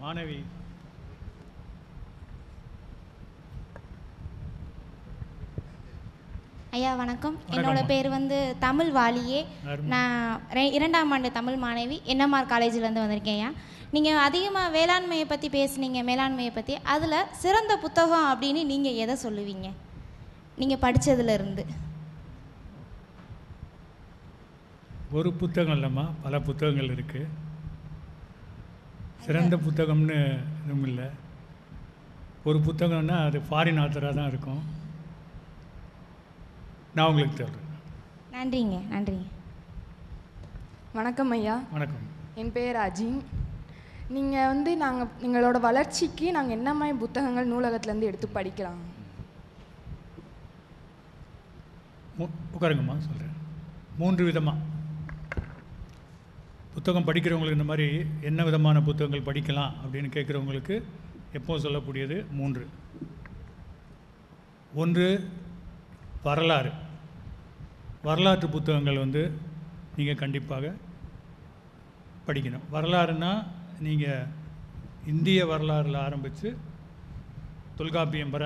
மாணவி ஐயா வணக்கம். என்னோட பேர் வந்து தமிழ் வாலியே. நான் 2ஆம் ஆண்டு தமிழ் மாணவி, என்எம்ஆர் காலேஜிலேருந்து வந்திருக்கேன். ஐயா, நீங்கள் அதிகமாக வேளாண்மையை பற்றி பேசுனீங்க. மேலாண்மையை பற்றி அதில் சிறந்த புத்தகம் அப்படின்னு நீங்கள் எதை சொல்லுவீங்க நீங்கள் படித்ததுலேருந்து? ஒரு புத்தகம் இல்லைம்மா, பல புத்தகங்கள் இருக்குது. சிறந்த புத்தகம்னு எதுவும் இல்லை. ஒரு புத்தகம்னா அது ஃபாரின் ஆத்தராக தான் இருக்கும். நான் உங்களுக்கு சொல்கிறேன். நன்றிங்க. நன்றிங்க. வணக்கம் ஐயா. வணக்கம். என் பேர் அஜின். நீங்கள் வந்து எங்களோட வளர்ச்சிக்கு நாங்கள் என்ன மாதிரி புத்தகங்கள் நூலகத்துலேருந்து எடுத்து படிக்கலாம்? உட்காருங்கம்மா, சொல்கிறேன். 3 விதமாக புத்தகம் படிக்கிறவங்களுக்கு, இந்த மாதிரி என்ன விதமான புத்தகங்கள் படிக்கலாம் அப்படின்னு கேட்குறவங்களுக்கு எப்போ சொல்லக்கூடியது 3. 1 வரலாற்று புத்தகங்கள் வந்து நீங்கள் கண்டிப்பாக படிக்கணும். வரலாறுனா நீங்கள் இந்திய வரலாறில் ஆரம்பித்து தொல்காப்பியம் வர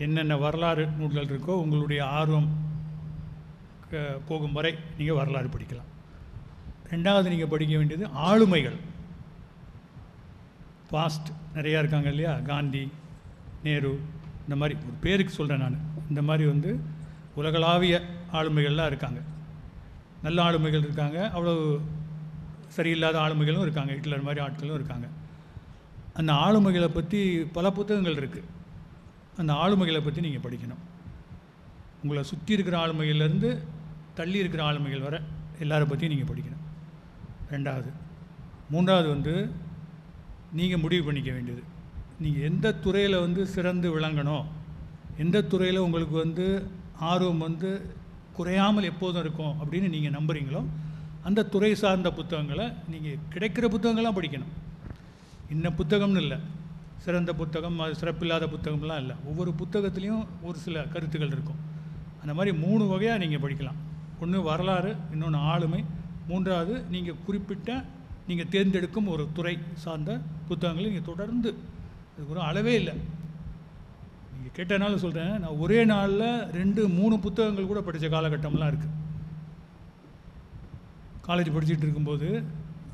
என்னென்ன வரலாறு நூல்கள் இருக்கோ உங்களுடைய ஆர்வம் போகும் வரை நீங்கள் வரலாறு படிக்கலாம். ரெண்டாவது நீங்கள் படிக்க வேண்டியது ஆளுமைகள். பாஸ்ட் நிறையா இருக்காங்க இல்லையா, காந்தி, நேரு, இந்த மாதிரி ஒரு பேருக்கு சொல்கிறேன் நான். இந்த மாதிரி வந்து உலகளாவிய ஆளுமைகள்லாம் இருக்காங்க. நல்ல ஆளுமைகள் இருக்காங்க, அவ்வளோ சரியில்லாத ஆளுமைகளும் இருக்காங்க, ஹிட்லர் மாதிரி ஆட்களும் இருக்காங்க. அந்த ஆளுமைகளை பற்றி பல புத்தகங்கள் இருக்குது. அந்த ஆளுமைகளை பற்றி நீங்கள் படிக்கணும். உங்களை சுற்றி இருக்கிற ஆளுமைகள்லேருந்து தள்ளி இருக்கிற ஆளுமைகள் வர எல்லாரை பற்றியும் நீங்கள் படிக்கணும். ரெண்டாவது. மூன்றாவது வந்து நீங்கள் முடிவு பண்ணிக்க வேண்டியது, நீங்கள் எந்த துறையில் வந்து சிறந்து விளங்கணும், எந்த துறையில் உங்களுக்கு வந்து ஆர்வம் வந்து குறையாமல் எப்போதும் இருக்கும் அப்படின்னு நீங்கள் நம்புகிறீங்களோ அந்த துறை சார்ந்த புத்தகங்களை நீங்கள் கிடைக்கிற புத்தகங்கள்லாம் படிக்கணும். இன்ன புத்தகம்னு இல்லை, சிறந்த புத்தகம் அது சிறப்பில்லாத புத்தகம்லாம் இல்லை. ஒவ்வொரு புத்தகத்துலேயும் ஒரு சில கருத்துக்கள் இருக்கும். அந்த மாதிரி 3 வகையாக நீங்கள் படிக்கலாம். ஒன்று வரலாறு, இன்னொன்று ஆளுமை, மூன்றாவது நீங்கள் குறிப்பிட்ட நீங்கள் தேர்ந்தெடுக்கும் ஒரு துறை சார்ந்த புத்தகங்களை நீங்கள் தொடர்ந்து, அதுக்கு ஒரு அளவே இல்லை. நீங்கள் கேட்டனால சொல்கிறேன், நான் ஒரே நாளில் 2-3 புத்தகங்கள் கூட படித்த காலகட்டம்லாம் இருக்குது. காலேஜ் படிச்சுட்டு இருக்கும்போது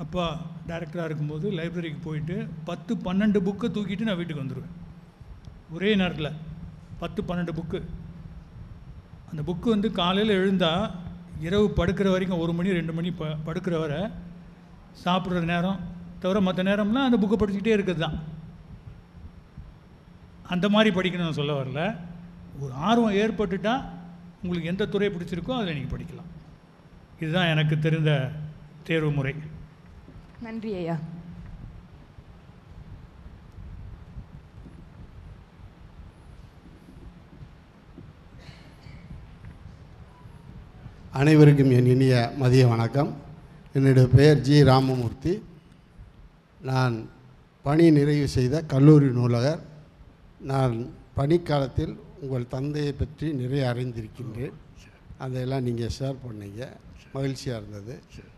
அப்பா டைரக்டராக இருக்கும்போது லைப்ரரிக்கு போயிட்டு 10-12 புக்கை தூக்கிட்டு நான் வீட்டுக்கு வந்துடுவேன். ஒரே நேரத்தில் 10-12 புக்கு. அந்த புக்கு வந்து காலையில் எழுந்தால் இரவு படுக்கிற வரைக்கும் 1 மணி 2 மணி படுக்கிற வரை, சாப்பிட்ற நேரம் தவிர மற்ற நேரம்லாம் அந்த புக்கை படிச்சுக்கிட்டே இருக்குது தான். அந்த மாதிரி படிக்கணும்னு சொல்ல வரல. ஒரு ஆர்வம் ஏற்பட்டுட்டால் உங்களுக்கு எந்த துறை பிடிச்சிருக்கோ அதில் நீங்கள் படிக்கலாம். இதுதான் எனக்கு தெரிந்த தேர்வு முறை. நன்றி ஐயா. அனைவருக்கும் என் இனிய மதிய வணக்கம். என்னுடைய பெயர் ஜி ராமமூர்த்தி. நான் பணி நிறைவு செய்த கல்லூரி நூலகர். நான் பணிக்காலத்தில் உங்கள் தந்தையை பற்றி நிறைய அறிந்திருக்கின்றேன். அதையெல்லாம் நீங்கள் ஷேர் பண்ணீங்க, மகிழ்ச்சியாக இருந்தது.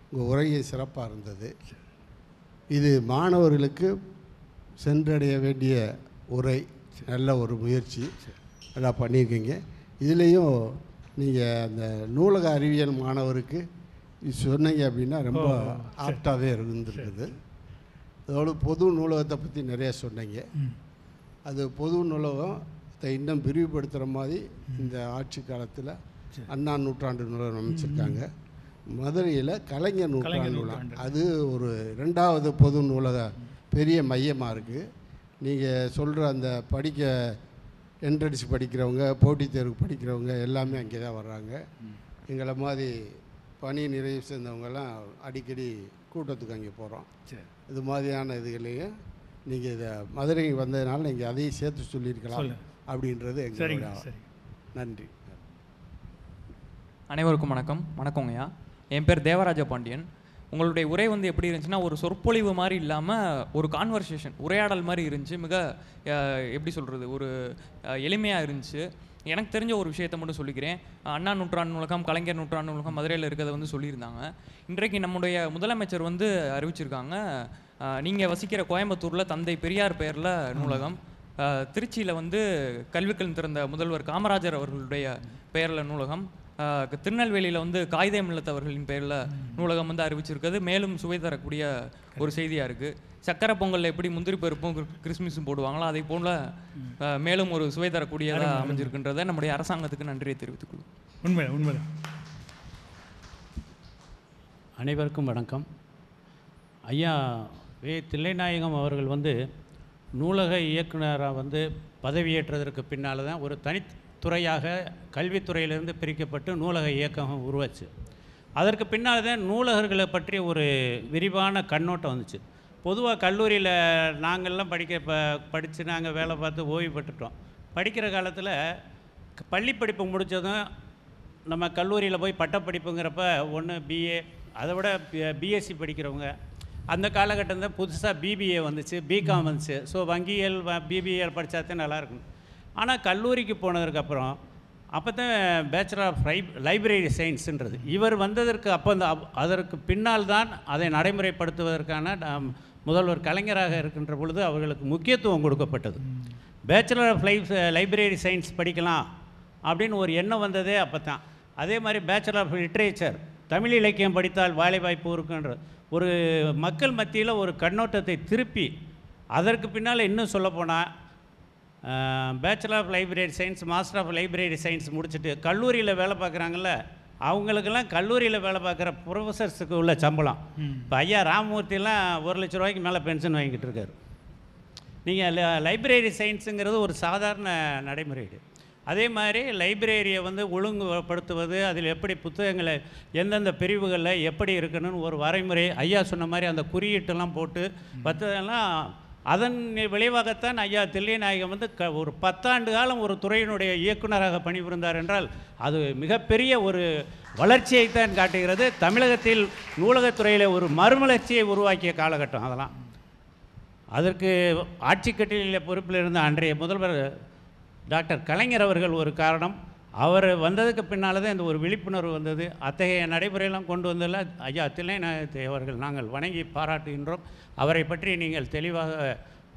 உங்கள் உரையை சிறப்பாக இருந்தது. இது மாணவர்களுக்கு சென்றடைய வேண்டிய உரை, நல்ல ஒரு முயற்சி எல்லாம் பண்ணியிருக்கீங்க. இதுலேயும் நீங்கள் அந்த நூலக அறிவியல் மாணவருக்கு இது சொன்னீங்க அப்படின்னா ரொம்ப ஆப்டாகவே இருந்திருக்குது. அதோடு பொது நூலகத்தை பற்றி நிறையா சொன்னீங்க. அது பொது நூலகத்தை இன்னும் விரிவுபடுத்துகிற மாதிரி இந்த ஆட்சி காலத்தில் அண்ணா நூற்றாண்டு நூலகம் அமைச்சிருக்காங்க. மதுரையில் கலைஞர் நூற்றாண்டு நூலகம், அது ஒரு 2வது பொது நூலக பெரிய மையமாக இருக்குது. நீங்கள் சொல்கிற அந்த படிக்க என்ட்ரன்ஸ் படிக்கிறவங்க, போட்டித் தேர்வு படிக்கிறவங்க எல்லாமே அங்கே தான் வர்றாங்க. எங்களை மாதிரி பணி நிறைவு சேர்ந்தவங்கெல்லாம் அடிக்கடி கூட்டத்துக்கு அங்கே போகிறோம். இது மாதிரியான இதுகளையும் நீங்கள் இதை மதுரை வந்ததுனால நீங்கள் அதையும் சேர்த்து சொல்லியிருக்கலாம் அப்படின்றது எங்களுடைய நன்றி. அனைவருக்கும் வணக்கம். வணக்கங்கய்யா. என் பேர் தேவராஜ பாண்டியன். உங்களுடைய உரை வந்து எப்படி இருந்துச்சுன்னா, ஒரு சொற்பொழிவு மாதிரி இல்லாமல் ஒரு கான்வர்சேஷன், உரையாடல் மாதிரி இருந்துச்சு. மிக எப்படி சொல்கிறது, ஒரு எளிமையாக இருந்துச்சு. எனக்கு தெரிஞ்ச ஒரு விஷயத்தை மட்டும் சொல்லிக்கிறேன். அண்ணா நூற்றாண்டு நூலகம், கலைஞர் நூற்றாண்டு நூலகம் மதுரையில் இருக்கிறத வந்து சொல்லியிருந்தாங்க. இன்றைக்கு நம்முடைய முதலமைச்சர் வந்து அறிவிச்சிருக்காங்க, நீங்கள் வசிக்கிற கோயம்புத்தூரில் தந்தை பெரியார் பெயரில் நூலகம், திருச்சியில் வந்து கல்விக்கல் திறந்த முதல்வர் காமராஜர் அவர்களுடைய பெயரில் நூலகம், திருநெல்வேலியில் வந்து காயிதே மில்லத் அவர்களின் பேரில் நூலகம் வந்து அறிவிச்சிருக்கிறது. மேலும் சுவை தரக்கூடிய ஒரு செய்தியாக இருக்குது. சக்கரை பொங்கலில் எப்படி முந்திரி பருப்பும் கிறிஸ்மஸும் போடுவாங்களோ அதை போல் மேலும் ஒரு சுவை தரக்கூடியதாக அமைஞ்சிருக்கின்றதை நம்முடைய அரசாங்கத்துக்கு நன்றியை தெரிவித்துக்கொள்ளும். உண்மைதான். அனைவருக்கும் வணக்கம். ஐயா வே தில்லைநாயகம் அவர்கள் வந்து நூலக இயக்குனராக வந்து பதவியேற்றதற்கு பின்னால் தான் ஒரு தனித்துறையாக கல்வித்துறையிலிருந்து பிரிக்கப்பட்டு நூலக இயக்கம் உருவாச்சு. அதற்கு பின்னால் தான் நூலகர்களை பற்றி ஒரு விரிவான கண்ணோட்டம் வந்துச்சு. பொதுவாக கல்லூரியில் நாங்கள்லாம் படித்து நாங்கள் வேலை பார்த்து ஓய்வு பெற்றுட்டோம். படிக்கிற காலத்தில் பள்ளி படிப்பு முடித்ததும் நம்ம கல்லூரியில் போய் பட்டப்படிப்புங்கிறப்ப ஒன்று பிஏ, அதை விட பிஎஸ்சி படிக்கிறவங்க, அந்த காலகட்டம் தான் புதுசாக பிபிஏ வந்துச்சு, பிகாம் வந்துச்சு. ஸோ வங்கியல் பிபிஏ படித்தாதான் நல்லாயிருக்கும். ஆனால் கல்லூரிக்கு போனதுக்கப்புறம் அப்போ தான் பேச்சுலர் ஆஃப் லைப்ரரி சயின்ஸுன்றது இவர் வந்ததற்கு அதற்கு பின்னால் தான் அதை நடைமுறைப்படுத்துவதற்கான முதல்வர் கலைஞராக இருக்கின்ற பொழுது அவர்களுக்கு முக்கியத்துவம் கொடுக்கப்பட்டது. பேச்சுலர் ஆஃப் லைப்ரரி சயின்ஸ் படிக்கலாம் அப்படின்னு ஒரு எண்ணம் வந்ததே அப்போ தான். அதே மாதிரி பேச்சுலர் ஆஃப் லிட்ரேச்சர், தமிழ் இலக்கியம் படித்தால் வேலைவாய்ப்பு இருக்குன்ற ஒரு மக்கள் மத்தியில் ஒரு கண்ணோட்டத்தை திருப்பி, அதற்கு பின்னால் இன்னும் சொல்லப்போனால் bachelor of library science, master of library science முடிச்சுட்டு கல்லூரியில் வேலை பார்க்குறாங்கல்ல, அவங்களுக்கெல்லாம் கல்லூரியில் வேலை பார்க்குற ப்ரொஃபஸர்ஸுக்கு உள்ள சம்பளம். இப்போ ஐயா ராமமூர்த்திலாம் 1 லட்ச ரூபாய்க்கு மேலே பென்ஷன் வாங்கிட்டு இருக்காரு. நீங்கள் லைப்ரரி சயின்ஸுங்கிறது ஒரு சாதாரண நடைமுறை. அதே மாதிரி லைப்ரரியை வந்து ஒழுங்குபடுத்துவது, அதில் எப்படி புத்தகங்களை எந்தெந்த பிரிவுகளில் எப்படி இருக்கணும்னு ஒரு வரைமுறை, ஐயா சொன்ன மாதிரி அந்த குறியீட்டெல்லாம் போட்டு மற்றதெல்லாம், அதன் விளைவாகத்தான் ஐயா தில்லைநாயகம் வந்து ஒரு 10 ஆண்டு காலம் ஒரு துறையினுடைய இயக்குநராக பணிபுரிந்தார் என்றால் அது மிகப்பெரிய ஒரு வளர்ச்சியைத்தான் காட்டுகிறது. தமிழகத்தில் நூலகத்துறையில் ஒரு மறுமலர்ச்சியை உருவாக்கிய காலகட்டம் அதெல்லாம். அதற்கு ஆட்சிக்கட்டிலில் பொறுப்பில் இருந்த அன்றைய முதல்வர் டாக்டர் கலைஞர் அவர்கள் ஒரு காரணம். அவர் வந்ததுக்கு பின்னால் தான் இந்த ஒரு விழிப்புணர்வு வந்தது. அத்தகைய நடைமுறையெல்லாம் கொண்டு வந்ததில் ஐயா தில்லைநாயகத்தை அவர்கள் நாங்கள் வணங்கி பாராட்டுகின்றோம். அவரை பற்றி நீங்கள் தெளிவாக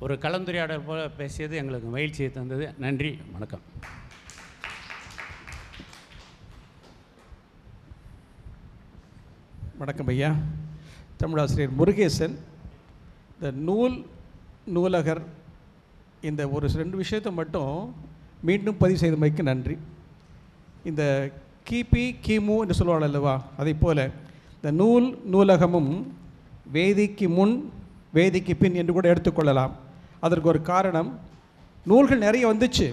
ஒரு கலந்துரையாடல் போல பேசியது எங்களுக்கு மகிழ்ச்சியை தந்தது. நன்றி, வணக்கம். வணக்கம் ஐயா. தமிழாசிரியர் முருகேசன். இந்த நூலகர் இந்த ஒரு 2 விஷயத்தை மட்டும் மீண்டும் பதிவு செய்தமைக்கு நன்றி. இந்த கிபி கிமு என்று சொல்லுவாள் அல்லவா, அதை போல் இந்த நூலகமும் வேதிக்கு முன் வேதிக்கு பின் என்று கூட எடுத்துக்கொள்ளலாம். அதற்கு ஒரு காரணம், நூல்கள் நிறைய வந்துச்சு,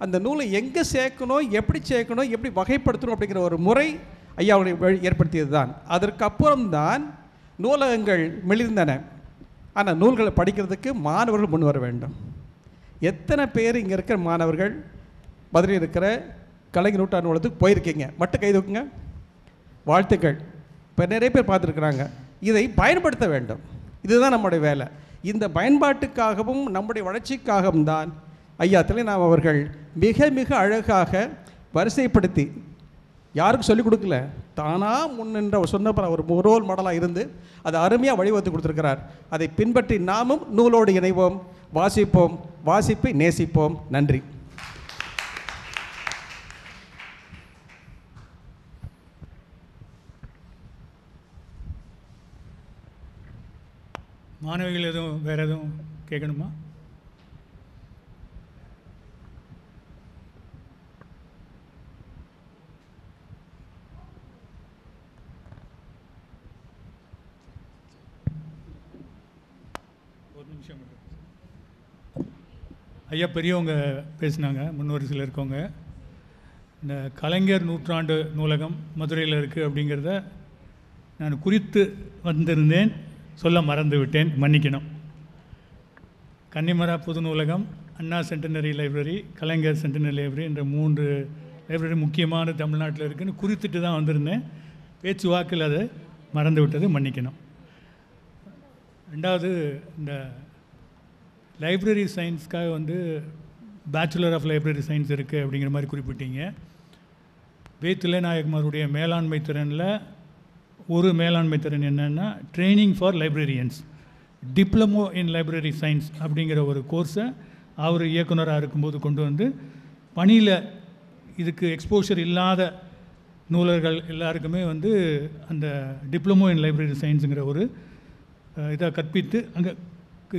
அந்த நூலை எங்கே சேர்க்கணும், எப்படி சேர்க்கணும், எப்படி வகைப்படுத்தணும் அப்படிங்கிற ஒரு முறை ஐயாவுடைய ஏற்படுத்தியது தான். அதற்கப்புறம்தான் நூலகங்கள் மெளிர்ந்தன. ஆனால் நூல்களை படிக்கிறதுக்கு மாணவர்கள் முன் வர வேண்டும். எத்தனை பேர் இங்கே இருக்கிற மாணவர்கள் மதுரையில் இருக்கிற கலைஞர் நூற்றாண்டு நூலகத்துக்கு போயிருக்கீங்க? மட்டும் கை தூக்குங்க. வாழ்த்துக்கள். இப்போ நிறைய பேர் பார்த்துருக்குறாங்க. இதை பயன்படுத்த வேண்டும். இதுதான் நம்முடைய வேலை. இந்த பயன்பாட்டுக்காகவும் நம்முடைய வளர்ச்சிக்காகவும் தான் ஐயா தில்லைநாயகம் அவர்கள் மிக மிக அழகாக வரிசைப்படுத்தி, யாருக்கும் சொல்லிக் கொடுக்கல, தானாக முன்னின்ற சொன்ன ஒரு ரோல் மாடலாக இருந்து அதை அருமையாக வழிவகுத்து கொடுத்துருக்கிறார். அதை பின்பற்றி நாமும் நூலோடு இணைவோம், வாசிப்போம், வாசிப்பை நேசிப்போம். நன்றி. மாணவிகள் எதுவும் வேறு எதுவும் கேட்கணுமா? ஒரு நிமிஷம் மட்டும். ஐயா பெரியவங்க பேசினாங்க, முன்வரிசையில் இருக்கவங்க. இந்த கலைஞர் நூற்றாண்டு நூலகம் மதுரையில் இருக்குது அப்படிங்கிறத நான் குறித்து வந்திருந்தேன், சொல்ல மறந்து விட்டேன், மன்னிக்கணும். கன்னிமரா புது நூலகம், அண்ணா சென்டினரி லைப்ரரி, கலைஞர் சென்டினரி லைப்ரரி என்ற 3 லைப்ரரி முக்கியமான தமிழ்நாட்டில் இருக்குதுன்னு குறித்துட்டு தான் வந்திருந்தேன். பேச்சு வாக்கில் அதை மறந்து விட்டது, மன்னிக்கணும். ரெண்டாவது, இந்த லைப்ரரி சயின்ஸ்க்காக வந்து பேச்சுலர் ஆஃப் லைப்ரரி சயின்ஸ் இருக்குது அப்படிங்கிற மாதிரி குறிப்பிட்டீங்க. வே தில்லைநாயகமாருடைய மேலாண்மை திறனில் ஒரு மேலாண்மை திறன் என்னென்னா training for librarians, diploma in library science அப்படிங்கிற ஒரு கோர்ஸை அவர் இயக்குனராக இருக்கும்போது கொண்டு வந்து பணியில் இதுக்கு எக்ஸ்போஷர் இல்லாத நூலர்கள் எல்லாருக்குமே வந்து அந்த டிப்ளமோ இன் லைப்ரரி சயின்ஸுங்கிற ஒரு இதை கற்பித்து அங்கே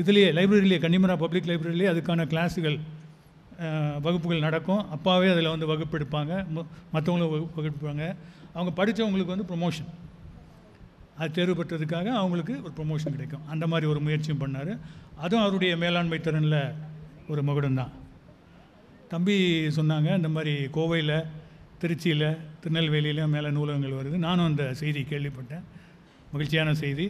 இதுலேயே லைப்ரரியிலே கன்னிமரா பப்ளிக் லைப்ரரியிலே அதுக்கான கிளாஸுகள் வகுப்புகள் நடக்கும். அப்பாவே அதில் வந்து வகுப்பு எடுப்பாங்க, மற்றவங்களும் வகுப்பு எடுப்பாங்க. அவங்க படித்தவங்களுக்கு வந்து ப்ரொமோஷன், அது தேர்வு பெற்றதுக்காக அவங்களுக்கு ஒரு ப்ரொமோஷன் கிடைக்கும். அந்த மாதிரி ஒரு முயற்சியும் பண்ணார். அதுவும் அவருடைய மேலாண்மை திறனில் ஒரு மகுடம் தான். தம்பி சொன்னாங்க, இந்த மாதிரி கோவையில், திருச்சியில், திருநெல்வேலியில் மேலே நூலகங்கள் வருது. நானும் அந்த செய்தி கேள்விப்பட்டேன், மகிழ்ச்சியான செய்தி.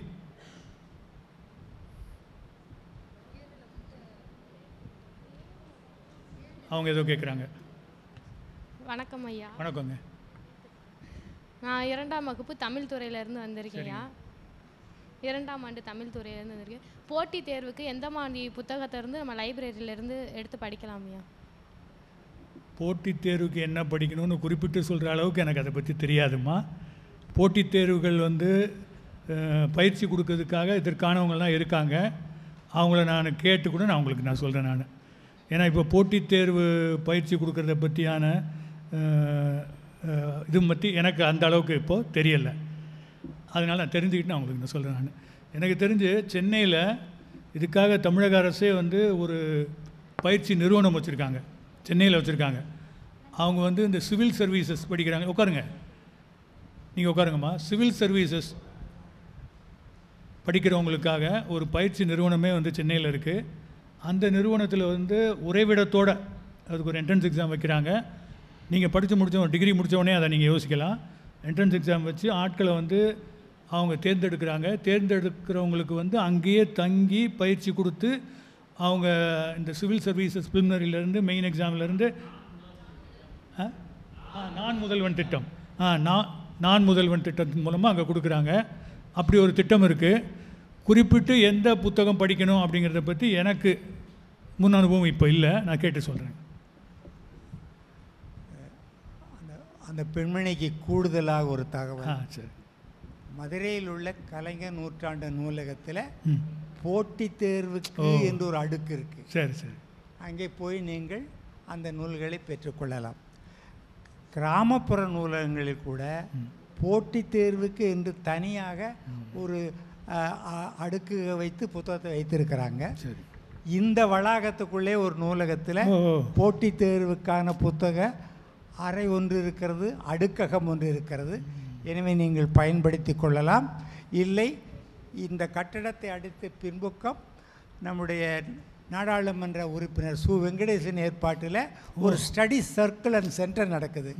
அவங்க ஏதோ கேட்குறாங்க. வணக்கம் ஐயா. வணக்கங்க. நான் 2ஆம் வகுப்பு தமிழ் துறையிலேருந்து வந்திருக்கேன்யா. 2ஆம் ஆண்டு தமிழ் துறையிலேருந்து வந்திருக்கேன். போட்டித் தேர்வுக்கு எந்த மாதிரி புத்தகத்திலேருந்து நம்ம லைப்ரரியிலேருந்து எடுத்து படிக்கலாமையா? போட்டித் தேர்வுக்கு என்ன படிக்கணும்னு குறிப்பிட்டு சொல்கிற அளவுக்கு எனக்கு அதை பற்றி தெரியாதுமா. போட்டித் தேர்வுகள் வந்து பயிற்சி கொடுக்கறதுக்காக இதற்கானவங்களாம் இருக்காங்க. அவங்கள நான் கேட்டு கூட நான் உங்களுக்கு சொல்கிறேன். நான் ஏன்னா இப்போ போட்டித் தேர்வு பயிற்சி கொடுக்கறத பற்றியான இது பற்றி எனக்கு அந்த அளவுக்கு இப்போது தெரியலை. அதனால் நான் தெரிஞ்சுக்கிட்டு நான் உங்களுக்கு நான் சொல்கிறேன். நான் எனக்கு தெரிஞ்சு சென்னையில் இதுக்காக தமிழக அரசே வந்து ஒரு பயிற்சி நிறுவனம் வச்சுருக்காங்க, சென்னையில் வச்சுருக்காங்க. அவங்க வந்து இந்த சிவில் சர்வீசஸ் படிக்கிறாங்க. உட்காருங்க, நீங்கள் உட்காருங்கம்மா. சிவில் சர்வீசஸ் படிக்கிறவங்களுக்காக ஒரு பயிற்சி நிறுவனமே வந்து சென்னையில் இருக்குது. அந்த நிறுவனத்தில் வந்து உறைவிடத்தோடு அதுக்கு ஒரு என்ட்ரன்ஸ் எக்ஸாம் வைக்கிறாங்க. நீங்கள் படித்து முடித்தோம், டிகிரி முடித்தோடனே அதை நீங்கள் யோசிக்கலாம். என்ட்ரன்ஸ் எக்ஸாம் வச்சு ஆட்களை வந்து அவங்க தேர்ந்தெடுக்கிறாங்க. தேர்ந்தெடுக்கிறவங்களுக்கு வந்து அங்கேயே தங்கி பயிற்சி கொடுத்து அவங்க இந்த சிவில் சர்வீசஸ் ப்ரிலிமினரியிலேருந்து மெயின் எக்ஸாம்லேருந்து நான் முதல்வன் திட்டம் நான் முதல்வன் திட்டத்தின் மூலமாக அங்கே கொடுக்குறாங்க. அப்படி ஒரு திட்டம் இருக்குது. குறிப்பிட்டு எந்த புத்தகம் படிக்கணும் அப்படிங்கிறத பற்றி எனக்கு முன் அனுபவம் இப்போ இல்லை, நான் கேட்டு சொல்கிறேன். அந்த பெண்மணிக்கு கூடுதலாக ஒரு தகவல். சரி. மதுரையில் உள்ள கலைஞர் நூற்றாண்டு நூலகத்தில் போட்டித் தேர்வுக்கு என்று ஒரு அடுக்கு இருக்குது. சரி சரி. அங்கே போய் நீங்கள் அந்த நூல்களை பெற்றுக்கொள்ளலாம். கிராமப்புற நூலகங்களில் கூட போட்டித் தேர்வுக்கு என்று தனியாக ஒரு அடுக்கு வைத்து புத்தகத்தை வைத்திருக்கிறாங்க. இந்த வளாகத்துக்குள்ளே ஒரு நூலகத்தில் போட்டித் தேர்வுக்கான புத்தக அறை ஒன்று இருக்கிறது, அடுக்ககம் ஒன்று இருக்கிறது. எனவே நீங்கள் பயன்படுத்தி கொள்ளலாம். இல்லை, இந்த கட்டடத்தை அடுத்த பின்புக்கம் நம்முடைய நாடாளுமன்ற உறுப்பினர் சு வெங்கடேசன் ஏற்பாட்டில் ஒரு ஸ்டடி சர்க்கிள் அண்ட் சென்டர் நடக்குது.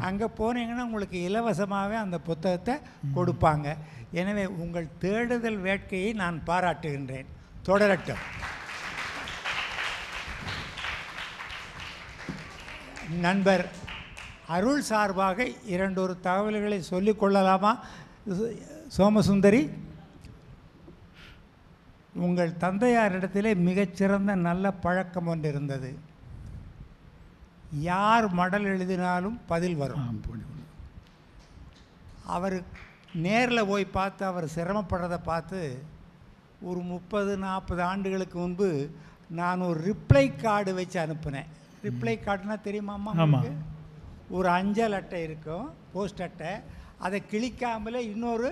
அங்கே போனீங்கன்னா உங்களுக்கு இலவசமாகவே அந்த புத்தகத்தை கொடுப்பாங்க. எனவே உங்கள் தேடுதல் வேட்கையை நான் பாராட்டுகின்றேன். தொடரட்டும். நண்பர் அருள் சார்பாக 2 தகவல்களை சொல்லிக் கொள்ளலாமா சோமசுந்தரி? உங்கள் தந்தையாரிடத்திலே மிகச்சிறந்த நல்ல பழக்கம் ஒன்று இருந்தது. யார் மடல் எழுதினாலும் பதில் வரும். அவர் நேரில் போய் பார்த்து அவர் சிரமப்படுறதை பார்த்து ஒரு 30-40 ஆண்டுகளுக்கு முன்பு நான் ஒரு ரிப்ளை கார்டு வச்சு அனுப்புனேன். ரிப்ளை கார்டுனா தெரியுமாம்மா உங்களுக்கு? ஒரு அஞ்சல் அட்டை இருக்கும், போஸ்ட் அட்டை. அதை கிழிக்காமலே இன்னொரு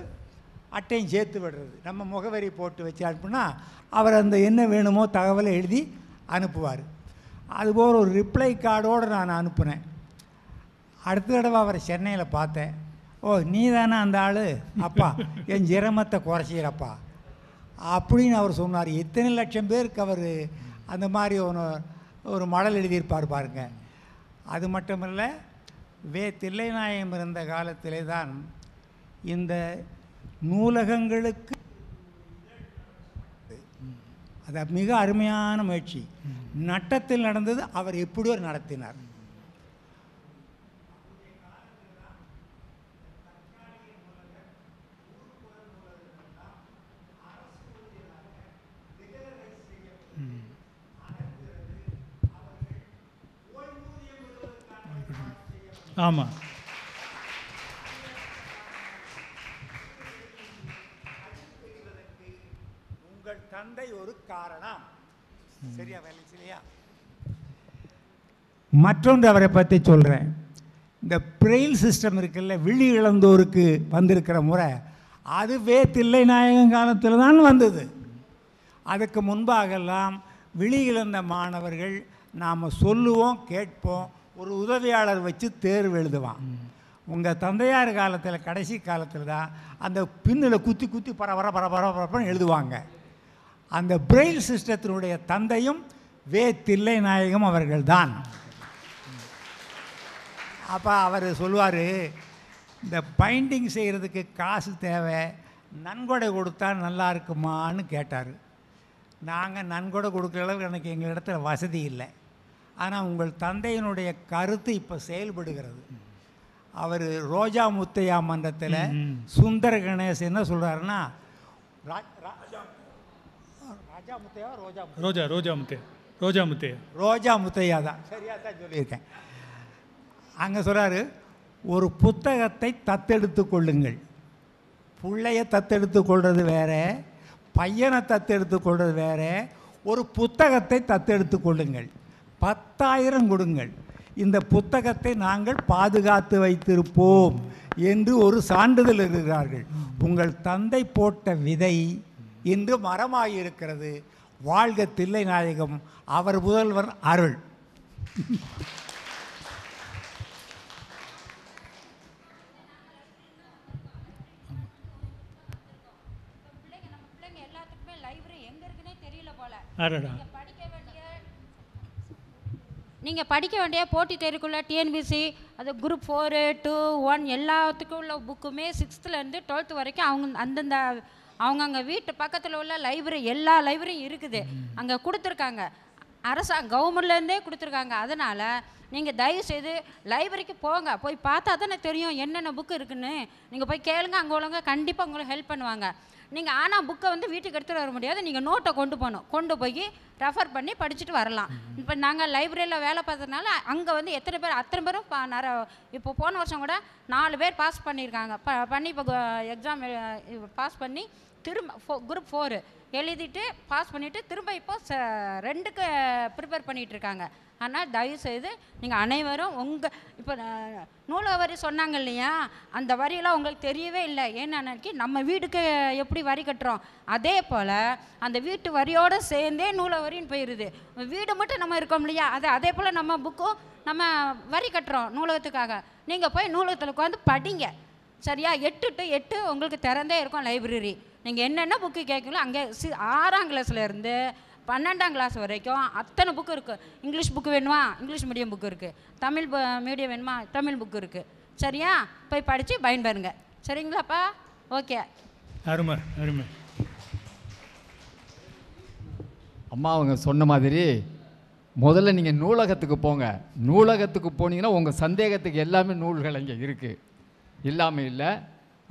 அட்டையும் சேர்த்து விடுறது. நம்ம முகவரி போட்டு வச்சு அனுப்புனா அவர் அந்த என்ன வேணுமோ தகவலை எழுதி அனுப்புவார். அதுபோல் ஒரு ரிப்ளை கார்டோடு நான் அனுப்புனேன். அடுத்த தடவை அவரை சென்னையில் பார்த்தேன். ஓ, நீ தானே அந்த ஆள், அப்பா என் சிரமத்தை குறைச்சிக்கிறப்பா அப்படின்னு அவர் சொன்னார். எத்தனை லட்சம் பேருக்கு அவர் அந்த மாதிரி ஒரு மடல் எழுதியிருப்பார் பாருங்க. அது மட்டுமல்ல, தில்லைநாயகம் இருந்த காலத்திலே தான் இந்த நூலகங்களுக்கு அது மிக அருமையான முயற்சி. நட்டத்தில் நடந்தது, அவர் எப்படியோ நடத்தினார். ஆமாம். உங்கள் தந்தை ஒரு காரணம். சரியா வேலை இல்லையா? மற்றொன்று அவரை பற்றி சொல்கிறேன். இந்த பிரெயில் சிஸ்டம் இருக்குல்ல, விழி இழந்தோருக்கு வந்திருக்கிற முறை, அதுவே தில்லைநாயகம் காலத்தில் தான் வந்தது. அதுக்கு முன்பாகலாம் விழி இழந்த மாணவர்கள் நாம் சொல்லுவோம், கேட்போம், ஒரு உதவியாளர் வச்சு தேர்வு எழுதுவான். உங்கள் தந்தையார் காலத்தில், கடைசி காலத்தில் தான் அந்த பின்னில் குத்தி குத்தி பரபரன்னு எழுதுவாங்க. அந்த பிரெயில் சிஸ்டத்தினுடைய தந்தையும் தில்லைநாயகம் அவர்கள் தான். அப்போ அவர் சொல்லுவார், இந்த பைண்டிங் செய்கிறதுக்கு காசு தேவை, நன்கொடை கொடுத்தா நல்லா இருக்குமான்னு கேட்டார். நாங்கள் நன்கொடை கொடுக்குற அளவுக்கு எனக்கு எங்கள் இடத்துல வசதி இல்லை. ஆனால் உங்கள் தந்தையினுடைய கருத்து இப்போ செயல்படுகிறது. அவர் ரோஜா முத்தையா மன்றத்தில் சுந்தர கணேஷ் என்ன சொல்கிறாருன்னா, ரோஜா முத்தையா தான், சரியாக தான் சொல்லியிருக்கேன். அங்கே சொல்கிறாரு, ஒரு புத்தகத்தை தத்தெடுத்து கொள்ளுங்கள். பிள்ளைய தத்தெடுத்து கொள்வது வேற, பையனை தத்தெடுத்து கொள்வது வேற. ஒரு புத்தகத்தை தத்தெடுத்து கொள்ளுங்கள். 10,000 கொடுங்கள், இந்த புத்தகத்தை நாங்கள் பாதுகாத்து வைத்திருப்போம் என்று ஒரு சான்றிதழ் இருக்கிறார்கள். உங்கள் தந்தை போட்ட விதை இன்று மரமாகியிருக்கிறது. வாழ்க தில்லைநாயகம், அவர் முதல்வர் அருள். நீங்கள் படிக்க வேண்டிய போட்டித் தேர்வுக்குள்ள டிஎன்பிசி, அது குரூப் 4, 2, 1 எல்லாத்துக்கும் உள்ள புக்குமே 6th-லேருந்து 12th வரைக்கும் அந்தந்த அவங்கங்க வீட்டு பக்கத்தில் உள்ள லைப்ரரி, எல்லா லைப்ரரியும் இருக்குது, அங்கே கொடுத்துருக்காங்க. கவர்மெண்ட்லேருந்தே கொடுத்துருக்காங்க. அதனால் நீங்கள் தயவுசெய்து லைப்ரரிக்கு போங்க, போய் பார்த்தா தானே தெரியும் என்னென்ன புக்கு இருக்குன்னு. நீங்கள் போய் கேளுங்க, அங்கே உள்ளவங்க கண்டிப்பாக உங்களுக்கு ஹெல்ப் பண்ணுவாங்க. நீங்கள் ஆனால் புக்கை வீட்டுக்கு எடுத்துகிட்டு வர முடியாது, நீங்கள் நோட்டை கொண்டு போகணும். கொண்டு போய் ரெஃபர் பண்ணி படிச்சுட்டு வரலாம். இப்போ நாங்கள் லைப்ரரியில் வேலை பார்த்ததுனால அங்கே எத்தனை பேர், அத்தனை பேரும் இப்போ போன வருஷம் கூட 4 பேர் பாஸ் பண்ணியிருக்காங்க. பண்ணி இப்போ எக்ஸாம் பாஸ் பண்ணி திரும்ப குரூப் 4 எழுதிட்டு பாஸ் பண்ணிவிட்டு திரும்ப இப்போ 2க்கு ப்ரிப்பேர் பண்ணிகிட்ருக்காங்க. ஆனால் தயவுசெய்து நீங்கள் அனைவரும் இப்போ நூலக வரி சொன்னாங்க இல்லையா, அந்த வரியெல்லாம் உங்களுக்கு தெரியவே இல்லை. ஏன்னாக்கி நம்ம வீட்டுக்கு எப்படி வரி கட்டுறோம், அதே போல் அந்த வீட்டு வரியோடு சேர்ந்தே நூலக வரின்னு போயிடுது. வீடு மட்டும் நம்ம இருக்கோம் இல்லையா, அதே போல் நம்ம புக்கும் நம்ம வரி கட்டுறோம் நூலகத்துக்காக. நீங்கள் போய் நூலகத்தில் உட்காந்து படிங்க, சரியா? 8 to 8 உங்களுக்கு திறந்தே இருக்கும் லைப்ரரி. நீங்கள் என்னென்ன புக்கு கேட்கலாம் அங்கே 6ஆம் கிளாஸ்லேருந்து 12ஆம் கிளாஸ் வரைக்கும் அத்தனை புக்கு இருக்குது. இங்கிலீஷ் புக்கு வேணுமா, இங்கிலீஷ் மீடியம் புக்கு இருக்குது. தமிழ் மீடியம் வேணுமா, தமிழ் புக்கு இருக்குது. சரியா? போய் படித்து பயன்பெறுங்க. சரிங்களாப்பா? ஓகே. அருமை அருமை. அம்மா அவங்க சொன்ன மாதிரி முதல்ல நீங்கள் நூலகத்துக்கு போங்க. நூலகத்துக்கு போனீங்கன்னா உங்கள் சந்தேகத்துக்கு எல்லாமே நூல்கள் அங்கே இருக்குது, இல்லாமல் இல்லை.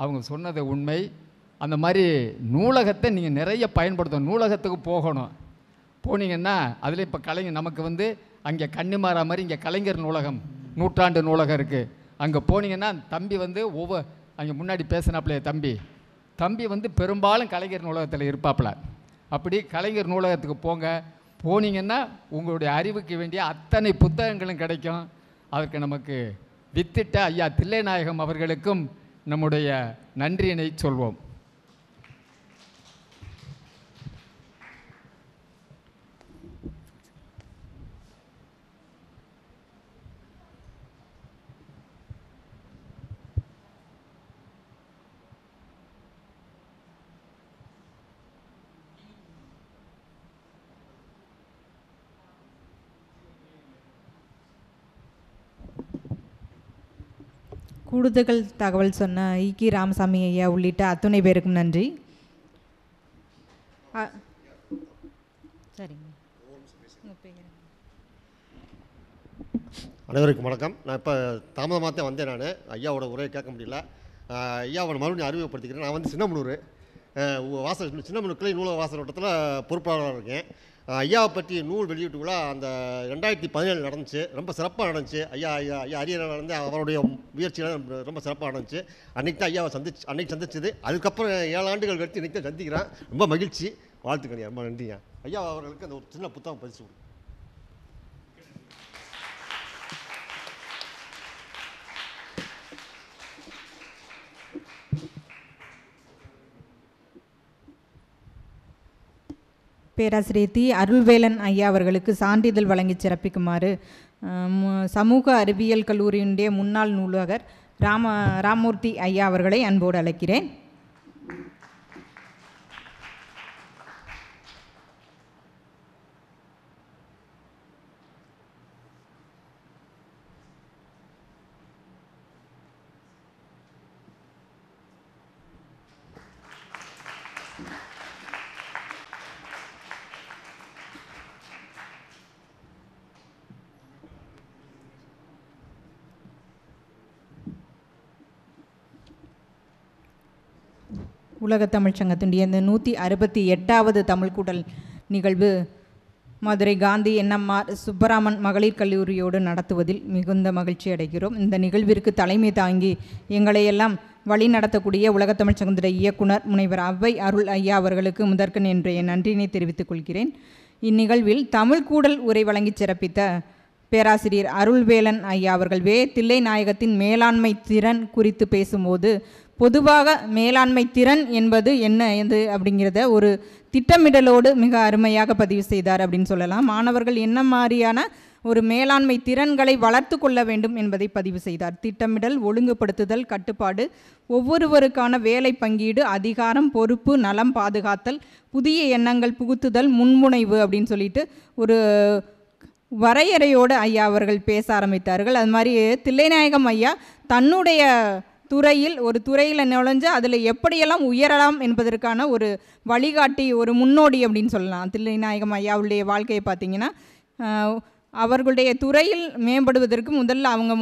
அவங்க சொன்னது உண்மை. அந்த மாதிரி நூலகத்தை நீங்கள் நிறைய பயன்படுத்தணும். நூலகத்துக்கு போகணும். போனீங்கன்னா அதில் இப்போ நமக்கு அங்கே கன்னிமாரா மாதிரி இங்கே கலைஞர் நூலகம், நூற்றாண்டு நூலகம் இருக்குது. அங்கே போனீங்கன்னா தம்பி அங்கே முன்னாடி பேசினாப்புலையே தம்பி பெரும்பாலும் கலைஞர் நூலகத்தில் இருப்பாப்புல. அப்படி கலைஞர் நூலகத்துக்கு போங்க. போனீங்கன்னா உங்களுடைய அறிவுக்கு வேண்டிய அத்தனை புத்தகங்களும் கிடைக்கும். அதற்கு நமக்கு வித்திட்ட ஐயா தில்லைநாயகம் அவர்களுக்கும் நம்முடைய நன்றியினை சொல்வோம். கூடுதல் தகவல் சொன்ன ஈக்கி ராமசாமி ஐயா உள்ளிட்ட அத்துணை பேருக்கும் நன்றி. சரிங்க. அனைவருக்கும் வணக்கம். நான் இப்போ தாமதமாக தான் வந்தேன். நான் ஐயாவோட உரையை கேட்க முடியல. ஐயாவோட மறுபடியும் அறிமுகப்படுத்திக்கிறேன். நான் சின்னமனூர் சின்னமனூர் கிளை நூலக வாசல் வட்டத்தில் பொறுப்பாளராக இருக்கேன். ஐயாவை பற்றி நூல் வெளியீட்டு விழா அந்த 2017 நடந்துச்சு. ரொம்ப சிறப்பாக நடந்துச்சு. ஐயா அரியர் அவருடைய முயற்சியெல்லாம் ரொம்ப சிறப்பாக நடந்துச்சு. அன்றைக்கி தான் ஐயாவை அன்றைக்கி சந்திச்சது. அதுக்கப்புறம் 7 ஆண்டுகள் கழித்து இன்றைக்கி தான் சந்திக்கிறேன். ரொம்ப மகிழ்ச்சி. வாழ்த்துக்கணியா, ரொம்ப நன்றிங்க. ஐயா அவர்களுக்கு அந்த ஒரு சின்ன புத்தகம் பரிசு கொடுங்க. பேராசிரியர் தி அருள்வேலன் ஐயா அவர்களுக்கு சான்றிதழ் வழங்கி சிறப்பிக்குமாறு சமூக அறிவியல் கல்லூரியினுடைய முன்னாள் நூலகர் ராமமூர்த்தி ஐயா அவர்களை அன்போடு அழைக்கிறேன். உலகத் தமிழ்ச் சங்கத்தினுடைய இந்த 168வது தமிழ் கூட்டல் நிகழ்வு மதுரை காந்தி என்எம்ஆர் சுப்பராமன் மகளிர் கல்லூரியோடு நடத்துவதில் மிகுந்த மகிழ்ச்சி அடைகிறோம். இந்த நிகழ்விற்கு தலைமை தாங்கி எங்களையெல்லாம் வழி நடத்தக்கூடிய உலகத் தமிழ்ச் சங்கத்தினுடைய இயக்குனர் முனைவர் அவ்வை அருள் ஐயா அவர்களுக்கு முதற்கண் இன்றைய நன்றியினை தெரிவித்துக் கொள்கிறேன். இந்நிகழ்வில் தமிழ் கூடல் உரை வழங்கி சிறப்பித்த பேராசிரியர் அருள்வேலன் ஐயா அவர்கள் தில்லைநாயகத்தின் மேலாண்மை திறன் குறித்து பேசும்போது, பொதுவாக மேலாண்மை திறன் என்பது என்ன அப்படிங்கிறத ஒரு திட்டமிடலோடு மிக அருமையாக பதிவு செய்தார் அப்படின்னு சொல்லலாம். மாணவர்கள் என்ன மாதிரியான ஒரு மேலாண்மை திறன்களை வளர்த்து கொள்ள வேண்டும் என்பதை பதிவு செய்தார். திட்டமிடல், ஒழுங்குபடுத்துதல், கட்டுப்பாடு, ஒவ்வொருவருக்கான வேலை பங்கீடு, அதிகாரம், பொறுப்பு, நலம், பாதுகாத்தல், புதிய எண்ணங்கள் புகுத்துதல், முன்முனைவு அப்படின்னு சொல்லிட்டு ஒரு வரையறையோடு ஐயா அவர்கள் பேச ஆரம்பித்தார்கள். அது மாதிரி தில்லைநாயகம் ஐயா தன்னுடைய துறையில் ஒரு துறையில் நுழைஞ்சு அதில் எப்படியெல்லாம் உயரலாம் என்பதற்கான ஒரு வழிகாட்டி, ஒரு முன்னோடி அப்படின்னு சொல்லலாம். தில்லைநாயகம் ஐயாவுடைய வாழ்க்கையை பார்த்திங்கன்னா, அவர்களுடைய துறையில் மேம்படுவதற்கு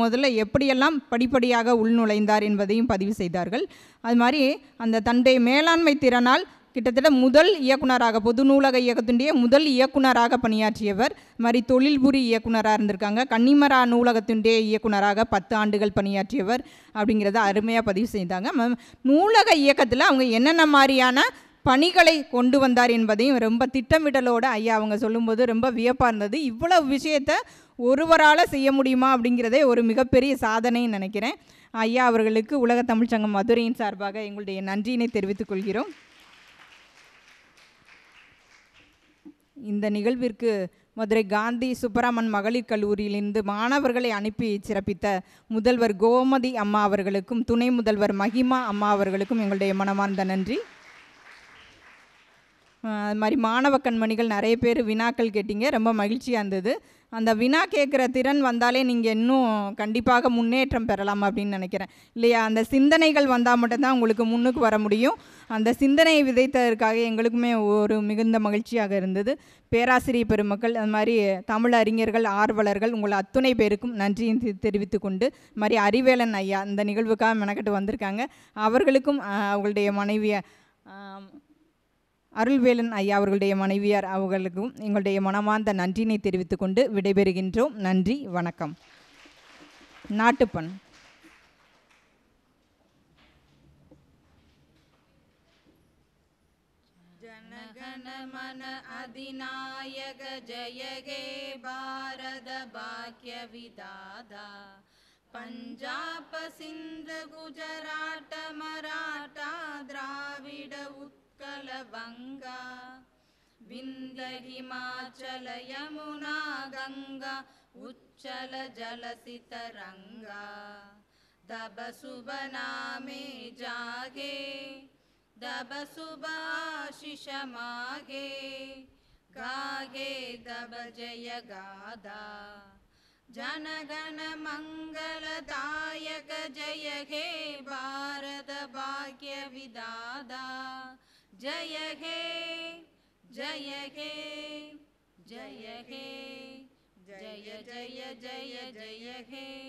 முதல்ல எப்படியெல்லாம் படிப்படியாக உள்நுழைந்தார் என்பதையும் பதிவு செய்தார்கள். அது மாதிரி அந்த தன்னுடைய மேலாண்மை திறனால் கிட்டத்தட்ட முதல் இயக்குனராக, பொது நூலக இயக்கத்தினுடைய முதல் இயக்குனராக பணியாற்றியவர். மாதிரி தொழில்புரி இயக்குனராக இருந்திருக்காங்க. கன்னிமரா நூலகத்தினுடைய இயக்குனராக 10 ஆண்டுகள் பணியாற்றியவர் அப்படிங்கிறத அருமையாக பதிவு செய்தாங்க. நூலக இயக்கத்தில் அவங்க என்னென்ன மாதிரியான பணிகளை கொண்டு வந்தார் என்பதையும் ரொம்ப திட்டமிடலோடு ஐயா அவங்க சொல்லும்போது ரொம்ப வியப்பாக இருந்தது. இவ்வளவு விஷயத்தை ஒருவரால் செய்ய முடியுமா அப்படிங்கிறதே ஒரு மிகப்பெரிய சாதனைன்னு நினைக்கிறேன். ஐயா அவர்களுக்கு உலக தமிழ்ச்சங்கம் மதுரையின் சார்பாக எங்களுடைய நன்றியினை தெரிவித்துக் கொள்கிறோம். இந்த நிகழ்விற்கு மதுரை காந்தி சுப்பராமன் மகளிர் கல்லூரியிலிருந்து மாணவர்களை அனுப்பி சிறப்பித்த முதல்வர் கோமதி அம்மா அவர்களுக்கும் துணை முதல்வர் மகிமா அம்மா அவர்களுக்கும் எங்களுடைய மனமார்ந்த நன்றி. அது மாதிரி மாணவ கண்மணிகள் நிறைய பேர் வினாக்கள் கேட்டீங்க, ரொம்ப மகிழ்ச்சியாக இருந்தது. அந்த வினா கேட்குற திறன் வந்தாலே நீங்கள் இன்னும் கண்டிப்பாக முன்னேற்றம் பெறலாம் அப்படின்னு நினைக்கிறேன், இல்லையா? அந்த சிந்தனைகள் வந்தால் மட்டும்தான் உங்களுக்கு முன்னுக்கு வர முடியும். அந்த சிந்தனையை விதைத்ததற்காக எங்களுக்குமே ஒரு மிகுந்த மகிழ்ச்சியாக இருந்தது. பேராசிரியர் பெருமக்கள், அது மாதிரி தமிழ் அறிஞர்கள், ஆர்வலர்கள், உங்கள் அத்துணை பேருக்கும் நன்றியை தெரிவித்து கொண்டு, இது மாதிரி அறிவேலன் ஐயா இந்த நிகழ்வுக்காக மெனக்கட்டு வந்திருக்காங்க, அவர்களுக்கும் அவங்களுடைய மனைவியை அருள்வேலன் ஐயா அவர்களுடைய மனைவியார் அவர்களுக்கும் எங்களுடைய மனமார்ந்த நன்றியினை தெரிவித்து கொண்டு விடைபெறுகின்றோம். நன்றி, வணக்கம். நாட்டுப்பண். ஜனகண மன அதிநாயக ஜய ஹே பாரத பாக்ய விதாதா, பஞ்சாப சிந்த குஜராட்ட மராட்டா திராவிட உத்கல வங்கா, விந்த ஹிமாச்சல யமுனா கங்கா உச்சல ஜலசிதரங்கா, தப சுப நாமே ஜாகே दब सुभाशिष मागे, गागे दब जय गादा, जनगण मंगलदायक जय हे भारत भाग्य विदादा, जय हे जय हे जय हे जय जय जय जय हे।